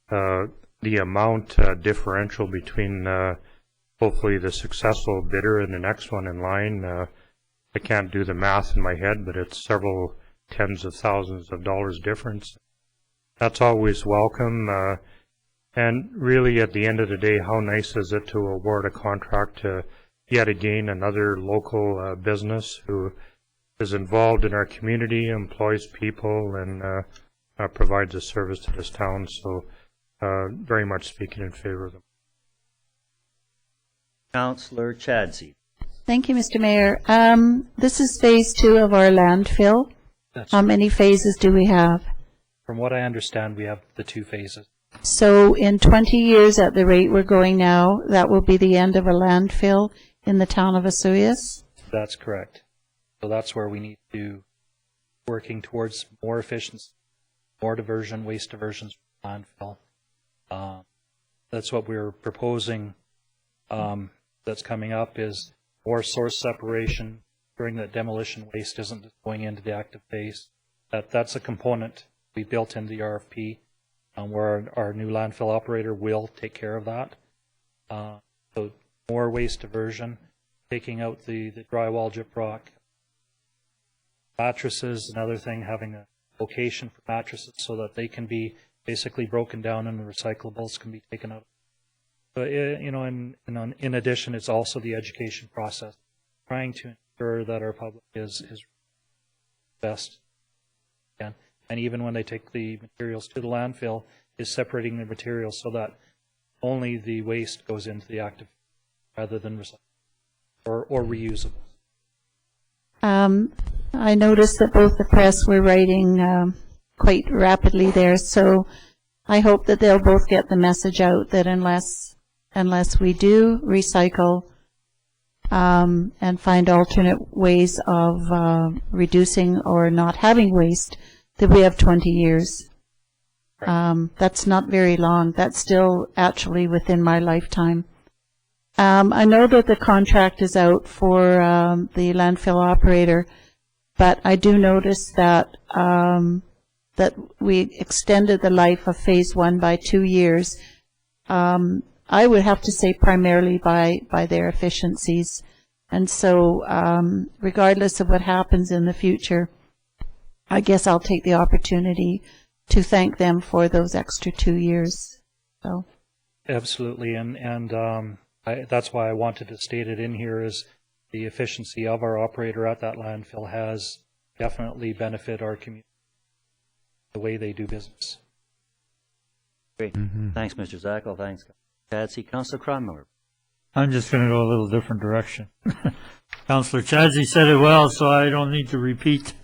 the amount differential between hopefully the successful bidder and the next one in line. I can't do the math in my head, but it's several tens of thousands of dollars difference. That's always welcome. And really, at the end of the day, how nice is it to award a contract to yet again another local business who is involved in our community, employs people, and provides a service to this town. So very much speaking in favor of them. Councillor Chadsey. Thank you, Mr. Mayor. This is phase 2 of our landfill. How many phases do we have? From what I understand, we have the 2 phases. So in 20 years, at the rate we're going now, that will be the end of a landfill in the town of Osoyoos? That's correct. So that's where we need to working towards more efficiency, more diversion, waste diversions from landfill. That's what we're proposing. That's coming up is more source separation, ensuring that demolition waste isn't just going into the active phase. That's a component we built into the RFP, where our new landfill operator will take care of that. So more waste diversion, taking out the drywall gyprock. Mattresses, another thing, having a location for mattresses so that they can be basically broken down and the recyclables can be taken out. But in addition, it's also the education process, trying to ensure that our public is best. And even when they take the materials to the landfill, is separating the materials so that only the waste goes into the active rather than recyclable or reusable. I noticed that both the press were writing quite rapidly there, so I hope that they'll both get the message out that unless we do recycle and find alternate ways of reducing or not having waste, that we have 20 years. That's not very long. That's still actually within my lifetime. I know that the contract is out for the landfill operator, but I do notice that that we extended the life of phase 1 by 2 years. I would have to say primarily by their efficiencies. And so regardless of what happens in the future, I guess I'll take the opportunity to thank them for those extra 2 years. So. Absolutely, and that's why I wanted to state it in here is the efficiency of our operator at that landfill has definitely benefited our community, the way they do business. Great. Thanks, Mr. Zackel. Thanks, Chadsey. Councillor Cronmiller. I'm just going to go a little different direction. Councillor Chadsey said it well, so I don't need to repeat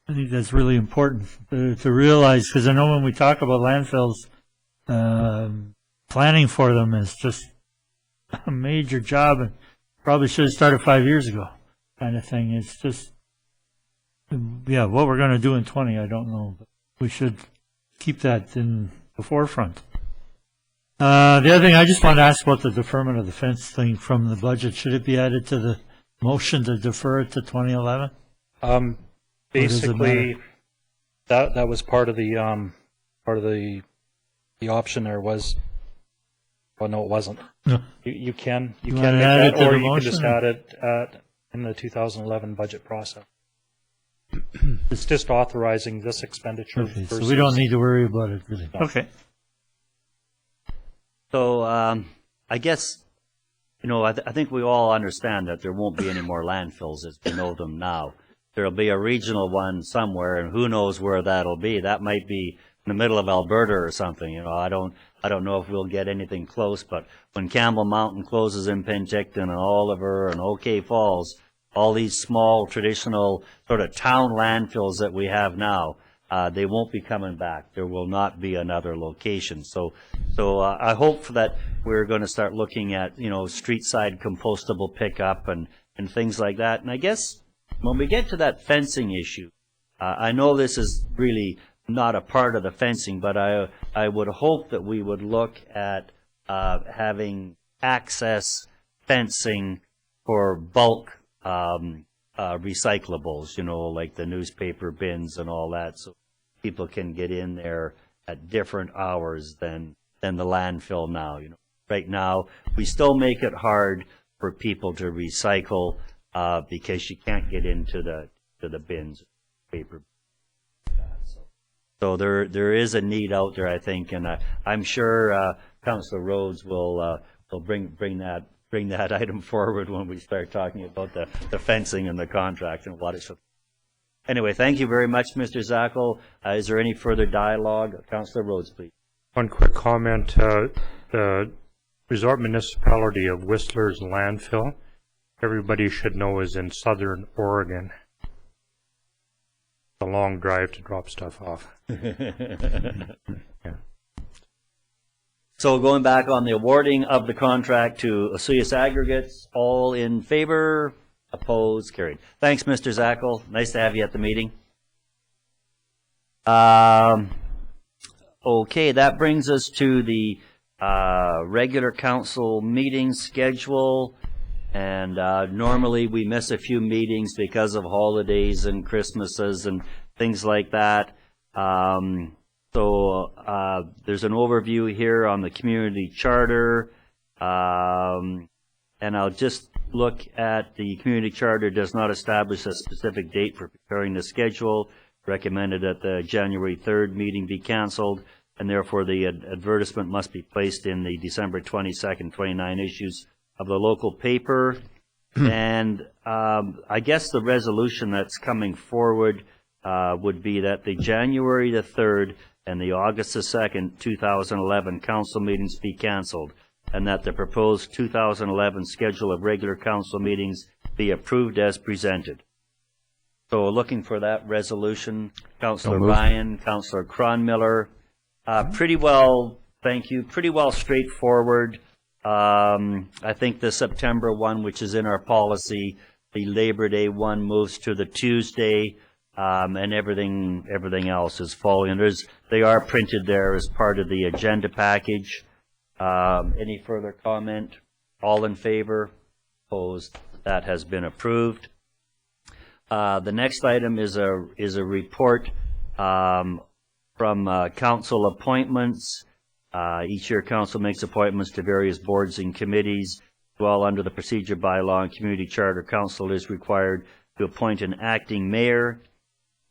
I think that's really important to realize, because I know when we talk about landfills, planning for them is just a major job, and probably should have started 5 years ago, kind of thing. It's just, yeah, what we're going to do in 20, I don't know, but we should keep that in the forefront. The other thing, I just want to ask about the deferment of the fence thing from the budget. Should it be added to the motion to defer it to 2011? Basically, that was part of the option. There was, well, no, it wasn't. No. You can make add it that, to or the you can motion? just add it in the 2011 budget process. It's just authorizing this expenditure. Okay, so versus- we don't need to worry about it, really. No. Okay. So I guess, I think we all understand that there won't be any more landfills as we know them now. There'll be a regional one somewhere, and who knows where that'll be. That might be in the middle of Alberta or something. I don't know if we'll get anything close, but when Campbell Mountain closes in Penticton and Oliver and OK Falls, all these small traditional sort of town landfills that we have now, they won't be coming back. There will not be another location. So I hope that we're going to start looking at, street side compostable pickup and things like that. And I guess when we get to that fencing issue, I know this is really not a part of the fencing, but I would hope that we would look at having access fencing for bulk recyclables, like the newspaper bins and all that, so people can get in there at different hours than the landfill now. Right now, we still make it hard for people to recycle because you can't get into the bins, paper. So there is a need out there, I think, and I'm sure Councillor Rhodes will bring that item forward when we start talking about the fencing and the contract and what it's. Anyway, thank you very much, Mr. Zackel. Is there any further dialogue? Councillor Rhodes, please. One quick comment. The resort municipality of Whistler's landfill, everybody should know, is in southern Oregon. It's a long drive to drop stuff off. Yeah. So going back on the awarding of the contract to Osoyoos Aggregates, all in favor? Opposed? Carried. Thanks, Mr. Zackel. Nice to have you at the meeting. Okay, that brings us to the regular council meeting schedule. And normally we miss a few meetings because of holidays and Christmases and things like that. So there's an overview here on the community charter. And I'll just look at the community charter does not establish a specific date for preparing the schedule. Recommended that the January 3rd meeting be canceled, and therefore the advertisement must be placed in the December 22nd, 29 issues of the local paper. And I guess the resolution that's coming forward would be that the January the 3rd and the August the 2nd, 2011 council meetings be canceled, and that the proposed 2011 schedule of regular council meetings be approved as presented. So looking for that resolution, Councillor Ryan, Councillor Cronmiller. Pretty well, thank you, pretty well straightforward. I think the September one, which is in our policy, the Labor Day one moves to the Tuesday, and everything else is following. They are printed there as part of the agenda package. Any further comment? All in favor? Opposed? That has been approved. The next item is a report from council appointments. Each year, council makes appointments to various boards and committees. Well, under the procedure bylaw and community charter, council is required to appoint an acting mayor.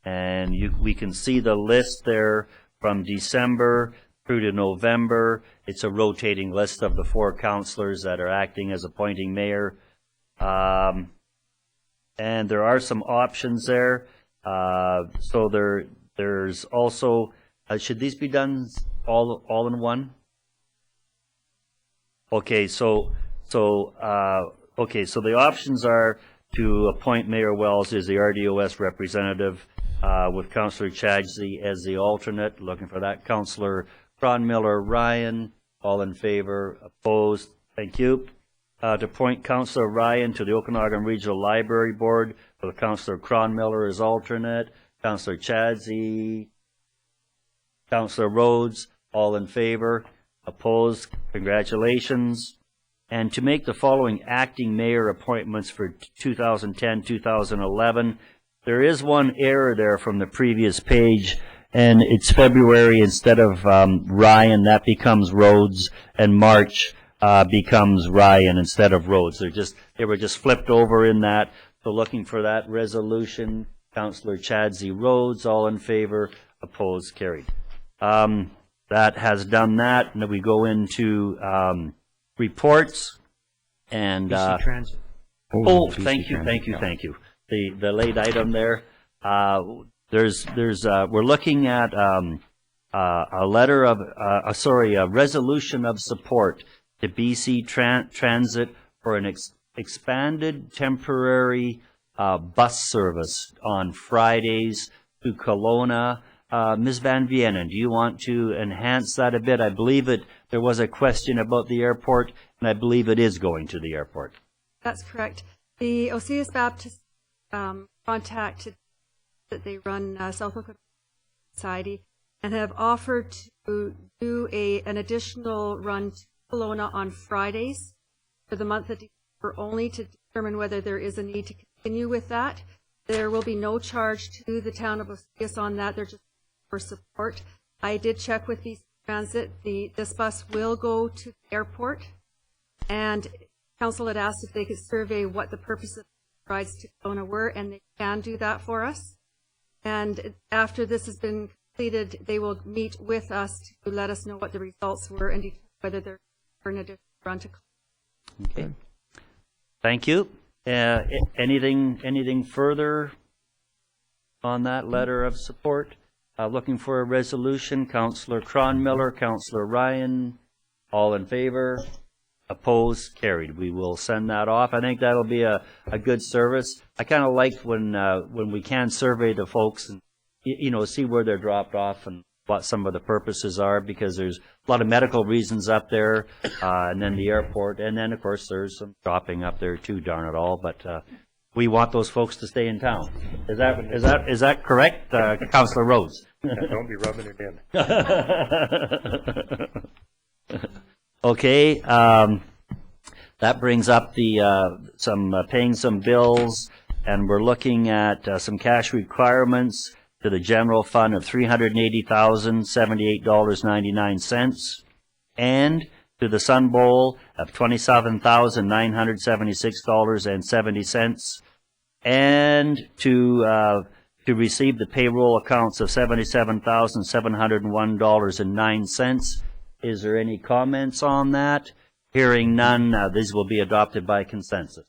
And we can see the list there from December through to November. It's a rotating list of the 4 councillors that are acting as appointing mayor. And there are some options there. So there's also, should these be done all in one? Okay, so the options are to appoint Mayor Wells as the RDOS representative, with Councillor Chadzi as the alternate. Looking for that. Councillor Cronmiller Ryan, all in favor, opposed. Thank you. To appoint Councillor Ryan to the Okanagan Regional Library Board with Councillor Cronmiller as alternate. Councillor Chadzi, Councillor Rhodes, all in favor, opposed. Congratulations. And to make the following acting mayor appointments for 2010-2011, there is one error there from the previous page, and it's February instead of Ryan. That becomes Rhodes, and March becomes Ryan instead of Rhodes. They were just flipped over in that. So looking for that resolution, Councillor Chadzi Rhodes, all in favor, opposed, carried. That has done that, and then we go into reports and BC Transit. thank you. The late item there. We're looking at a resolution of support to BC Transit for an expanded temporary bus service on Fridays to Kelowna. Ms. Van Vienen, do you want to enhance that a bit? I believe there was a question about the airport, and I believe it is going to the airport. That's correct. The Osoyoos Baptist contacted that they run South Okanagan Society and have offered to do an additional run to Kelowna on Fridays for the month of December only to determine whether there is a need to continue with that. There will be no charge to the town of Osoyoos on that. They're just for support. I did check with BC Transit. This bus will go to the airport, and council had asked if they could survey what the purpose of the rides to Kelowna were, and they can do that for us. And after this has been completed, they will meet with us to let us know what the results were and determine whether they're for an additional run to Kelowna. Okay. Thank you. Anything further on that letter of support? Looking for a resolution. Councillor Cronmiller, Councillor Ryan, all in favor, opposed, carried. We will send that off. I think that'll be a good service. I kind of like when we can survey the folks and see where they're dropped off and what some of the purposes are, because there's a lot of medical reasons up there, and then the airport, and then of course there's some shopping up there too. Darn it all! But we want those folks to stay in town. Is that correct, Councillor Rhodes? Don't be rubbing it in. Okay, that brings up paying some bills, and we're looking at some cash requirements to the general fund of $380,078.99, and to the Sun Bowl of $27,976.70, and to receive the payroll accounts of $77,701.09. Is there any comments on that? Hearing none, these will be adopted by consensus.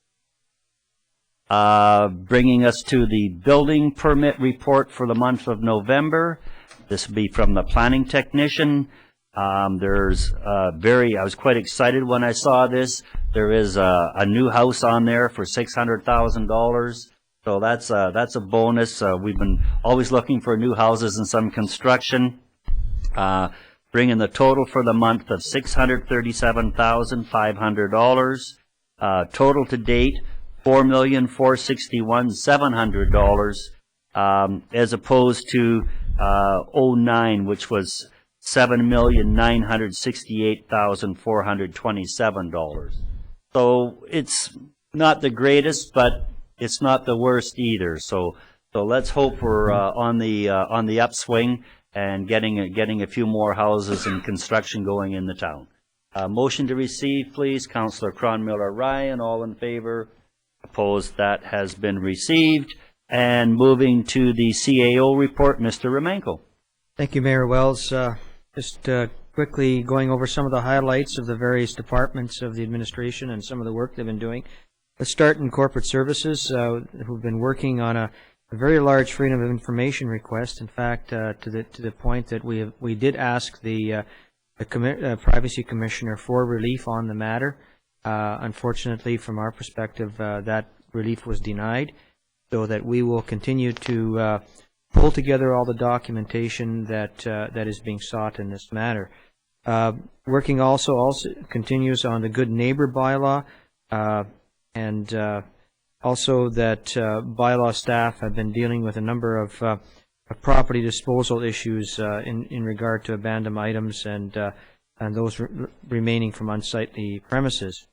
Bringing us to the building permit report for the month of November. This will be from the planning technician. I was quite excited when I saw this. There is a new house on there for $600,000. So that's a bonus. We've been always looking for new houses and some construction. Bringing the total for the month of $637,500. Total to date, $4,461,700, as opposed to 09, which was $7,968,427. So it's not the greatest, but it's not the worst either. So let's hope we're on the upswing and getting a few more houses and construction going in the town. Motion to receive, please. Councillor Cronmiller Ryan, all in favor. Opposed. That has been received. And moving to the CAO report, Mr. Romanko. Thank you, Mayor Wells. Just quickly going over some of the highlights of the various departments of the administration and some of the work they've been doing. Let's start in corporate services, who've been working on a very large freedom of information request. In fact, to the point that we did ask the privacy commissioner for relief on the matter. Unfortunately, from our perspective, that relief was denied, so that we will continue to pull together all the documentation that is being sought in this matter. Working also continues on the Good Neighbor bylaw, and also that bylaw staff have been dealing with a number of property disposal issues in regard to abandoned items and those remaining from unsightly premises.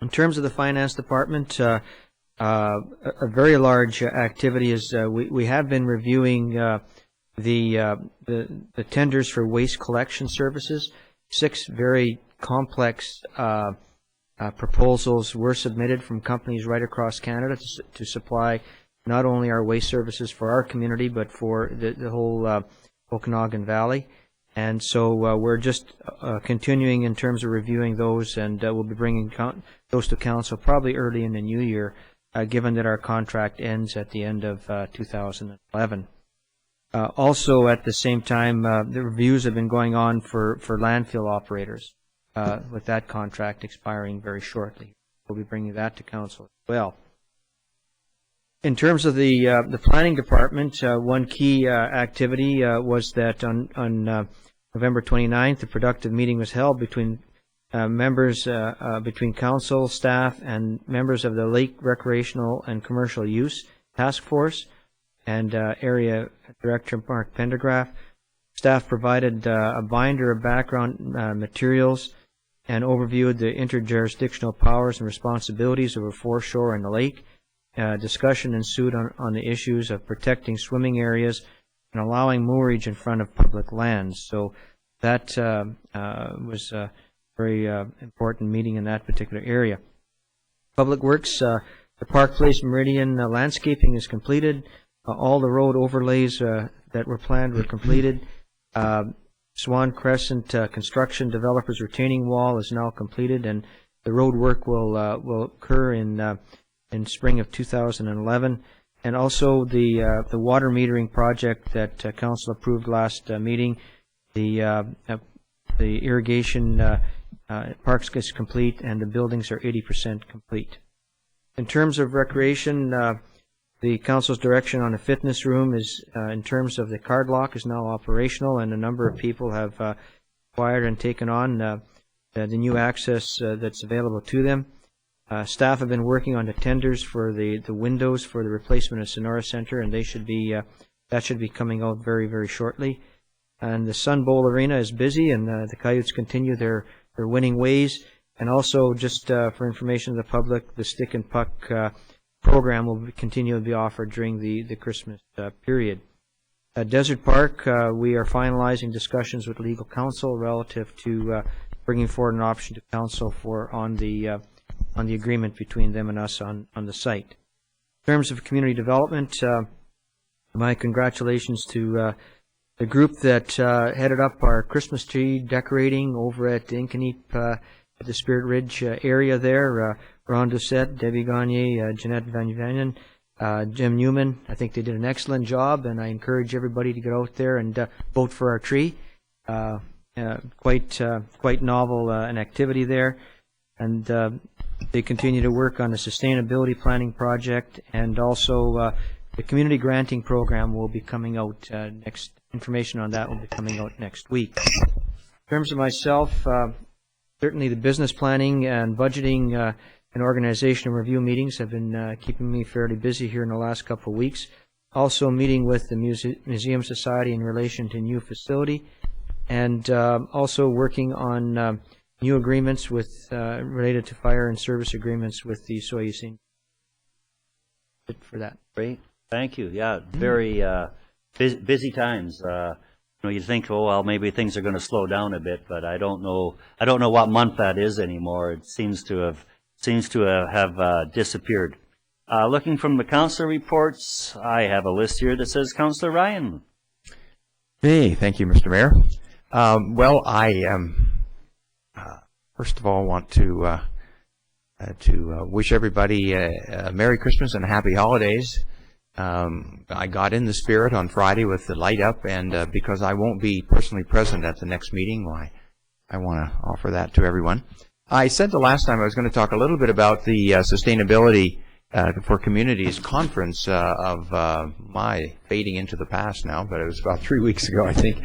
In terms of the finance department, a very large activity is we have been reviewing the tenders for waste collection services. 6 very complex proposals were submitted from companies right across Canada to supply not only our waste services for our community, but for the whole Okanagan Valley. And so we're just continuing in terms of reviewing those, and we'll be bringing those to council probably early in the new year, given that our contract ends at the end of 2011. Also, at the same time, the reviews have been going on for landfill operators, with that contract expiring very shortly. We'll be bringing that to council as well. In terms of the planning department, one key activity was that on November 29th, a productive meeting was held between members, between council, staff, and members of the Lake Recreational and Commercial Use Task Force and Area Director Mark Pendergraph. Staff provided a binder of background materials and overviewed the interjurisdictional powers and responsibilities of a foreshore and the lake. Discussion ensued on the issues of protecting swimming areas and allowing moorage in front of public lands. So that was a very important meeting in that particular area. Public Works, the Park Place Meridian landscaping is completed. All the road overlays that were planned were completed. Swan Crescent construction developers retaining wall is now completed, and the road work will occur in spring of 2011. And also the water metering project that council approved last meeting, the irrigation parks is complete, and the buildings are 80% complete. In terms of recreation, the council's direction on a fitness room is, in terms of the card lock, is now operational, and a number of people have acquired and taken on the new access that's available to them. Staff have been working on the tenders for the windows for the replacement of Sonora Center, and they should be that should be coming out very, very shortly. And the Sun Bowl Arena is busy, and the Coyotes continue their winning ways. And also, just for information to the public, the Stick and Puck program will continue to be offered during the Christmas period. At Desert Park, we are finalizing discussions with legal counsel relative to bringing forward an option to council on the agreement between them and us on the site. In terms of community development, my congratulations to the group that headed up our Christmas tree decorating over at Inkaneep at the Spirit Ridge area there. Ron Doucette, Debbie Gagne, Jeanette Van Vanen, Jim Newman. I think they did an excellent job, and I encourage everybody to get out there and vote for our tree. Quite novel an activity there. And they continue to work on the sustainability planning project, and also the community granting program will be coming out next. Information on that will be coming out next week. In terms of myself, certainly the business planning and budgeting and organization and review meetings have been keeping me fairly busy here in the last couple of weeks. Also meeting with the Museum Society in relation to new facility, and also working on new agreements with related to fire and service agreements with the Osoyoos. For that. Great. Thank you. Yeah, very busy times. You think, oh well, maybe things are going to slow down a bit, but I don't know what month that is anymore. It seems to have disappeared. Looking from the council reports, I have a list here that says Councillor Ryan. Hey, thank you, Mr. Mayor. Well, I first of all want to wish everybody a Merry Christmas and Happy Holidays. I got in the spirit on Friday with the light up, and because I won't be personally present at the next meeting, I want to offer that to everyone. I said the last time I was going to talk a little bit about the sustainability for Communities conference of my fading into the past now, but it was about 3 weeks ago, I think.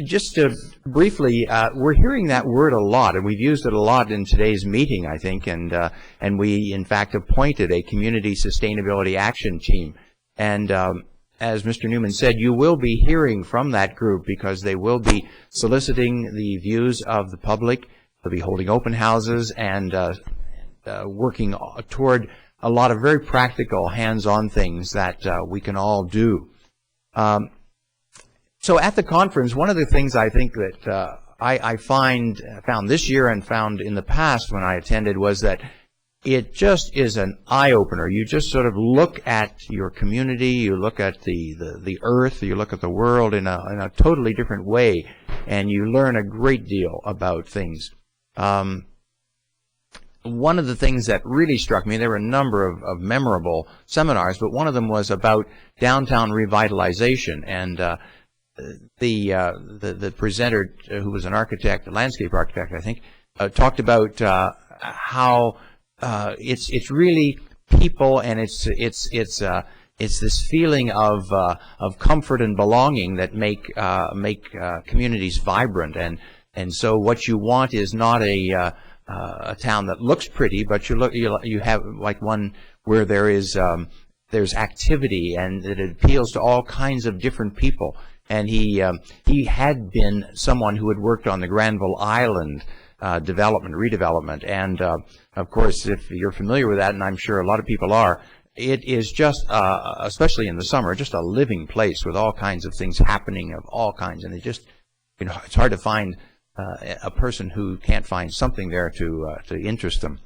Just to briefly, we're hearing that word a lot, and we've used it a lot in today's meeting, I think, and we, in fact, appointed a Community Sustainability Action Team. And as Mr. Newman said, you will be hearing from that group because they will be soliciting the views of the public. They'll be holding open houses and working toward a lot of very practical, hands-on things that we can all do. So at the conference, one of the things I think that I found this year and found in the past when I attended was that it just is an eye-opener. You just sort of look at your community, you look at the earth, you look at the world in a totally different way, and you learn a great deal about things. One of the things that really struck me, there were a number of memorable seminars, but one of them was about downtown revitalization, and the presenter, who was an architect, a landscape architect, I think, talked about how it's really people, and it's this feeling of comfort and belonging that make communities vibrant, and so what you want is not a town that looks pretty, but you have like one where there's activity and it appeals to all kinds of different people. And he had been someone who had worked on the Granville Island redevelopment, and of course, if you're familiar with that, and I'm sure a lot of people are, it is just, especially in the summer, just a living place with all kinds of things happening of all kinds, and it's hard to find a person who can't find something there to interest them.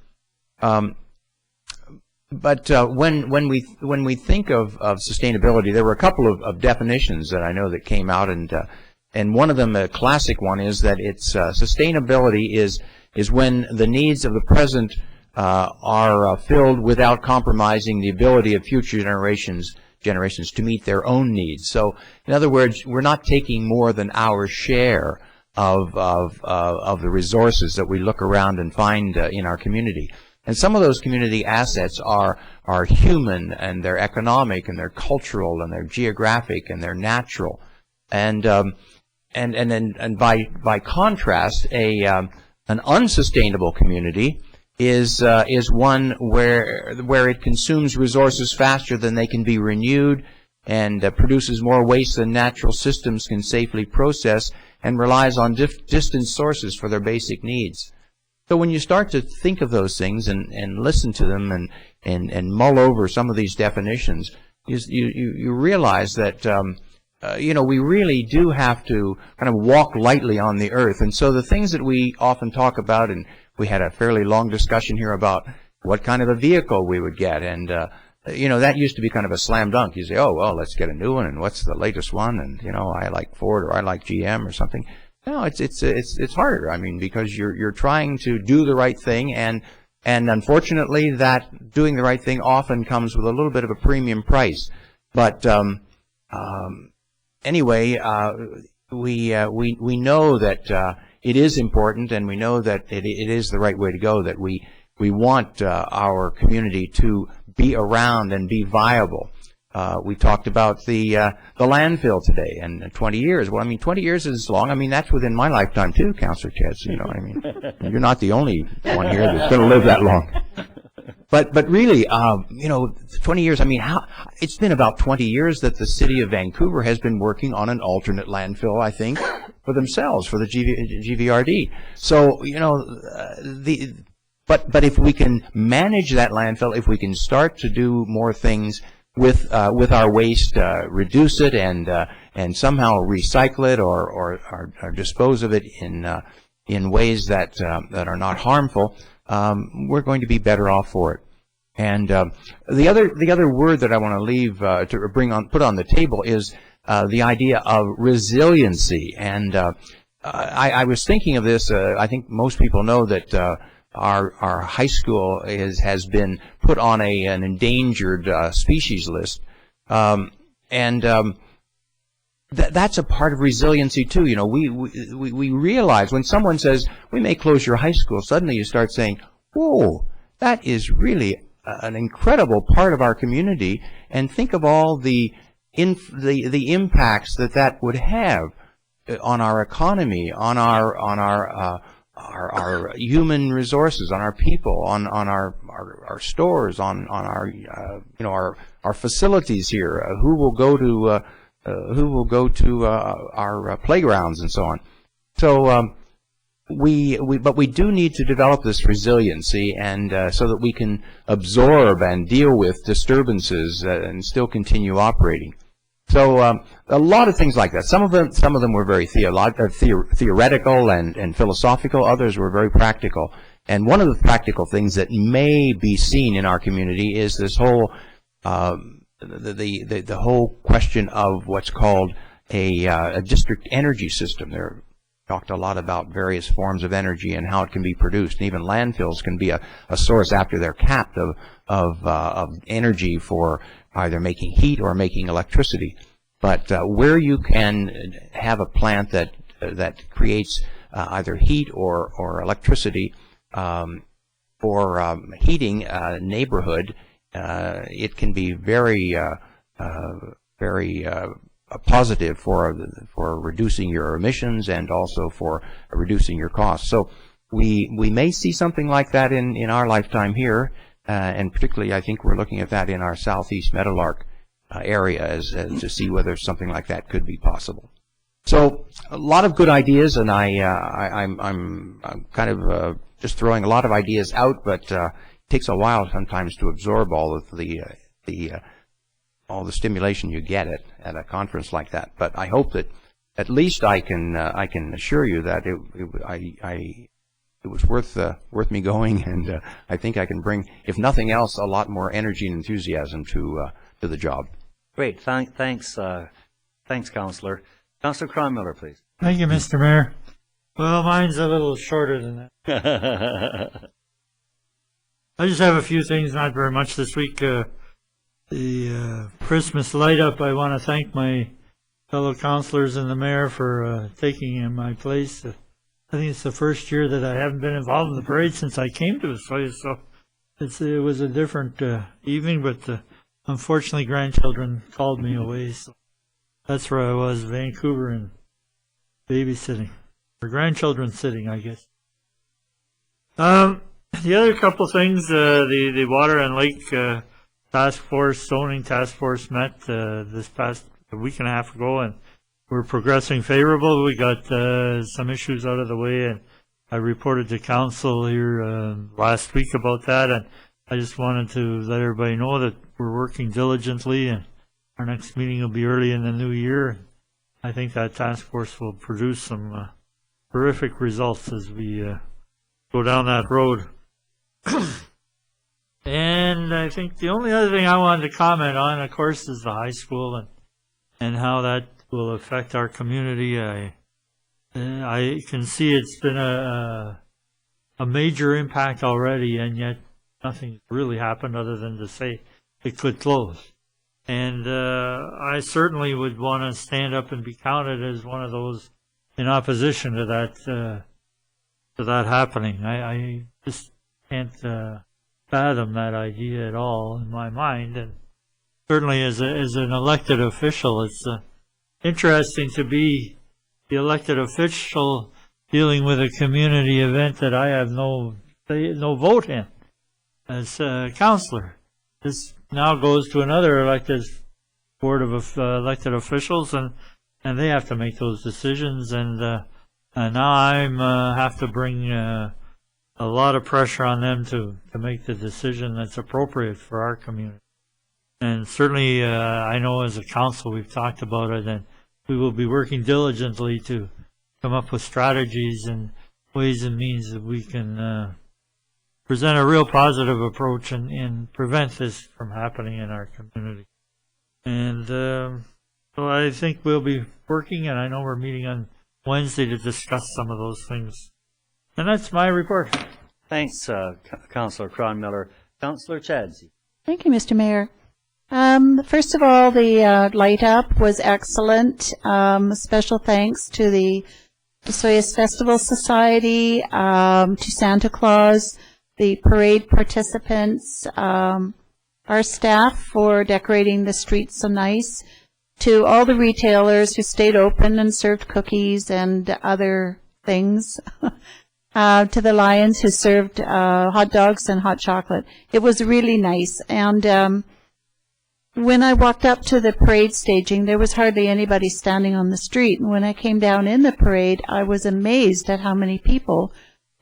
But when we think of sustainability, there were a couple of definitions that I know that came out, and one of them, a classic one, is that it's sustainability is when the needs of the present are filled without compromising the ability of future generations to meet their own needs. So, in other words, we're not taking more than our share of the resources that we look around and find in our community. And some of those community assets are human, and they're economic, and they're cultural, and they're geographic, and they're natural. And by contrast, an unsustainable community is one where it consumes resources faster than they can be renewed, and produces more waste than natural systems can safely process, and relies on distant sources for their basic needs. So when you start to think of those things and listen to them and mull over some of these definitions, you realize that we really do have to kind of walk lightly on the earth. And so the things that we often talk about, and we had a fairly long discussion here about what kind of a vehicle we would get, and that used to be kind of a slam dunk. You say, oh well, let's get a new one, and what's the latest one, and I like Ford or I like GM or something. No, it's harder. I mean, because you're trying to do the right thing, and unfortunately, that doing the right thing often comes with a little bit of a premium price. But anyway, we know that it is important, and we know that it is the right way to go. That we want our community to be around and be viable. We talked about the landfill today, and 20 years. Well, I mean, 20 years is long. I mean, that's within my lifetime too, Councillor Cheds. I mean, you're not the only one here that's going to live that long. But really, 20 years. I mean, it's been about 20 years that the city of Vancouver has been working on an alternate landfill, I think, for themselves, for the GVRD. So, but if we can manage that landfill, if we can start to do more things with our waste, reduce it and somehow recycle it or dispose of it in ways that are not harmful, we're going to be better off for it. And the other word that I want to leave put on the table is the idea of resiliency. And I was thinking of this. I think most people know that our high school has been put on an endangered species list, that's a part of resiliency too. We realize when someone says we may close your high school, suddenly you start saying, "Whoa, that is really an incredible part of our community, and think of all the impacts that would have on our economy, on our human resources, on our people, on our stores, on our our facilities here. Who will go to our playgrounds and so on. So but we do need to develop this resiliency, and so that we can absorb and deal with disturbances and still continue operating. So a lot of things like that. Some of them were very theoretical and philosophical. Others were very practical. And one of the practical things that may be seen in our community is this whole the whole question of what's called a district energy system. There talked a lot about various forms of energy and how it can be produced. And even landfills can be a source, after they're capped, of energy for either making heat or making electricity. But where you can have a plant that creates either heat or electricity for heating a neighborhood, it can be very positive for reducing your emissions and also for reducing your costs. So we may see something like that in our lifetime here, and particularly I think we're looking at that in our southeast Meadowlark area as to see whether something like that could be possible. So a lot of good ideas, and I'm kind of just throwing a lot of ideas out, but it takes a while sometimes to absorb all of all the stimulation you get at a conference like that. But I hope that at least I can assure you that it was worth me going, and I think I can bring, if nothing else, a lot more energy and enthusiasm to the job. Great, thanks, Councillor. Councillor Cronmiller, please. Thank you, Mr. Mayor. Well, mine's a little shorter than that. I just have a few things, not very much this week. The Christmas light up, I want to thank my fellow councillors and the mayor for taking in my place. I think it's the first year that I haven't been involved in the parade since I came to Osoy, so it was a different evening, but unfortunately grandchildren called me away, so that's where I was, Vancouver, and babysitting, or grandchildren sitting, I guess. The other couple things, the Water and Lake zoning task force met this past week and a half ago, and we're progressing favorable. We got some issues out of the way, and I reported to council here last week about that, and I just wanted to let everybody know that we're working diligently, and our next meeting will be early in the new year. I think that task force will produce some terrific results as we go down that road. And I think the only other thing I wanted to comment on, of course, is the high school and how that will affect our community. I can see it's been a major impact already, and yet nothing's really happened other than to say it could close. And I certainly would want to stand up and be counted as one of those in opposition to that happening. I just can't fathom that idea at all in my mind, and certainly as an elected official, it's interesting to be the elected official dealing with a community event that I have no vote in as a councillor. This now goes to another elected board of elected officials, and they have to make those decisions, and now I have to bring a lot of pressure on them to make the decision that's appropriate for our community. And certainly I know as a council we've talked about it, and we will be working diligently to come up with strategies and ways and means that we can present a real positive approach and prevent this from happening in our community. And so I think we'll be working, and I know we're meeting on Wednesday to discuss some of those things. And that's my report. Thanks, Councillor Cronmiller. Councillor Chadsey. Thank you, Mr. Mayor. First of all, the light up was excellent. Special thanks to the Osoyoos Festival Society, to Santa Claus, the parade participants, our staff for decorating the streets so nice, to all the retailers who stayed open and served cookies and other things, to the Lions who served hot dogs and hot chocolate. It was really nice. And when I walked up to the parade staging, there was hardly anybody standing on the street. And when I came down in the parade, I was amazed at how many people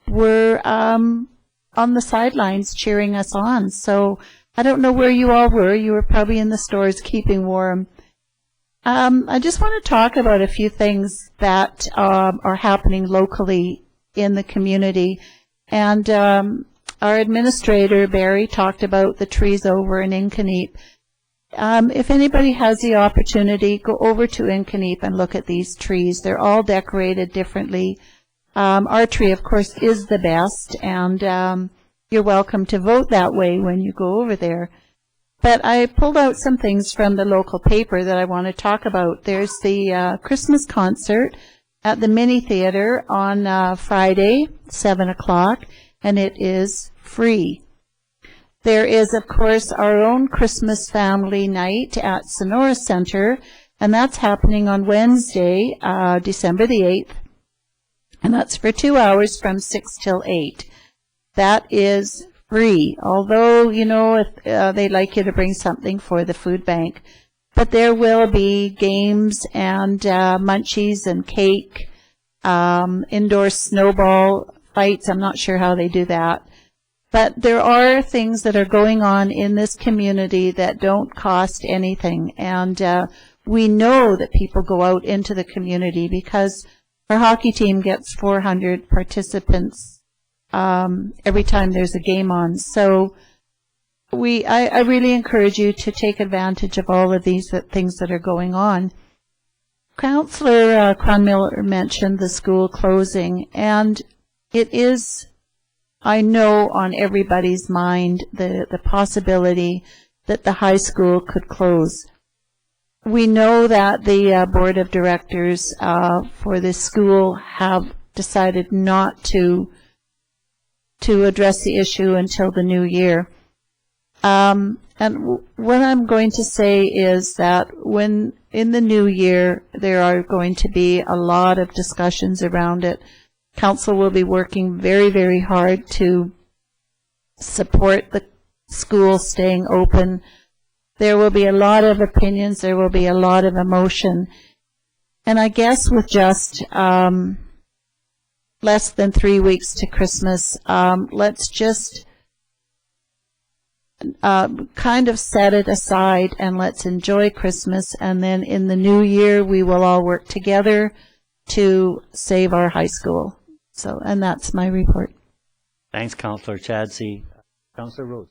were on the sidelines cheering us on. So I don't know where you all were. You were probably in the stores keeping warm. I just want to talk about a few things that are happening locally in the community. And our administrator, Barry, talked about the trees over in Inconeep. If anybody has the opportunity, go over to Inconeep and look at these trees. They're all decorated differently. Our tree, of course, is the best, and you're welcome to vote that way when you go over there. But I pulled out some things from the local paper that I want to talk about. There's the Christmas concert at the Mini Theater on Friday, 7 o'clock, and it is free. There is, of course, our own Christmas family night at Sonora Center, and that's happening on Wednesday, December the 8th, and that's for 2 hours from 6 till 8. That is free, although, you know, if they'd like you to bring something for the food bank. But there will be games and munchies and cake, indoor snowball fights. I'm not sure how they do that. But there are things that are going on in this community that don't cost anything. And we know that people go out into the community because our hockey team gets 400 participants every time there's a game on. So I really encourage you to take advantage of all of these things that are going on. Councillor Cronmiller mentioned the school closing, and it is, I know, on everybody's mind the possibility that the high school could close. We know that the board of directors for this school have decided not to address the issue until the new year. And what I'm going to say is that when in the new year there are going to be a lot of discussions around it. Council will be working very, very hard to support the school staying open. There will be a lot of opinions. There will be a lot of emotion. And I guess with just less than 3 weeks to Christmas, let's just kind of set it aside and let's enjoy Christmas. And then in the new year, we will all work together to save our high school. So, and that's my report. Thanks, Councillor Chadsey. Councillor Rose.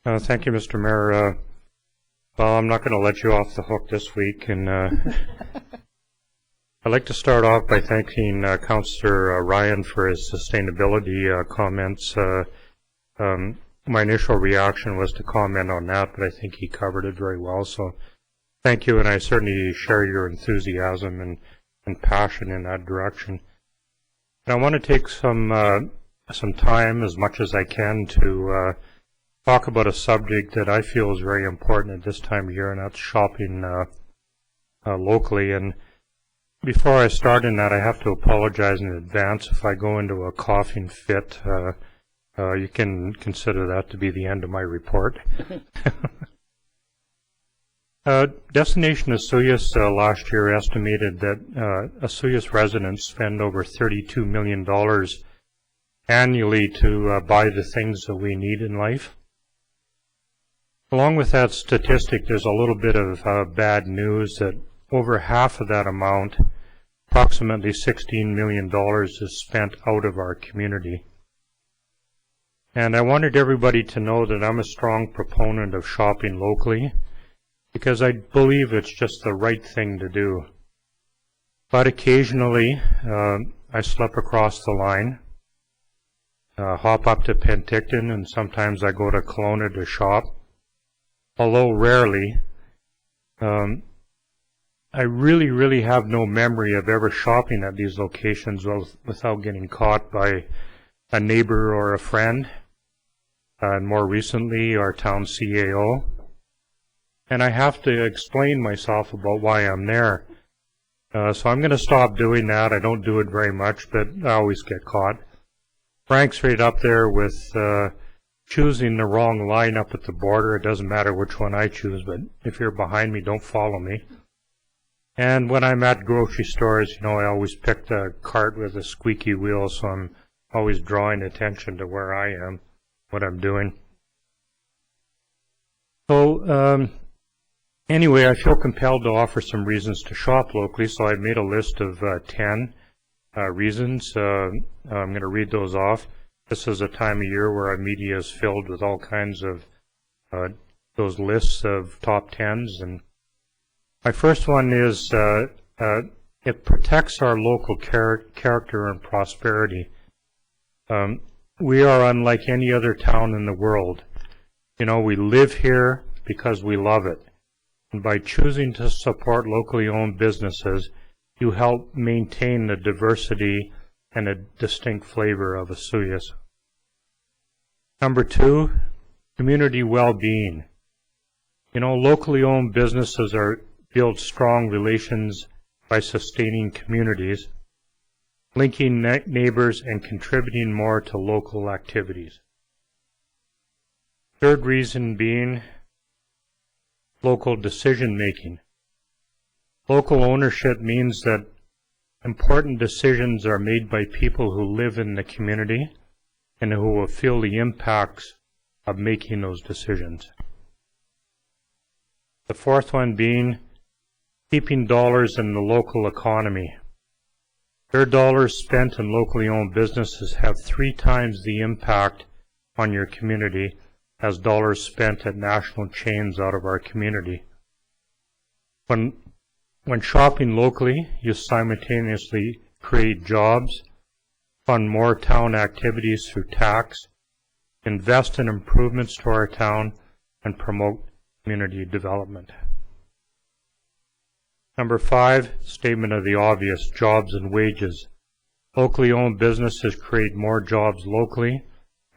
Thank you, Mr. Mayor. Well, I'm not going to let you off the hook this week, and I'd like to start off by thanking Councillor Ryan for his sustainability comments. My initial reaction was to comment on that, but I think he covered it very well. So thank you, and I certainly share your enthusiasm and passion in that direction. And I want to take some time, as much as I can, to talk about a subject that I feel is very important at this time of year, and that's shopping locally. And before I start in that, I have to apologize in advance if I go into a coughing fit. You can consider that to be the end of my report. Destination Osoyoos last year estimated that Osoyoos residents spend over $32 million annually to buy the things that we need in life. Along with that statistic, there's a little bit of bad news that over half of that amount, approximately $16 million, is spent out of our community. And I wanted everybody to know that I'm a strong proponent of shopping locally, because I believe it's just the right thing to do. But occasionally, I slip across the line, hop up to Penticton, and sometimes I go to Kelowna to shop. Although rarely, I really have no memory of ever shopping at these locations without getting caught by a neighbor or a friend. and more recently our town CAO. And I have to explain myself about why I'm there. So I'm going to stop doing that. I don't do it very much, but I always get caught. Frank's right up there with choosing the wrong line up at the border. It doesn't matter which one I choose, but if you're behind me, don't follow me. And when I'm at grocery stores, you know, I always pick the cart with a squeaky wheel, so I'm always drawing attention to where I am, what I'm doing. So anyway, I feel compelled to offer some reasons to shop locally, so I've made a list of 10 reasons. I'm going to read those off. This is a time of year where our media is filled with all kinds of those lists of top 10s. And my first one is it protects our local character and prosperity. We are unlike any other town in the world. You know, we live here because we love it. And by choosing to support locally owned businesses, you help maintain the diversity and a distinct flavor of Osoyoos. Number 2, community well-being. You know, locally owned businesses build strong relations by sustaining communities, linking neighbors, and contributing more to local activities. Third reason being local decision-making. Local ownership means that important decisions are made by people who live in the community and who will feel the impacts of making those decisions. The fourth one being keeping dollars in the local economy. Your dollars spent in locally owned businesses have 3 times the impact on your community as dollars spent at national chains out of our community. When shopping locally, you simultaneously create jobs, fund more town activities through tax, invest in improvements to our town, and promote community development. Number 5, statement of the obvious, jobs and wages. Locally owned businesses create more jobs locally,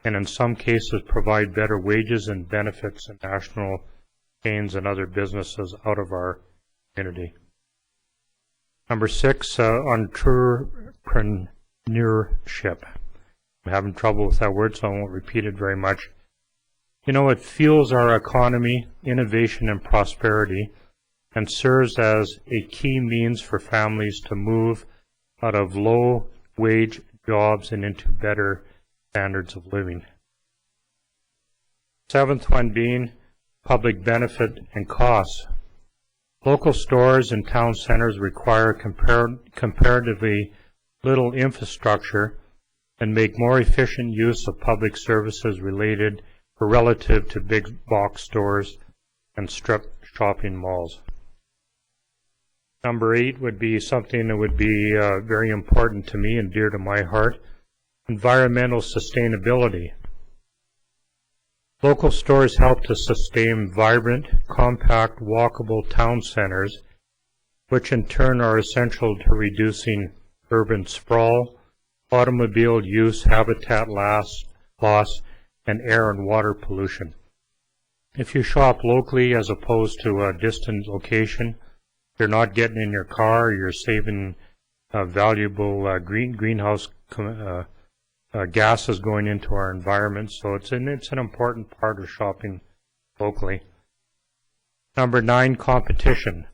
and in some cases provide better wages and benefits than national chains and other businesses out of our community. Number 6, entrepreneurship. I'm having trouble with that word, so I won't repeat it very much. You know, it fuels our economy, innovation, and prosperity, and serves as a key means for families to move out of low-wage jobs and into better standards of living. 7th one being public benefit and costs. Local stores and town centers require comparatively little infrastructure and make more efficient use of public services relative to big box stores and strip shopping malls. Number 8 would be something that would be very important to me and dear to my heart, environmental sustainability. Local stores help to sustain vibrant, compact, walkable town centers, which in turn are essential to reducing urban sprawl, automobile use, habitat loss, and air and water pollution. If you shop locally as opposed to a distant location, you're not getting in your car, you're saving valuable greenhouse gases going into our environment, so it's an important part of shopping locally. Number 9, competition.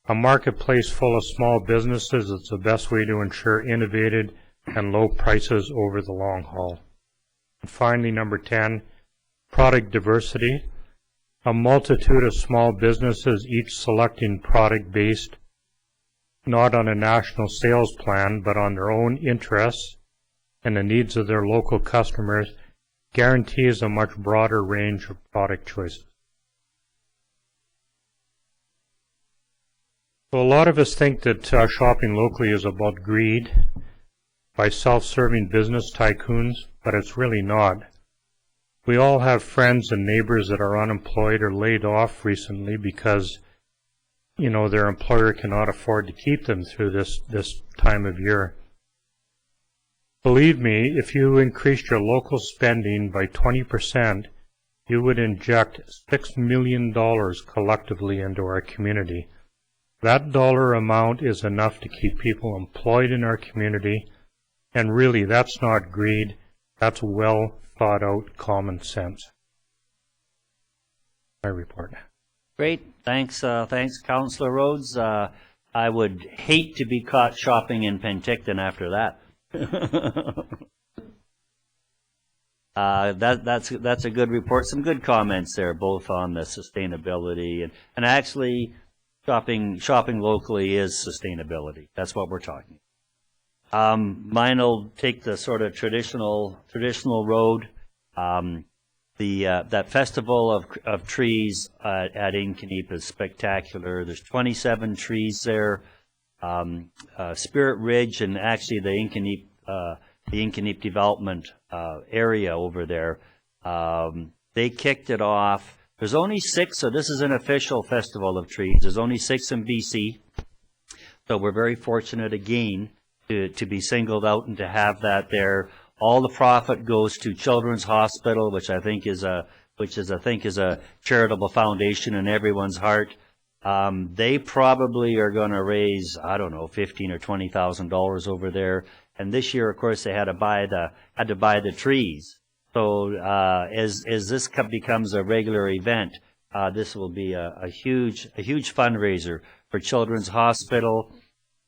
A marketplace full of small businesses is the best way to ensure innovative and low prices over the long haul. And finally, number 10, product diversity. A multitude of small businesses, each selecting product based not on a national sales plan, but on their own interests and the needs of their local customers, guarantees a much broader range of product choices. So a lot of us think that shopping locally is about greed by self-serving business tycoons, but it's really not. We all have friends and neighbors that are unemployed or laid off recently because, you know, their employer cannot afford to keep them through this time of year. Believe me, if you increased your local spending by 20%, you would inject $6 million collectively into our community. That dollar amount is enough to keep people employed in our community, and really, that's not greed. That's well thought out common sense. My report. Great. Thanks, Councillor Rhodes. I would hate to be caught shopping in Penticton after that. That's a good report. Some good comments there, both on the sustainability and actually shopping locally is sustainability. That's what we're talking. Mine will take the sort of traditional road. That festival of trees at Inkenep is spectacular. There's 27 trees there. Spirit Ridge and actually the Inkenep development area over there, they kicked it off. There's only 6, so this is an official festival of trees. There's only 6 in BC, so we're very fortunate again to be singled out and to have that there. All the profit goes to Children's Hospital, which I think is a charitable foundation in everyone's heart. They probably are going to raise, I don't know, $15,000 or $20,000 over there. And this year, of course, they had to buy the trees. So as this becomes a regular event, this will be a huge fundraiser for Children's Hospital.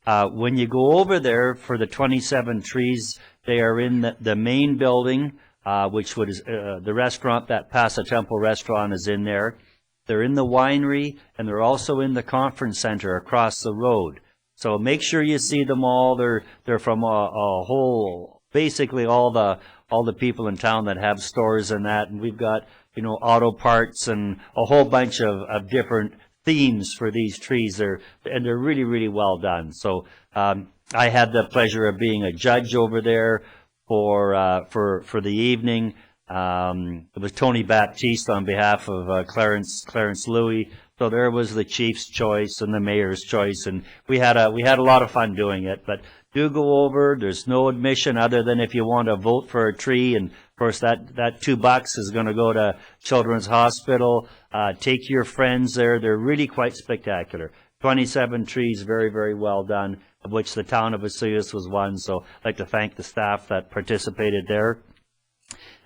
When you go over there for the 27 trees, they are in the main building, which was the restaurant, that Paso Temple restaurant is in there. They're in the winery, and they're also in the conference center across the road. So make sure you see them all. They're from a whole, basically all the people in town that have stores and that. And we've got, auto parts and a whole bunch of different themes for these trees. They're really, really well done. So I had the pleasure of being a judge over there for the evening. It was Tony Baptiste on behalf of Clarence Louis. So there was the chief's choice and the mayor's choice, and we had a lot of fun doing it. But do go over. There's no admission other than if you want to vote for a tree, and of course that $2 is going to go to Children's Hospital. Take your friends there. They're really quite spectacular. 27 trees, very, very well done, of which the town of Osoyoos was one. So I'd like to thank the staff that participated there.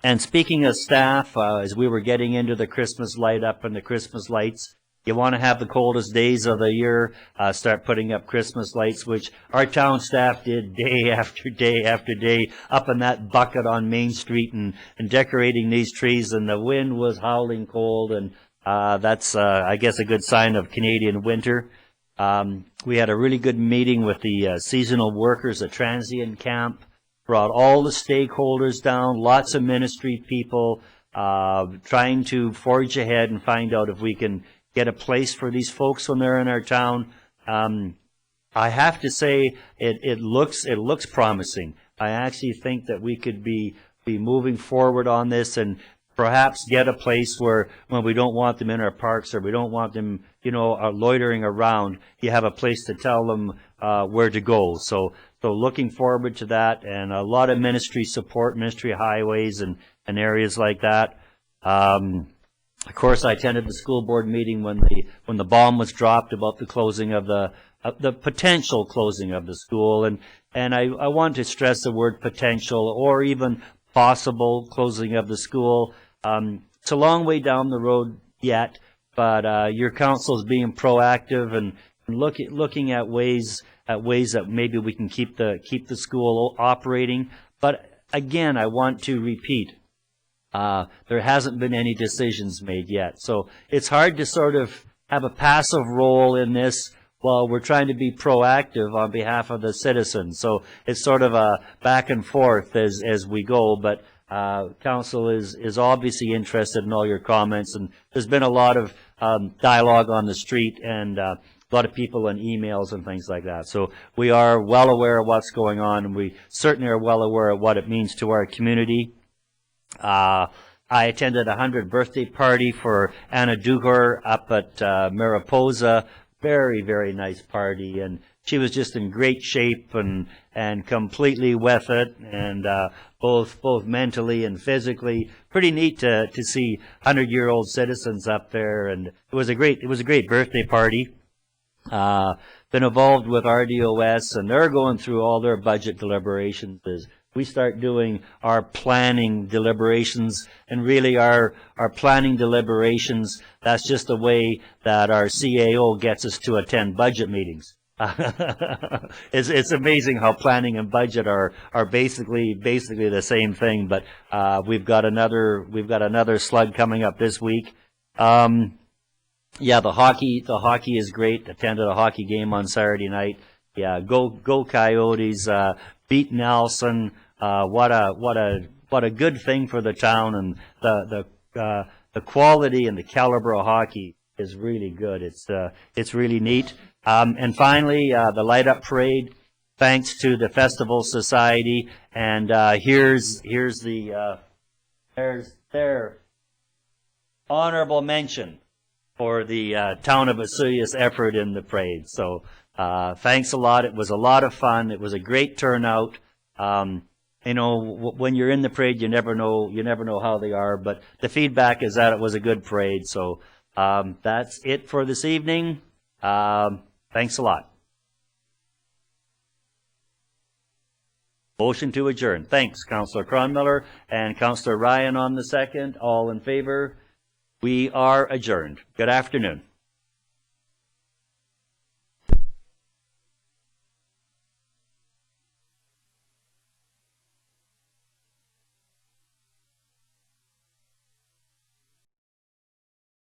And speaking of staff, as we were getting into the Christmas light up and the Christmas lights, you want to have the coldest days of the year, start putting up Christmas lights, which our town staff did day after day after day up in that bucket on Main Street and decorating these trees, and the wind was howling cold, and that's, I guess, a good sign of Canadian winter. We had a really good meeting with the seasonal workers at Transient Camp, brought all the stakeholders down, lots of ministry people, trying to forge ahead and find out if we can get a place for these folks when they're in our town. I have to say it looks promising. I actually think that we could be moving forward on this and perhaps get a place where when we don't want them in our parks or we don't want them, loitering around, you have a place to tell them where to go. So looking forward to that, and a lot of ministry support, ministry highways and areas like that. Of course, I attended the school board meeting when the bomb was dropped about the closing of the potential closing of the school, and I want to stress the word potential or even possible closing of the school. It's a long way down the road yet, but your council is being proactive and looking at ways that maybe we can keep the school operating. But again, I want to repeat. There hasn't been any decisions made yet. So it's hard to sort of have a passive role in this while we're trying to be proactive on behalf of the citizens. So it's sort of a back and forth as we go. But council is obviously interested in all your comments. And there's been a lot of dialogue on the street and a lot of people and emails and things like that. So we are well aware of what's going on, and we certainly are well aware of what it means to our community. I attended a 100th birthday party for Anna Dugor up at Mariposa. Very, very nice party, and she was just in great shape and completely with it, and both mentally and physically. Pretty neat to see 100-year-old citizens up there, and it was a great birthday party. Been involved with RDOS, and they're going through all their budget deliberations as we start doing our planning deliberations. And really our planning deliberations, that's just the way that our CAO gets us to attend budget meetings. It's amazing how planning and budget are basically the same thing, but we've got another slug coming up this week. Yeah, the hockey is great. Attended a hockey game on Saturday night. Yeah, go Coyotes, beat Nelson. What a good thing for the town, and the quality and the caliber of hockey is really good. It's really neat. And finally, the light up parade, thanks to the Festival Society. And here's their honorable mention for the town of Osoyoos effort in the parade. So thanks a lot. It was a lot of fun. It was a great turnout. You know, when you're in the parade, you never know how they are. But the feedback is that it was a good parade. So that's it for this evening. Thanks a lot. Motion to adjourn. Thanks, Councillor Cronmiller and Councillor Ryan on the second. All in favor? We are adjourned. Good afternoon.